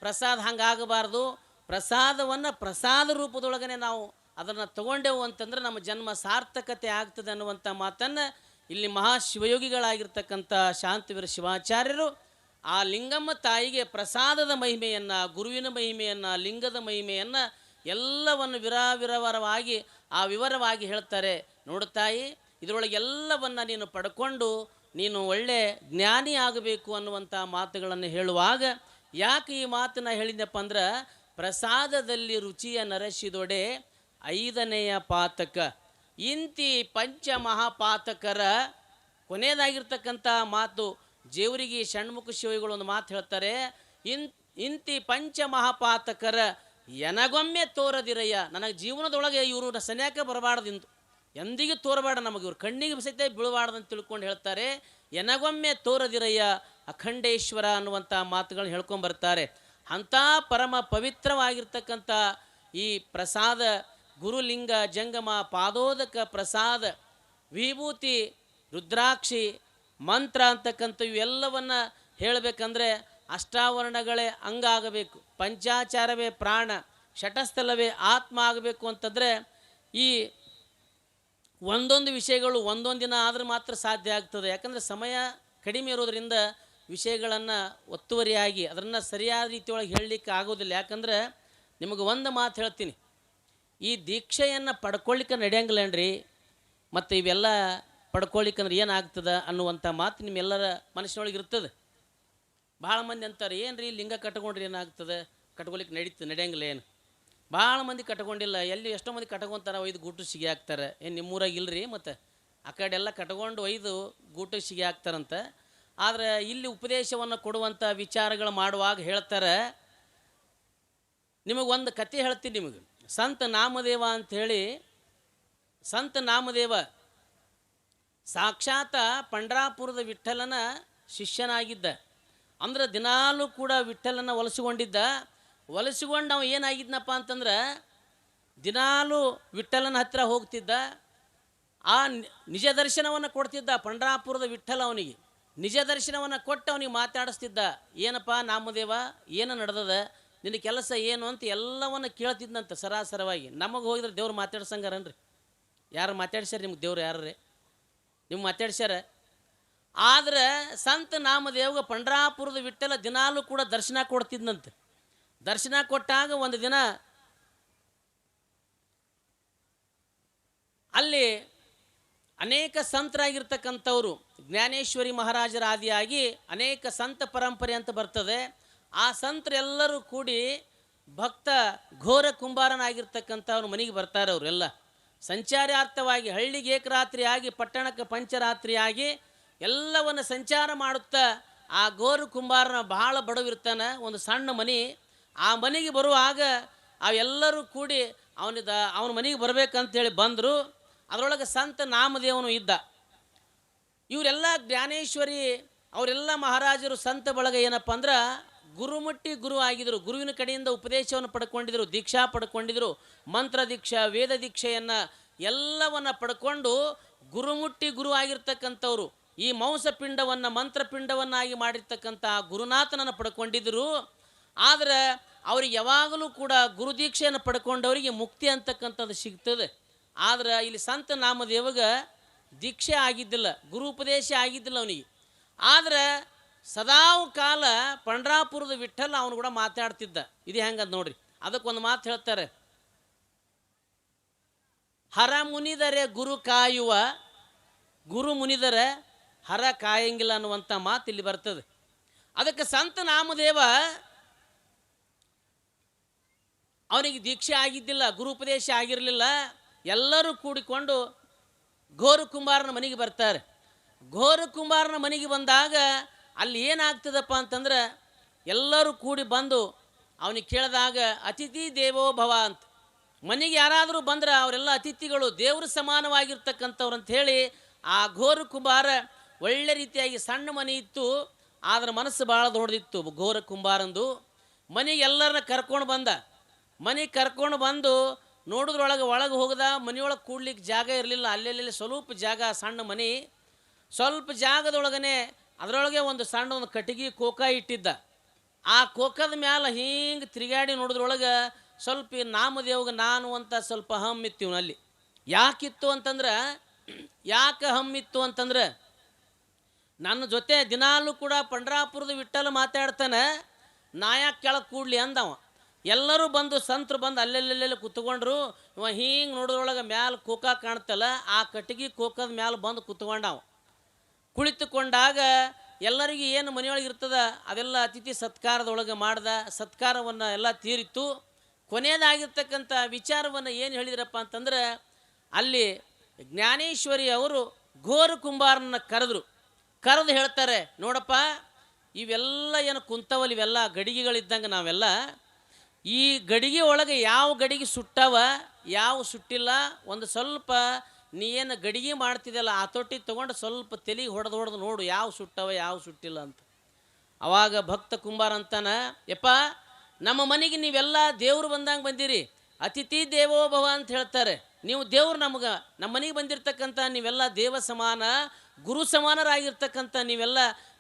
ಪ್ರಸಾದ ಹಂಗೆ ಆಗಬಾರ್ದು. ಪ್ರಸಾದವನ್ನು ಪ್ರಸಾದ ರೂಪದೊಳಗನೆ ನಾವು ಅದನ್ನು ತಗೊಂಡೆವು ಅಂತಂದ್ರೆ ನಮ್ಮ ಜನ್ಮ ಸಾರ್ಥಕತೆ ಆಗ್ತದೆ ಅನ್ನುವಂಥ ಮಾತನ್ನು ಇಲ್ಲಿ ಮಹಾಶಿವಯೋಗಿಗಳಾಗಿರ್ತಕ್ಕಂಥ ಶಾಂತವೀರ ಶಿವಾಚಾರ್ಯರು ಆ ಲಿಂಗಮ್ಮ ತಾಯಿಗೆ ಪ್ರಸಾದದ ಮಹಿಮೆಯನ್ನು, ಗುರುವಿನ ಮಹಿಮೆಯನ್ನು, ಲಿಂಗದ ಮಹಿಮೆಯನ್ನು ಎಲ್ಲವನ್ನು ವಿವರವಾಗಿ ವಿವರವಾಗಿ ಹೇಳ್ತಾರೆ. ನೋಡು ತಾಯಿ, ಇದರೊಳಗೆ ಎಲ್ಲವನ್ನು ನೀನು ಪಡ್ಕೊಂಡು ನೀನು ಒಳ್ಳೆ ಜ್ಞಾನಿ ಆಗಬೇಕು ಅನ್ನುವಂಥ ಮಾತುಗಳನ್ನು ಹೇಳುವಾಗ ಯಾಕೆ ಈ ಮಾತನ್ನು ಹೇಳಿದ್ನಪ್ಪ ಅಂದ್ರೆ, ಪ್ರಸಾದದಲ್ಲಿ ರುಚಿಯ ನರಸಿದೊಡೆ ಐದನೆಯ ಪಾತಕ ಇಂತಿ ಪಂಚ ಮಹಾಪಾತಕರ ಕೊನೆಯದಾಗಿರ್ತಕ್ಕಂಥ ಮಾತು. ಜೇವರಿಗೆ ಷಣ್ಮುಖ ಶಿವಗಳು ಒಂದು ಮಾತು ಹೇಳ್ತಾರೆ, ಇಂತಿ ಪಂಚ ಮಹಾಪಾತಕರ ಎನಗೊಮ್ಮೆ ತೋರದಿರಯ್ಯ. ನನಗೆ ಜೀವನದೊಳಗೆ ಇವರು ಸನ್ಯಾಕ ಬರಬಾರ್ದಿಂತು, ಎಂದಿಗೂ ತೋರಬೇಡ, ನಮಗೆ ಇವ್ರು ಕಣ್ಣಿಗೆ ಸಹಿತ ಬೀಳಬಾರ್ದಂತ ತಿಳ್ಕೊಂಡು ಹೇಳ್ತಾರೆ. ಎನಗೊಮ್ಮೆ ತೋರದಿರಯ್ಯ ಅಖಂಡೇಶ್ವರ ಅನ್ನುವಂಥ ಮಾತುಗಳನ್ನ ಹೇಳ್ಕೊಂಬರ್ತಾರೆ. ಅಂಥ ಪರಮ ಪವಿತ್ರವಾಗಿರ್ತಕ್ಕಂಥ ಈ ಪ್ರಸಾದ ಗುರುಲಿಂಗ ಜಂಗಮ ಪಾದೋದಕ ಪ್ರಸಾದ ವಿಭೂತಿ ರುದ್ರಾಕ್ಷಿ ಮಂತ್ರ ಅಂತಕ್ಕಂಥ ಇವೆಲ್ಲವನ್ನು ಹೇಳಬೇಕಂದ್ರೆ ಅಷ್ಟಾವರಣಗಳೇ ಅಂಗಾಗಬೇಕು, ಪಂಚಾಚಾರವೇ ಪ್ರಾಣ, ಷಟಸ್ಥಲವೇ ಆತ್ಮ ಆಗಬೇಕು ಅಂತಂದರೆ ಈ ಒಂದೊಂದು ವಿಷಯಗಳು ಒಂದೊಂದು ದಿನ ಆದ್ರೆ ಮಾತ್ರ ಸಾಧ್ಯ ಆಗ್ತದೆ. ಯಾಕಂದರೆ ಸಮಯ ಕಡಿಮೆ ಇರೋದರಿಂದ ವಿಷಯಗಳನ್ನು ಒತ್ತುವರಿಯಾಗಿ ಅದನ್ನು ಸರಿಯಾದ ರೀತಿಯೊಳಗೆ ಹೇಳಲಿಕ್ಕೆ ಆಗೋದಿಲ್ಲ. ಯಾಕಂದ್ರೆ ನಿಮಗೆ ಒಂದು ಮಾತು ಹೇಳ್ತೀನಿ, ಈ ದೀಕ್ಷೆಯನ್ನು ಪಡ್ಕೊಳ್ಳಿಕ್ಕೆ ನಡೆಯಂಗಿಲ್ಲನ್ರಿ, ಮತ್ತು ಇವೆಲ್ಲ ಪಡ್ಕೊಳ್ಳಿಕ್ಕಂದ್ರೆ ಏನಾಗ್ತದೆ ಅನ್ನುವಂಥ ಮಾತು ನಿಮ್ಮೆಲ್ಲರ ಮನಸ್ಸಿನೊಳಗೆ ಇರ್ತದೆ. ಭಾಳ ಮಂದಿ ಅಂತಾರೆ, ಏನು ರೀ ಲಿಂಗ ಕಟ್ಕೊಂಡ್ರೆ ಏನಾಗ್ತದೆ, ಕಟ್ಕೊಲಿಕ್ಕೆ ನಡೆಯಂಗಿಲ್ಲ ಏನು. ಭಾಳ ಮಂದಿ ಕಟ್ಕೊಂಡಿಲ್ಲ, ಎಲ್ಲಿ ಎಷ್ಟೋ ಮಂದಿ ಕಟ್ಕೊತಾರೆ, ಒಯ್ದು ಗೂಟು ಸಿಗಿ ಹಾಕ್ತಾರೆ. ಏನು ನಿಮ್ಮೂರಾಗ ಇಲ್ಲರಿ, ಮತ್ತು ಆ ಕಡೆ ಎಲ್ಲ ಕಟ್ಕೊಂಡು ಒಯ್ದು ಗೂಟು ಸಿಗಿ ಹಾಕ್ತಾರಂತ. ಆದರೆ ಇಲ್ಲಿ ಉಪದೇಶವನ್ನು ಕೊಡುವಂಥ ವಿಚಾರಗಳು ಮಾಡುವಾಗ ಹೇಳ್ತಾರೆ, ನಿಮಗೆ ಒಂದು ಕತೆ ಹೇಳ್ತೀನಿ ನಿಮಗೆ. ಸಂತ ನಾಮದೇವ ಅಂಥೇಳಿ, ಸಂತ ನಾಮದೇವ ಸಾಕ್ಷಾತ್ ಪಂಡ್ರಾಪುರದ ವಿಠ್ಠಲನ ಶಿಷ್ಯನಾಗಿದ್ದ. ಅಂದ್ರೆ ದಿನಾಲೂ ಕೂಡ ವಿಠ್ಠಲನ ಒಲಿಸಿಕೊಂಡಿದ್ದ. ಒಲಿಸಿಕೊಂಡು ಅವ ಏನಾಗಿದ್ನಪ್ಪ ಅಂತಂದ್ರೆ, ದಿನಾಲೂ ವಿಠ್ಠಲನ ಹತ್ತಿರ ಹೋಗ್ತಿದ್ದ. ಆ ನಿಜ ದರ್ಶನವನ್ನು ಕೊಡ್ತಿದ್ದ ಪಂಡ್ರಾಪುರದ ವಿಠ್ಠಲ. ಅವನಿಗೆ ನಿಜ ದರ್ಶನವನ್ನು ಕೊಟ್ಟು ಅವನಿಗೆ ಮಾತಾಡಿಸ್ತಿದ್ದ. ಏನಪ್ಪ ನಾಮದೇವ, ಏನು ನಡೆದದ, ನಿನ್ನ ಕೆಲಸ ಏನು ಅಂತ ಎಲ್ಲವನ್ನು ಕೇಳ್ತಿದ್ದಂತ ಸರಾಸರವಾಗಿ. ನಮಗೆ ಹೋಗಿದ್ರೆ ದೇವ್ರು ಮಾತಾಡ್ಸಂಗಾರನ್ರಿ? ಯಾರು ಮಾತಾಡ್ಸ್ಯಾರ ನಿಮ್ಗೆ ದೇವ್ರು? ಯಾರ್ರಿ ನಿಮ್ಗೆ ಮಾತಾಡ್ಸ್ಯಾರ? ಆದ್ರೆ ಸಂತ ನಾಮದೇವ್ಗೆ ಪಂಡ್ರಾಪುರದ ವಿಠ್ಠಲ ದಿನಾಲೂ ಕೂಡ ದರ್ಶನ ಕೊಡ್ತಿದ್ದಂತೆ. ದರ್ಶನ ಕೊಟ್ಟಾಗ ಒಂದು ದಿನ ಅಲ್ಲಿ ಅನೇಕ ಸಂತರಾಗಿರ್ತಕ್ಕಂಥವ್ರು, ಜ್ಞಾನೇಶ್ವರಿ ಮಹಾರಾಜರ ಆದಿಯಾಗಿ ಅನೇಕ ಸಂತ ಪರಂಪರೆ ಅಂತ ಬರ್ತದೆ. ಆ ಸಂತರೆಲ್ಲರೂ ಕೂಡಿ ಭಕ್ತ ಘೋರ ಕುಂಬಾರನಾಗಿರ್ತಕ್ಕಂಥವ್ರು ಮನೆಗೆ ಬರ್ತಾರೆ. ಅವರೆಲ್ಲ ಸಂಚಾರಾರ್ಥವಾಗಿ ಹಳ್ಳಿಗೆ ಏಕರಾತ್ರಿಯಾಗಿ ಪಟ್ಟಣಕ್ಕೆ ಪಂಚರಾತ್ರಿಯಾಗಿ ಎಲ್ಲವನ್ನು ಸಂಚಾರ ಮಾಡುತ್ತಾ ಆ ಘೋರ ಕುಂಬಾರನ ಬಹಳ ಬಡವಿರ್ತಾನೆ, ಒಂದು ಸಣ್ಣ ಮನೆ. ಆ ಮನೆಗೆ ಬರುವಾಗ ಅವೆಲ್ಲರೂ ಕೂಡಿ ಅವನ ಮನೆಗೆ ಬರಬೇಕಂತೇಳಿ ಬಂದರು. ಅದರೊಳಗೆ ಸಂತ ನಾಮದೇವನು ಇದ್ದ. ಇವರೆಲ್ಲ ಜ್ಞಾನೇಶ್ವರಿ ಅವರೆಲ್ಲ ಮಹಾರಾಜರು ಸಂತ ಬಳಗ ಏನಪ್ಪ ಅಂದ್ರೆ ಗುರುಮುಟ್ಟಿ ಗುರು ಆಗಿದ್ರು. ಗುರುವಿನ ಕಡೆಯಿಂದ ಉಪದೇಶವನ್ನು ಪಡ್ಕೊಂಡಿದ್ರು, ದೀಕ್ಷಾ ಪಡ್ಕೊಂಡಿದ್ರು, ಮಂತ್ರ ದೀಕ್ಷಾ, ವೇದ ದೀಕ್ಷೆಯನ್ನು ಎಲ್ಲವನ್ನು ಪಡ್ಕೊಂಡು ಗುರುಮುಟ್ಟಿ ಗುರು ಆಗಿರ್ತಕ್ಕಂಥವ್ರು. ಈ ಮಾಂಸಪಿಂಡವನ್ನು ಮಂತ್ರಪಿಂಡವನ್ನಾಗಿ ಮಾಡಿರ್ತಕ್ಕಂಥ ಗುರುನಾಥನನ್ನು ಪಡ್ಕೊಂಡಿದ್ದರು. ಆದರೆ ಅವ್ರಿಗೆ ಯಾವಾಗಲೂ ಕೂಡ ಗುರುದೀಕ್ಷೆಯನ್ನು ಪಡ್ಕೊಂಡವರಿಗೆ ಮುಕ್ತಿ ಅಂತಕ್ಕಂಥದ್ದು ಸಿಗ್ತದೆ. ಆದ್ರೆ ಇಲ್ಲಿ ಸಂತ ನಾಮದೇವಗೆ ದೀಕ್ಷೆ ಆಗಿದ್ದಿಲ್ಲ, ಗುರು ಉಪದೇಶ ಆಗಿದ್ದಿಲ್ಲ ಅವನಿಗೆ. ಆದರೆ ಸದಾವು ಕಾಲ ಪಂಡ್ರಾಪುರದ ವಿಠ್ಠಲ ಅವನು ಕೂಡ ಮಾತಾಡ್ತಿದ್ದ. ಇದು ಹೆಂಗಂತ ನೋಡ್ರಿ, ಅದಕ್ಕೊಂದು ಮಾತು ಹೇಳ್ತಾರೆ, ಹರ ಮುನಿದರೆ ಗುರು ಕಾಯುವ, ಗುರು ಮುನಿದರೆ ಹರ ಕಾಯಂಗಿಲ್ಲ ಅನ್ನುವಂಥ ಮಾತು ಇಲ್ಲಿ ಬರ್ತದೆ. ಅದಕ್ಕೆ ಸಂತ ನಾಮದೇವ ಅವನಿಗೆ ದೀಕ್ಷೆ ಆಗಿದ್ದಿಲ್ಲ, ಗುರು ಉಪದೇಶ ಆಗಿರಲಿಲ್ಲ. ಎಲ್ಲರೂ ಕೂಡಿಕೊಂಡು ಘೋರ ಕುಂಬಾರನ ಮನೆಗೆ ಬರ್ತಾರೆ. ಘೋರ ಕುಂಬಾರನ ಮನೆಗೆ ಬಂದಾಗ ಅಲ್ಲಿ ಏನಾಗ್ತದಪ್ಪ ಅಂತಂದ್ರೆ, ಎಲ್ಲರೂ ಕೂಡಿ ಬಂದು ಅವನಿಗೆ ಕೇಳಿದಾಗ ಅತಿಥಿ ದೇವೋ ಭವ ಅಂತ. ಮನೆಗೆ ಯಾರಾದರೂ ಬಂದ್ರೆ ಅವರೆಲ್ಲ ಅತಿಥಿಗಳು, ದೇವರು ಸಮಾನವಾಗಿರ್ತಕ್ಕಂಥವ್ರು ಅಂತ ಹೇಳಿ ಆ ಘೋರ ಕುಂಬಾರ ಒಳ್ಳೆ ರೀತಿಯಾಗಿ ಸಣ್ಣ ಮನೆ ಇತ್ತು. ಆದ್ರೆ ಮನಸ್ಸು ಭಾಳ ದೊಡ್ಡದಿತ್ತು ಘೋರ ಕುಂಬಾರಂದು. ಮನೆಗೆ ಎಲ್ಲರನ್ನ ಕರ್ಕೊಂಡು ಬಂದ. ಮನೆಗೆ ಕರ್ಕೊಂಡು ಬಂದು ಒಳಗೆ ಹೋಗದ. ಮನೆಯೊಳಗೆ ಕೂಡ್ಲಿಕ್ಕೆ ಜಾಗ ಇರಲಿಲ್ಲ. ಅಲ್ಲೆಲ್ಲಿ ಸ್ವಲ್ಪ ಜಾಗ, ಸಣ್ಣ ಮನೆ. ಸ್ವಲ್ಪ ಜಾಗದೊಳಗನೆ ಅದರೊಳಗೆ ಒಂದು ಸಣ್ಣ ಒಂದು ಕಟ್ಟಿಗೆ ಕೋಕ ಇಟ್ಟಿದ್ದ. ಆ ಕೋಕದ ಮ್ಯಾಲ ಹಿಂಗೆ ತಿರುಗಾಡಿ ನೋಡಿದ್ರೊಳಗೆ ಸ್ವಲ್ಪ ನಾಮದೇವ್ಗೆ ನಾನು ಅಂತ ಸ್ವಲ್ಪ ಹಮ್ಮಿತ್ತು ಇವನಲ್ಲಿ. ಯಾಕಿತ್ತು ಅಂತಂದ್ರೆ, ಯಾಕೆ ಹಮ್ಮಿತ್ತು ಅಂತಂದ್ರೆ, ನನ್ನ ಜೊತೆ ದಿನಾಲೂ ಕೂಡ ಪಂಡ್ರಾಪುರದ ವಿಠ್ಠಲ ಮಾತಾಡ್ತಾನೆ, ನಾ ಯಾಕೆ ಕೆಳಗೆ ಕೂಡ್ಲಿ ಅಂದವ. ಎಲ್ಲರೂ ಬಂದು ಸಂತರು ಬಂದು ಅಲ್ಲೆಲ್ಲೆಲ್ಲ ಕೂತ್ಕೊಂಡ್ರು. ಇವ ಹಿಂಗೆ ನೋಡಿದ್ರೊಳಗೆ ಮ್ಯಾಲ ಕೋಕ ಕಾಣ್ತಲ್ಲ, ಆ ಕಟ್ಟಿಗೆ ಕೋಕದ ಮ್ಯಾಲ ಬಂದು ಕೂತ್ಕೊಂಡವ. ಕುಳಿತುಕೊಂಡಾಗ ಎಲ್ಲರಿಗೂ ಏನು ಮನೆಯೊಳಗೆ ಇರ್ತದ ಅದೆಲ್ಲ ಅತಿಥಿ ಸತ್ಕಾರದೊಳಗೆ ಮಾಡ್ದ. ಸತ್ಕಾರವನ್ನು ಎಲ್ಲ ತೀರಿತ್ತು. ಕೊನೆಯದಾಗಿರ್ತಕ್ಕಂಥ ವಿಚಾರವನ್ನು ಏನು ಹೇಳಿದ್ರಪ್ಪ ಅಂತಂದ್ರೆ, ಅಲ್ಲಿ ಜ್ಞಾನೇಶ್ವರಿ ಅವರು ಘೋರ ಕುಂಬಾರನ ಕರೆದು ಹೇಳ್ತಾರೆ, ನೋಡಪ್ಪ ಇವೆಲ್ಲ ಏನು ಕುಂತವಲ್ಲ, ಇವೆಲ್ಲ ಗಡಿಗೆಗಳಿದ್ದಂಗೆ ನಾವೆಲ್ಲ. ಈ ಗಡಿಗೆ ಒಳಗೆ ಯಾವ ಗಡಿಗೆ ಸುಟ್ಟವ ಯಾವ ಸುಟ್ಟಿಲ್ಲ, ಒಂದು ಸ್ವಲ್ಪ ನೀ ಏನು ಗಡಿಗೆ ಮಾಡ್ತಿದ್ದಲ್ಲ ಆ ತೊಟ್ಟಿ ತೊಗೊಂಡು ಸ್ವಲ್ಪ ತಲೆಗೆ ಹೊಡೆದು ನೋಡು ಯಾವ ಸುಟ್ಟವ ಯಾವ ಸುಟ್ಟಿಲ್ಲ ಅಂತ. ಅವಾಗ ಭಕ್ತ ಕುಂಬಾರ ಅಂತಾನ, ಯಪ್ಪ ನಮ್ಮ ಮನೆಗೆ ನೀವೆಲ್ಲ ದೇವ್ರು ಬಂದಂಗೆ ಬಂದಿರಿ, ಅತಿಥಿ ದೇವೋ ಭವ ಅಂತ ಹೇಳ್ತಾರೆ. ನೀವು ದೇವ್ರು ನಮ್ಗೆ, ನಮ್ಮ ಮನೆಗೆ ಬಂದಿರತಕ್ಕಂಥ ನೀವೆಲ್ಲ ದೇವ ಸಮಾನ ಗುರು ಸಮಾನರಾಗಿರ್ತಕ್ಕಂಥ ನೀವೆಲ್ಲ,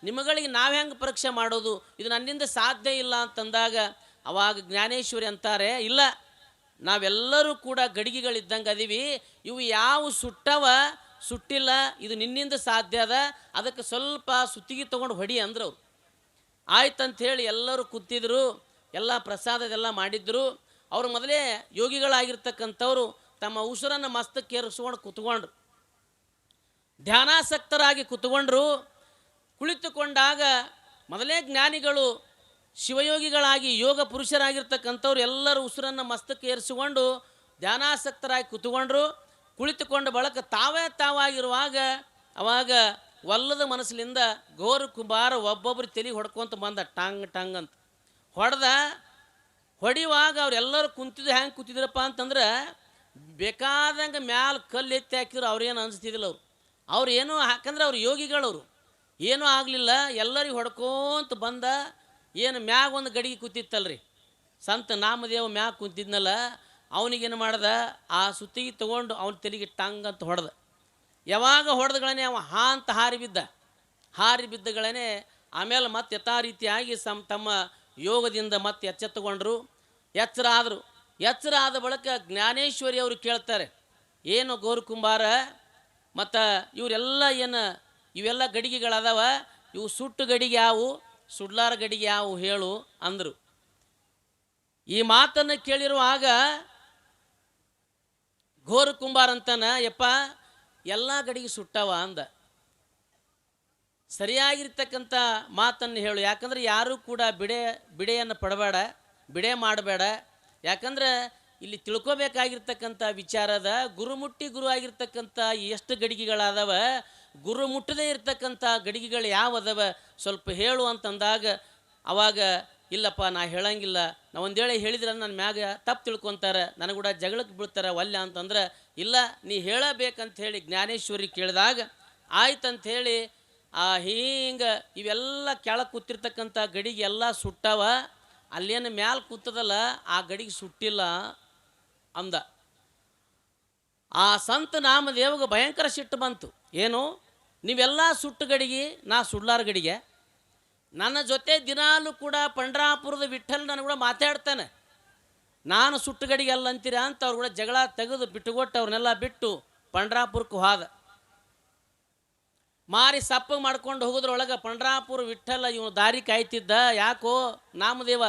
ನಿಮಗಳಿಗೆ ನಾವು ಹೆಂಗೆ ಪರೀಕ್ಷೆ ಮಾಡೋದು, ಇದು ನನ್ನಿಂದ ಸಾಧ್ಯ ಇಲ್ಲ ಅಂತಂದಾಗ ಅವಾಗ ಜ್ಞಾನೇಶ್ವರಿ ಅಂತಾರೆ, ಇಲ್ಲ ನಾವೆಲ್ಲರೂ ಕೂಡ ಗಡಿಗೆಗಳಿದ್ದಂಗೆ ಅದೀವಿ, ಇವು ಯಾವ ಸುಟ್ಟವ ಸುಟ್ಟಿಲ್ಲ, ಇದು ನಿನ್ನಿಂದ ಸಾಧ್ಯ ಅದ, ಅದಕ್ಕೆ ಸ್ವಲ್ಪ ಸುತ್ತಿಗೆ ತೊಗೊಂಡು ಹೊಡಿ ಅಂದ್ರು ಅವ್ರು. ಆಯ್ತಂಥೇಳಿ ಎಲ್ಲರೂ ಕೂತಿದ್ರು, ಎಲ್ಲ ಪ್ರಸಾದದೆಲ್ಲ ಮಾಡಿದ್ರು. ಅವರು ಮೊದಲೇ ಯೋಗಿಗಳಾಗಿರ್ತಕ್ಕಂಥವ್ರು ತಮ್ಮ ಉಸಿರನ್ನು ಮಸ್ತಕ್ಕೇರಿಸ್ಕೊಂಡು ಕೂತ್ಕೊಂಡ್ರು, ಧ್ಯಾನಾಸಕ್ತರಾಗಿ ಕೂತ್ಕೊಂಡ್ರು. ಕುಳಿತುಕೊಂಡಾಗ ಮೊದಲೇ ಜ್ಞಾನಿಗಳು ಶಿವಯೋಗಿಗಳಾಗಿ ಯೋಗ ಪುರುಷರಾಗಿರ್ತಕ್ಕಂಥವ್ರು ಎಲ್ಲರೂ ಉಸಿರನ್ನು ಮಸ್ತಕ್ಕೆ ಏರಿಸಿಕೊಂಡು ಧ್ಯಾನಾಸಕ್ತರಾಗಿ ಕೂತ್ಕೊಂಡ್ರು. ಕುಳಿತುಕೊಂಡ ಬಳಕ ತಾವಾಗಿರುವಾಗ ಅವಾಗ ಒಲ್ಲದ ಮನಸ್ಸಿನಿಂದ ಘೋರ ಕುಂಬಾರ ಒಬ್ಬೊಬ್ಬರು ತಲೆ ಹೊಡ್ಕೊಂತ ಬಂದ, ಟಂಗ್ ಅಂತ ಹೊಡಿವಾಗ ಅವರೆಲ್ಲರೂ ಕುಂತಿದ್ದು ಹೆಂಗೆ ಕೂತಿದ್ರಪ್ಪ ಅಂತಂದ್ರೆ, ಬೇಕಾದಂಗೆ ಮ್ಯಾಲ ಕಲ್ಲು ಎತ್ತಿ ಹಾಕಿದ್ರು ಅವ್ರೇನು ಅನಿಸ್ತಿದ್ದಿಲ್ಲ. ಅವ್ರು ಏನೂ ಯಾಕಂದ್ರೆ ಅವ್ರು ಯೋಗಿಗಳವರು, ಏನೂ ಆಗಲಿಲ್ಲ. ಎಲ್ಲರಿಗೆ ಹೊಡ್ಕೊಂತ ಬಂದ. ಏನು ಮ್ಯಾಗ ಒಂದು ಗಡಿಗೆ ಕೂತಿತ್ತಲ್ರಿ, ಸಂತ ನಾಮದೇವ ಮ್ಯಾಗ ಕುಂತಿದ್ನಲ್ಲ, ಅವನಿಗೇನು ಮಾಡ್ದ, ಆ ಸುತ್ತಿಗೆ ತೊಗೊಂಡು ಅವನ ತಲೆಗೆ ಟಂಗ್ ಅಂತ ಹೊಡೆದ. ಯಾವಾಗ ಹೊಡೆದಗಳೇ ಅವ ಅಂತ ಹಾರಿ ಬಿದ್ದಗಳೇ ಆಮೇಲೆ ಮತ್ತೆ ಯಥಾ ರೀತಿಯಾಗಿ ತಮ್ಮ ಯೋಗದಿಂದ ಮತ್ತೆ ಎಚ್ಚೆತ್ತುಕೊಂಡ್ರು. ಎಚ್ಚರ ಆದ ಬಳಿಕ ಜ್ಞಾನೇಶ್ವರಿ ಅವರು ಕೇಳ್ತಾರೆ, ಏನು ಘೋರ ಕುಂಬಾರ, ಮತ್ತು ಇವರೆಲ್ಲ ಇವೆಲ್ಲ ಗಡಿಗೆಗಳದಾವ, ಇವು ಸುಟ್ಟು ಗಡಿಗೆ ಯಾವು ಸುಡ್ಲಾರ ಗಡಿಗೆ ಯಾವು ಹೇಳು ಅಂದರು. ಈ ಮಾತನ್ನು ಕೇಳಿರುವಾಗ ಘೋರ ಕುಂಬಾರ ಅಂತಾನ, ಯಪ್ಪ ಎಲ್ಲ ಗಡಿಗೆ ಸುಟ್ಟವ ಅಂದ. ಸರಿಯಾಗಿರ್ತಕ್ಕಂಥ ಮಾತನ್ನು ಹೇಳು, ಯಾಕಂದ್ರೆ ಯಾರೂ ಕೂಡ ಬಿಡೆಯನ್ನು ಪಡಬೇಡ, ಬಿಡೆ ಮಾಡಬೇಡ. ಯಾಕಂದ್ರೆ ಇಲ್ಲಿ ತಿಳ್ಕೊಬೇಕಾಗಿರ್ತಕ್ಕಂಥ ವಿಚಾರದ ಗುರುಮುಟ್ಟಿ ಗುರು ಆಗಿರ್ತಕ್ಕಂಥ ಎಷ್ಟು ಗಡಿಗೆಗಳಾದವ, ಗುರು ಮುಟ್ಟದೇ ಇರ್ತಕ್ಕಂಥ ಗಡಿಗೆಗಳು ಯಾವದವ ಸ್ವಲ್ಪ ಹೇಳು ಅಂತಂದಾಗ ಅವಾಗ ಇಲ್ಲಪ್ಪ ನಾ ಹೇಳಂಗಿಲ್ಲ, ನಾ ಒಂದು ವೇಳೆ ಹೇಳಿದ್ರೆ ನನ್ನ ಮ್ಯಾಗ ತಪ್ಪು ತಿಳ್ಕೊತಾರೆ, ನನಗೆ ಕೂಡ ಜಗಳಕ್ಕೆ ಬೀಳ್ತಾರೆ ಒಲ್ಲೆ ಅಂತಂದ್ರೆ, ಇಲ್ಲ ನೀ ಹೇಳಬೇಕಂತ ಹೇಳಿ ಜ್ಞಾನೇಶ್ವರಿ ಕೇಳಿದಾಗ ಆಯ್ತಂಥೇಳಿ ಹಿಂಗೆ ಇವೆಲ್ಲ ಕೆಳಗೆ ಕೂತಿರ್ತಕ್ಕಂಥ ಗಡಿಗೆ ಎಲ್ಲ ಸುಟ್ಟವ, ಅಲ್ಲೇನು ಮ್ಯಾಲ ಕೂತದಲ್ಲ ಆ ಗಡಿಗೆ ಸುಟ್ಟಿಲ್ಲ ಅಂದ. ಆ ಸಂತ ನಾಮದೇವಗೆ ಭಯಂಕರ ಸಿಟ್ಟು ಬಂತು. ಏನು ನೀವೆಲ್ಲ ಸುಟ್ಟು ಗಡಿಗೆ, ನಾ ಸುಡ್ಲಾರ ಗಡಿಗೆ, ನನ್ನ ಜೊತೆ ದಿನಾಲೂ ಕೂಡ ಪಂಡ್ರಾಪುರದ ವಿಠ್ಠಲ್ ನಾನು ಕೂಡ ಮಾತಾಡ್ತಾನೆ, ನಾನು ಸುಟ್ಟು ಗಡಿಗೆ ಅಲ್ಲ ಅಂತೀರಾ ಅಂತ ಅವ್ರು ಕೂಡ ಜಗಳ ತೆಗೆದು ಬಿಟ್ಟುಕೊಟ್ಟು ಅವ್ರನ್ನೆಲ್ಲ ಬಿಟ್ಟು ಪಂಡ್ರಾಪುರಕ್ಕೆ ಹೋದ. ಮಾರಿ ಸಪ್ಪಗೆ ಮಾಡ್ಕೊಂಡು ಹೋಗೋದ್ರೊಳಗೆ ಪಂಡ್ರಾಪುರ ವಿಠ್ಠಲ ಇವನು ದಾರಿ ಕಾಯ್ತಿದ್ದ. ಯಾಕೋ ನಾಮದೇವ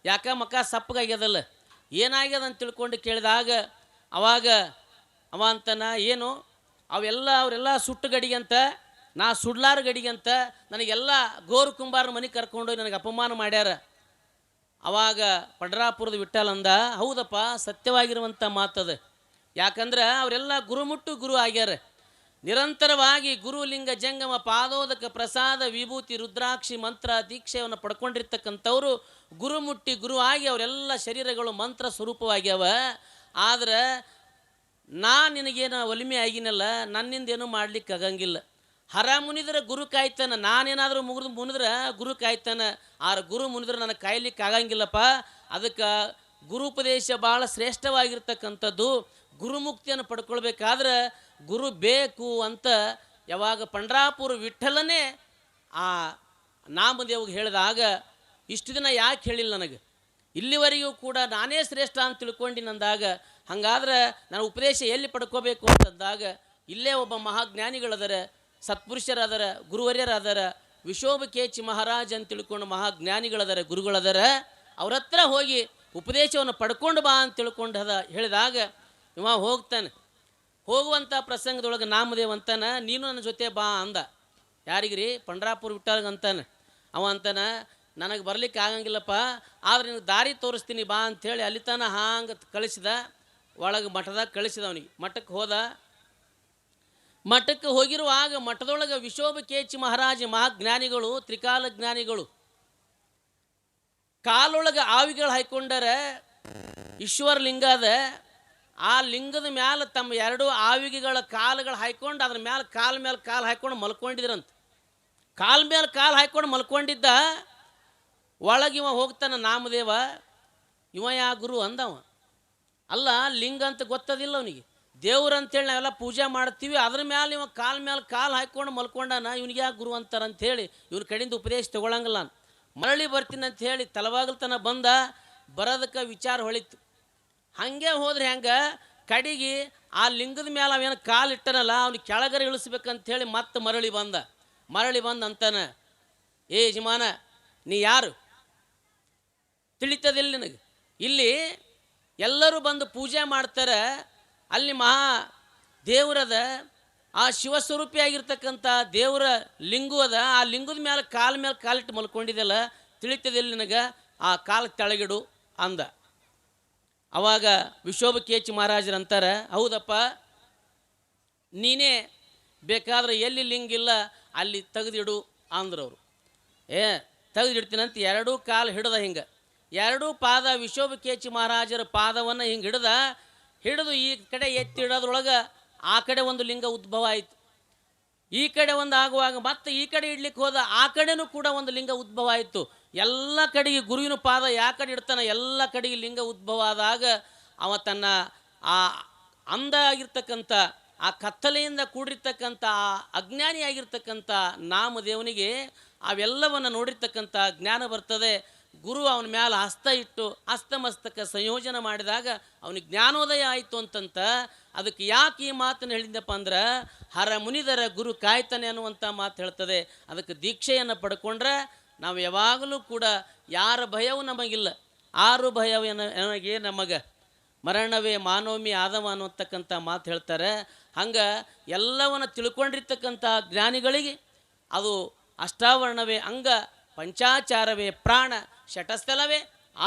ಯಾಕ ಮಕ್ಕ ಸಪ್ಪಗಾಗ್ಯದಲ್ಲ, ಏನಾಗ್ಯದ ಅಂತ ತಿಳ್ಕೊಂಡು ಕೇಳಿದಾಗ ಅವಾಗ ಅವ ಅಂತಾನ, ಏನು ಅವರೆಲ್ಲ ಸುಟ್ಟು ಗಡಿಗೆ ಅಂತ, ನಾ ಸುಡ್ಲಾರ ಗಡಿಗೆ ಅಂತ ನನಗೆಲ್ಲ ಘೋರ ಕುಂಬಾರ ಮನೆಗೆ ಕರ್ಕೊಂಡು ನನಗೆ ಅಪಮಾನ ಮಾಡ್ಯಾರ. ಅವಾಗ ಪಂಡ್ರಾಪುರದ ವಿಠ್ಠಲ ಅಂದ, ಹೌದಪ್ಪ ಸತ್ಯವಾಗಿರುವಂಥ ಮಾತದ. ಯಾಕಂದ್ರೆ ಅವರೆಲ್ಲ ಗುರುಮುಟ್ಟು ಗುರು ಆಗ್ಯಾರ. ನಿರಂತರವಾಗಿ ಗುರುಲಿಂಗ ಜಂಗಮ ಪಾದೋದಕ ಪ್ರಸಾದ ವಿಭೂತಿ ರುದ್ರಾಕ್ಷಿ ಮಂತ್ರ ದೀಕ್ಷೆಯನ್ನು ಪಡ್ಕೊಂಡಿರ್ತಕ್ಕಂಥವ್ರು ಗುರುಮುಟ್ಟಿ ಗುರು ಆಗಿ ಅವರೆಲ್ಲ ಶರೀರಗಳು ಮಂತ್ರ ಸ್ವರೂಪವಾಗ್ಯಾವ. ಆದ್ರೆ ನಾ ನಿನಗೇನು ಒಲಿಮೆ ಆಗಿನಲ್ಲ, ನನ್ನಿಂದ ಏನೂ ಮಾಡ್ಲಿಕ್ಕೆ ಆಗಂಗಿಲ್ಲ. ಹರ ಮುನಿದ್ರೆ ಗುರು ಕಾಯ್ತಾನ, ನಾನೇನಾದರೂ ಮುನಿದ್ರೆ ಗುರು ಕಾಯ್ತಾನ. ಆ ಗುರು ಮುನಿದ್ರೆ ನನಗೆ ಕಾಯ್ಲಿಕ್ಕೆ ಆಗಂಗಿಲ್ಲಪ್ಪ. ಅದಕ್ಕೆ ಗುರುಪದೇಶ ಭಾಳ ಶ್ರೇಷ್ಠವಾಗಿರ್ತಕ್ಕಂಥದ್ದು. ಗುರುಮುಕ್ತಿಯನ್ನು ಪಡ್ಕೊಳ್ಬೇಕಾದ್ರೆ ಗುರು ಬೇಕು ಅಂತ ಯಾವಾಗ ಪಂಡ್ರಾಪುರ ವಿಠ್ಠಲನೇ ಆ ನಾಮದೇವ್ಗೆ ಹೇಳಿದಾಗ ಇಷ್ಟು ದಿನ ಯಾಕೆ ಹೇಳಿಲ್ಲ ನನಗೆ, ಇಲ್ಲಿವರೆಗೂ ಕೂಡ ನಾನೇ ಶ್ರೇಷ್ಠ ಅಂತ ತಿಳ್ಕೊಂಡಿನಂದಾಗ, ಹಾಗಾದ್ರೆ ನಾನು ಉಪದೇಶ ಎಲ್ಲಿ ಪಡ್ಕೋಬೇಕು ಅಂತಂದಾಗ ಇಲ್ಲೇ ಒಬ್ಬ ಮಹಾಜ್ಞಾನಿಗಳದರ, ಸತ್ಪುರುಷರಾದರ, ಗುರುವರ್ಯರಾದರ, ವಿಶೋಭಕೇಚಿ ಮಹಾರಾಜ್ ಅಂತ ತಿಳ್ಕೊಂಡು ಮಹಾಜ್ಞಾನಿಗಳದರ, ಗುರುಗಳದರ. ಅವ್ರ ಹತ್ರ ಹೋಗಿ ಉಪದೇಶವನ್ನು ಪಡ್ಕೊಂಡು ಬಾ ಅಂತ ತಿಳ್ಕೊಂಡು ಹೇಳಿದಾಗ ಇವ ಹೋಗ್ತಾನೆ. ಹೋಗುವಂಥ ಪ್ರಸಂಗದೊಳಗೆ ನಾಮದೇವ್ ಅಂತಾನ, ನೀನು ನನ್ನ ಜೊತೆ ಬಾ ಅಂದ. ಯಾರಿಗ್ರಿ? ಪಂಡ್ರಾಪುರ ವಿಠ್ಠಲ್ಗೆ ಅಂತಾನೆ. ಅವ ಅಂತಾನ, ನನಗೆ ಬರ್ಲಿಕ್ಕೆ ಆಗಂಗಿಲ್ಲಪ್ಪ, ಆದ್ರೆ ನಿನಗೆ ದಾರಿ ತೋರಿಸ್ತೀನಿ ಬಾ ಅಂಥೇಳಿ ಅಲ್ಲಿ ತಾನ ಹಾಂಗೆ ಕಳಿಸಿದ. ಒಳಗೆ ಮಠದಾಗ ಕಳಿಸಿದ. ಅವನಿಗೆ ಮಠಕ್ಕೆ ಹೋದ. ಮಠಕ್ಕೆ ಹೋಗಿರುವಾಗ ಮಠದೊಳಗೆ ವಿಶೋಭಕೇಚಿ ಮಹಾರಾಜ ಮಹಾಜ್ಞಾನಿಗಳು, ತ್ರಿಕಾಲ ಜ್ಞಾನಿಗಳು, ಕಾಲೊಳಗೆ ಆವಿಗಳು ಹಾಯ್ಕೊಂಡರೆ ಈಶ್ವರ ಲಿಂಗ ಅದ. ಆ ಲಿಂಗದ ಮ್ಯಾಲೆ ತಮ್ಮ ಎರಡು ಆವಿಗೆಗಳ ಕಾಲುಗಳು ಹಾಯ್ಕೊಂಡು ಅದ್ರ ಮ್ಯಾಲೆ ಕಾಲು ಹಾಯ್ಕೊಂಡು ಮಲ್ಕೊಂಡಿದ್ರಂತ. ಕಾಲ ಮೇಲೆ ಕಾಲು ಹಾಯ್ಕೊಂಡು ಮಲ್ಕೊಂಡಿದ್ದ. ಒಳಗಿವ ಹೋಗ್ತಾನೆ ನಾಮದೇವ. ಇವ ಯಾ ಗುರು ಅಂದವ. ಅಲ್ಲ, ಲಿಂಗ ಅಂತ ಗೊತ್ತದಿಲ್ಲ ಅವನಿಗೆ. ದೇವ್ರು ಅಂತೇಳಿ ನಾವೆಲ್ಲ ಪೂಜೆ ಮಾಡ್ತೀವಿ, ಅದ್ರ ಮ್ಯಾಲೆ ಇವ ಮೇಲೆ ಕಾಲು ಹಾಕ್ಕೊಂಡು ಮಲ್ಕೊಂಡಾನ, ಇವನಿಗೆ ಯಾಕೆ ಗುರು ಅಂತಾರಂಥೇಳಿ ಇವ್ನ ಕಡೆಯಿಂದ ಉಪದೇಶ ತೊಗೊಳಂಗಿಲ್ಲ. ನಾನು ಮರಳಿ ಬರ್ತೀನಿ ಅಂತ ಹೇಳಿ ತಲವಾಗಲ್ತನ ಬಂದ. ಬರೋದಕ್ಕೆ ವಿಚಾರ ಹೊಳಿತು. ಹಾಗೆ ಹೋದ್ರೆ ಹೆಂಗೆ, ಕಡೆಗೆ ಆ ಲಿಂಗದ ಮೇಲೆ ಅವೇನು ಕಾಲು ಇಟ್ಟನಲ್ಲ ಅವ್ನಿಗೆ ಕೆಳಗರೆ ಇಳಿಸ್ಬೇಕಂಥೇಳಿ ಮತ್ತೆ ಮರಳಿ ಬಂದ ಅಂತಾನೆ, ಏ ಯಜಮಾನ ನೀ ಯಾರು ತಿಳಿತದಿಲ್ಲ ನಿನಗೆ? ಇಲ್ಲಿ ಎಲ್ಲರೂ ಬಂದು ಪೂಜೆ ಮಾಡ್ತಾರೆ, ಅಲ್ಲಿ ಮಹಾ ದೇವರದ ಆ ಶಿವಸ್ವರೂಪಿಯಾಗಿರ್ತಕ್ಕಂಥ ದೇವರ ಲಿಂಗು ಅದ. ಆ ಲಿಂಗದ ಮೇಲೆ ಕಾಲಿಟ್ಟು ಮಲ್ಕೊಂಡಿದ್ದೆಲ್ಲ, ತಿಳಿತದಿಲ್ಲ ನಿನಗೆ? ಆ ಕಾಲು ತೆಳಗಿಡು ಅಂದ. ಅವಾಗ ವಿಶೋಭಕೇಚಿ ಮಹಾರಾಜರಂತಾರೆ, ಹೌದಪ್ಪ, ನೀನೇ ಬೇಕಾದ್ರೆ ಎಲ್ಲಿ ಲಿಂಗಿಲ್ಲ ಅಲ್ಲಿ ತೆಗೆದಿಡು ಅಂದ್ರವರು. ತೆಗೆದಿಡ್ತೀನಂತ ಎರಡೂ ಕಾಲು ಹಿಡ್ದ. ಹಿಂಗೆ ಎರಡೂ ಪಾದ ವಿಶೋಭಕೇಚಿ ಮಹಾರಾಜರ ಪಾದವನ್ನು ಹಿಂಗೆ ಹಿಡಿದು ಈ ಕಡೆ ಎತ್ತಿಡೋದ್ರೊಳಗೆ ಆ ಕಡೆ ಒಂದು ಲಿಂಗ ಉದ್ಭವ ಆಯಿತು. ಈ ಕಡೆ ಒಂದು ಆಗುವಾಗ ಮತ್ತೆ ಈ ಕಡೆ ಇಡ್ಲಿಕ್ಕೆ ಹೋದ, ಆ ಕಡೆನೂ ಕೂಡ ಒಂದು ಲಿಂಗ ಉದ್ಭವ ಆಯಿತು. ಎಲ್ಲ ಕಡೆಗೆ ಗುರುವಿನ ಪಾದ ಯಾವ ಕಡೆ ಇಡ್ತಾನೆ ಎಲ್ಲ ಕಡೆಗೆ ಲಿಂಗ ಉದ್ಭವ ಆದಾಗ ಅವ ತನ್ನ ಆ ಅಂಧ ಆಗಿರ್ತಕ್ಕಂಥ, ಆ ಕತ್ತಲೆಯಿಂದ ಕೂಡಿರ್ತಕ್ಕಂಥ, ಆ ಅಜ್ಞಾನಿಯಾಗಿರ್ತಕ್ಕಂಥ ನಾಮದೇವನಿಗೆ ಅವೆಲ್ಲವನ್ನು ನೋಡಿರ್ತಕ್ಕಂಥ ಜ್ಞಾನ ಬರ್ತದೆ. ಗುರು ಅವನ ಮ್ಯಾಲೆ ಹಸ್ತ ಇಟ್ಟು ಹಸ್ತಮಸ್ತಕ ಸಂಯೋಜನೆ ಮಾಡಿದಾಗ ಅವನಿಗೆ ಜ್ಞಾನೋದಯ ಆಯಿತು ಅಂತಂತ. ಅದಕ್ಕೆ ಯಾಕೆ ಈ ಮಾತನ್ನು ಹೇಳಿದ್ದಪ್ಪ ಅಂದ್ರೆ, ಹರ ಮುನಿದರ ಗುರು ಕಾಯ್ತಾನೆ ಅನ್ನುವಂಥ ಮಾತು ಹೇಳ್ತದೆ. ಅದಕ್ಕೆ ದೀಕ್ಷೆಯನ್ನು ಪಡ್ಕೊಂಡ್ರೆ ನಾವು ಯಾವಾಗಲೂ ಕೂಡ ಯಾರ ಭಯವೂ ನಮಗಿಲ್ಲ. ಆರು ಭಯವೇ ನಮಗೆ ಮರಣವೇ ಮಾನವಮಿ ಆದವ ಅನ್ನತಕ್ಕಂಥ ಮಾತು ಹೇಳ್ತಾರೆ. ಹಂಗೆ ಎಲ್ಲವನ್ನು ತಿಳ್ಕೊಂಡಿರ್ತಕ್ಕಂಥ ಜ್ಞಾನಿಗಳಿಗೆ ಅದು ಅಷ್ಟಾವರಣವೇ ಅಂಗ, ಪಂಚಾಚಾರವೇ ಪ್ರಾಣ, ಶಟಸ್ಥಲವೇ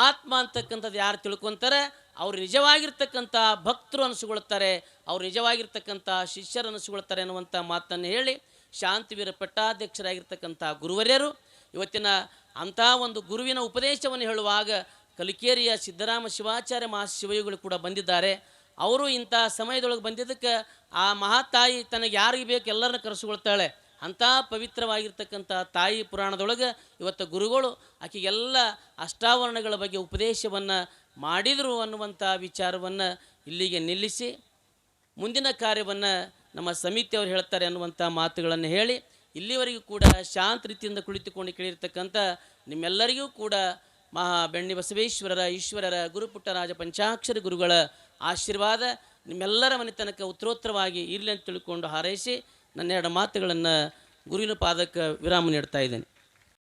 ಆತ್ಮ ಅಂತಕ್ಕಂಥದ್ದು ಯಾರು ತಿಳ್ಕೊತಾರೆ ಅವ್ರು ನಿಜವಾಗಿರ್ತಕ್ಕಂಥ ಭಕ್ತರು ಅನಿಸ್ಕೊಳ್ತಾರೆ, ಅವ್ರು ನಿಜವಾಗಿರ್ತಕ್ಕಂಥ ಶಿಷ್ಯರು ಅನಿಸ್ಕೊಳ್ತಾರೆ ಅನ್ನುವಂಥ ಮಾತನ್ನು ಹೇಳಿ ಶಾಂತಿವೀರ ಪಟ್ಟಾಧ್ಯಕ್ಷರಾಗಿರ್ತಕ್ಕಂಥ ಗುರುವರ್ಯರು ಇವತ್ತಿನ ಅಂಥ ಒಂದು ಗುರುವಿನ ಉಪದೇಶವನ್ನು ಹೇಳುವಾಗ ಕಲಿಕೇರಿಯ ಸಿದ್ದರಾಮ ಶಿವಾಚಾರ್ಯ ಮಹಾಶಿವಯುಗಳು ಕೂಡ ಬಂದಿದ್ದಾರೆ. ಅವರು ಇಂಥ ಸಮಯದೊಳಗೆ ಬಂದಿದ್ದಕ್ಕೆ ಆ ಮಹಾತಾಯಿ ತನಗೆ ಯಾರಿಗೆ ಬೇಕು ಎಲ್ಲರನ್ನ ಕರೆಸಿಕೊಳ್ತಾಳೆ. ಅಂಥ ಪವಿತ್ರವಾಗಿರ್ತಕ್ಕಂಥ ತಾಯಿ ಪುರಾಣದೊಳಗೆ ಇವತ್ತು ಗುರುಗಳು ಆಕೆಗೆಲ್ಲ ಅಷ್ಟಾವರಣಗಳ ಬಗ್ಗೆ ಉಪದೇಶವನ್ನು ಮಾಡಿದರು ಅನ್ನುವಂಥ ವಿಚಾರವನ್ನು ಇಲ್ಲಿಗೆ ನಿಲ್ಲಿಸಿ ಮುಂದಿನ ಕಾರ್ಯವನ್ನು ನಮ್ಮ ಸಮಿತಿಯವರು ಹೇಳ್ತಾರೆ ಅನ್ನುವಂಥ ಮಾತುಗಳನ್ನು ಹೇಳಿ ಇಲ್ಲಿವರೆಗೂ ಕೂಡ ಶಾಂತ ರೀತಿಯಿಂದ ಕುಳಿತುಕೊಂಡು ಕೇಳಿರ್ತಕ್ಕಂಥ ನಿಮ್ಮೆಲ್ಲರಿಗೂ ಕೂಡ ಮಹಾ ಬೆಣ್ಣಿ ಬಸವೇಶ್ವರರ ಈಶ್ವರರ ಗುರುಪುಟ್ಟರಾಜ ಪಂಚಾಕ್ಷರಿ ಗುರುಗಳ ಆಶೀರ್ವಾದ ನಿಮ್ಮೆಲ್ಲರ ಮನೆತನಕ ಉತ್ತರೋತ್ತರವಾಗಿ ಇರಲಿ ಅಂತ ತಿಳ್ಕೊಂಡು ಹಾರೈಸಿ ನನ್ನೆರಡು ಮಾತುಗಳನ್ನು ಗುರುವಿನ ಪಾದಕ್ಕೆ ವಿರಾಮ ನೀಡ್ತಾ ಇದ್ದೇನೆ.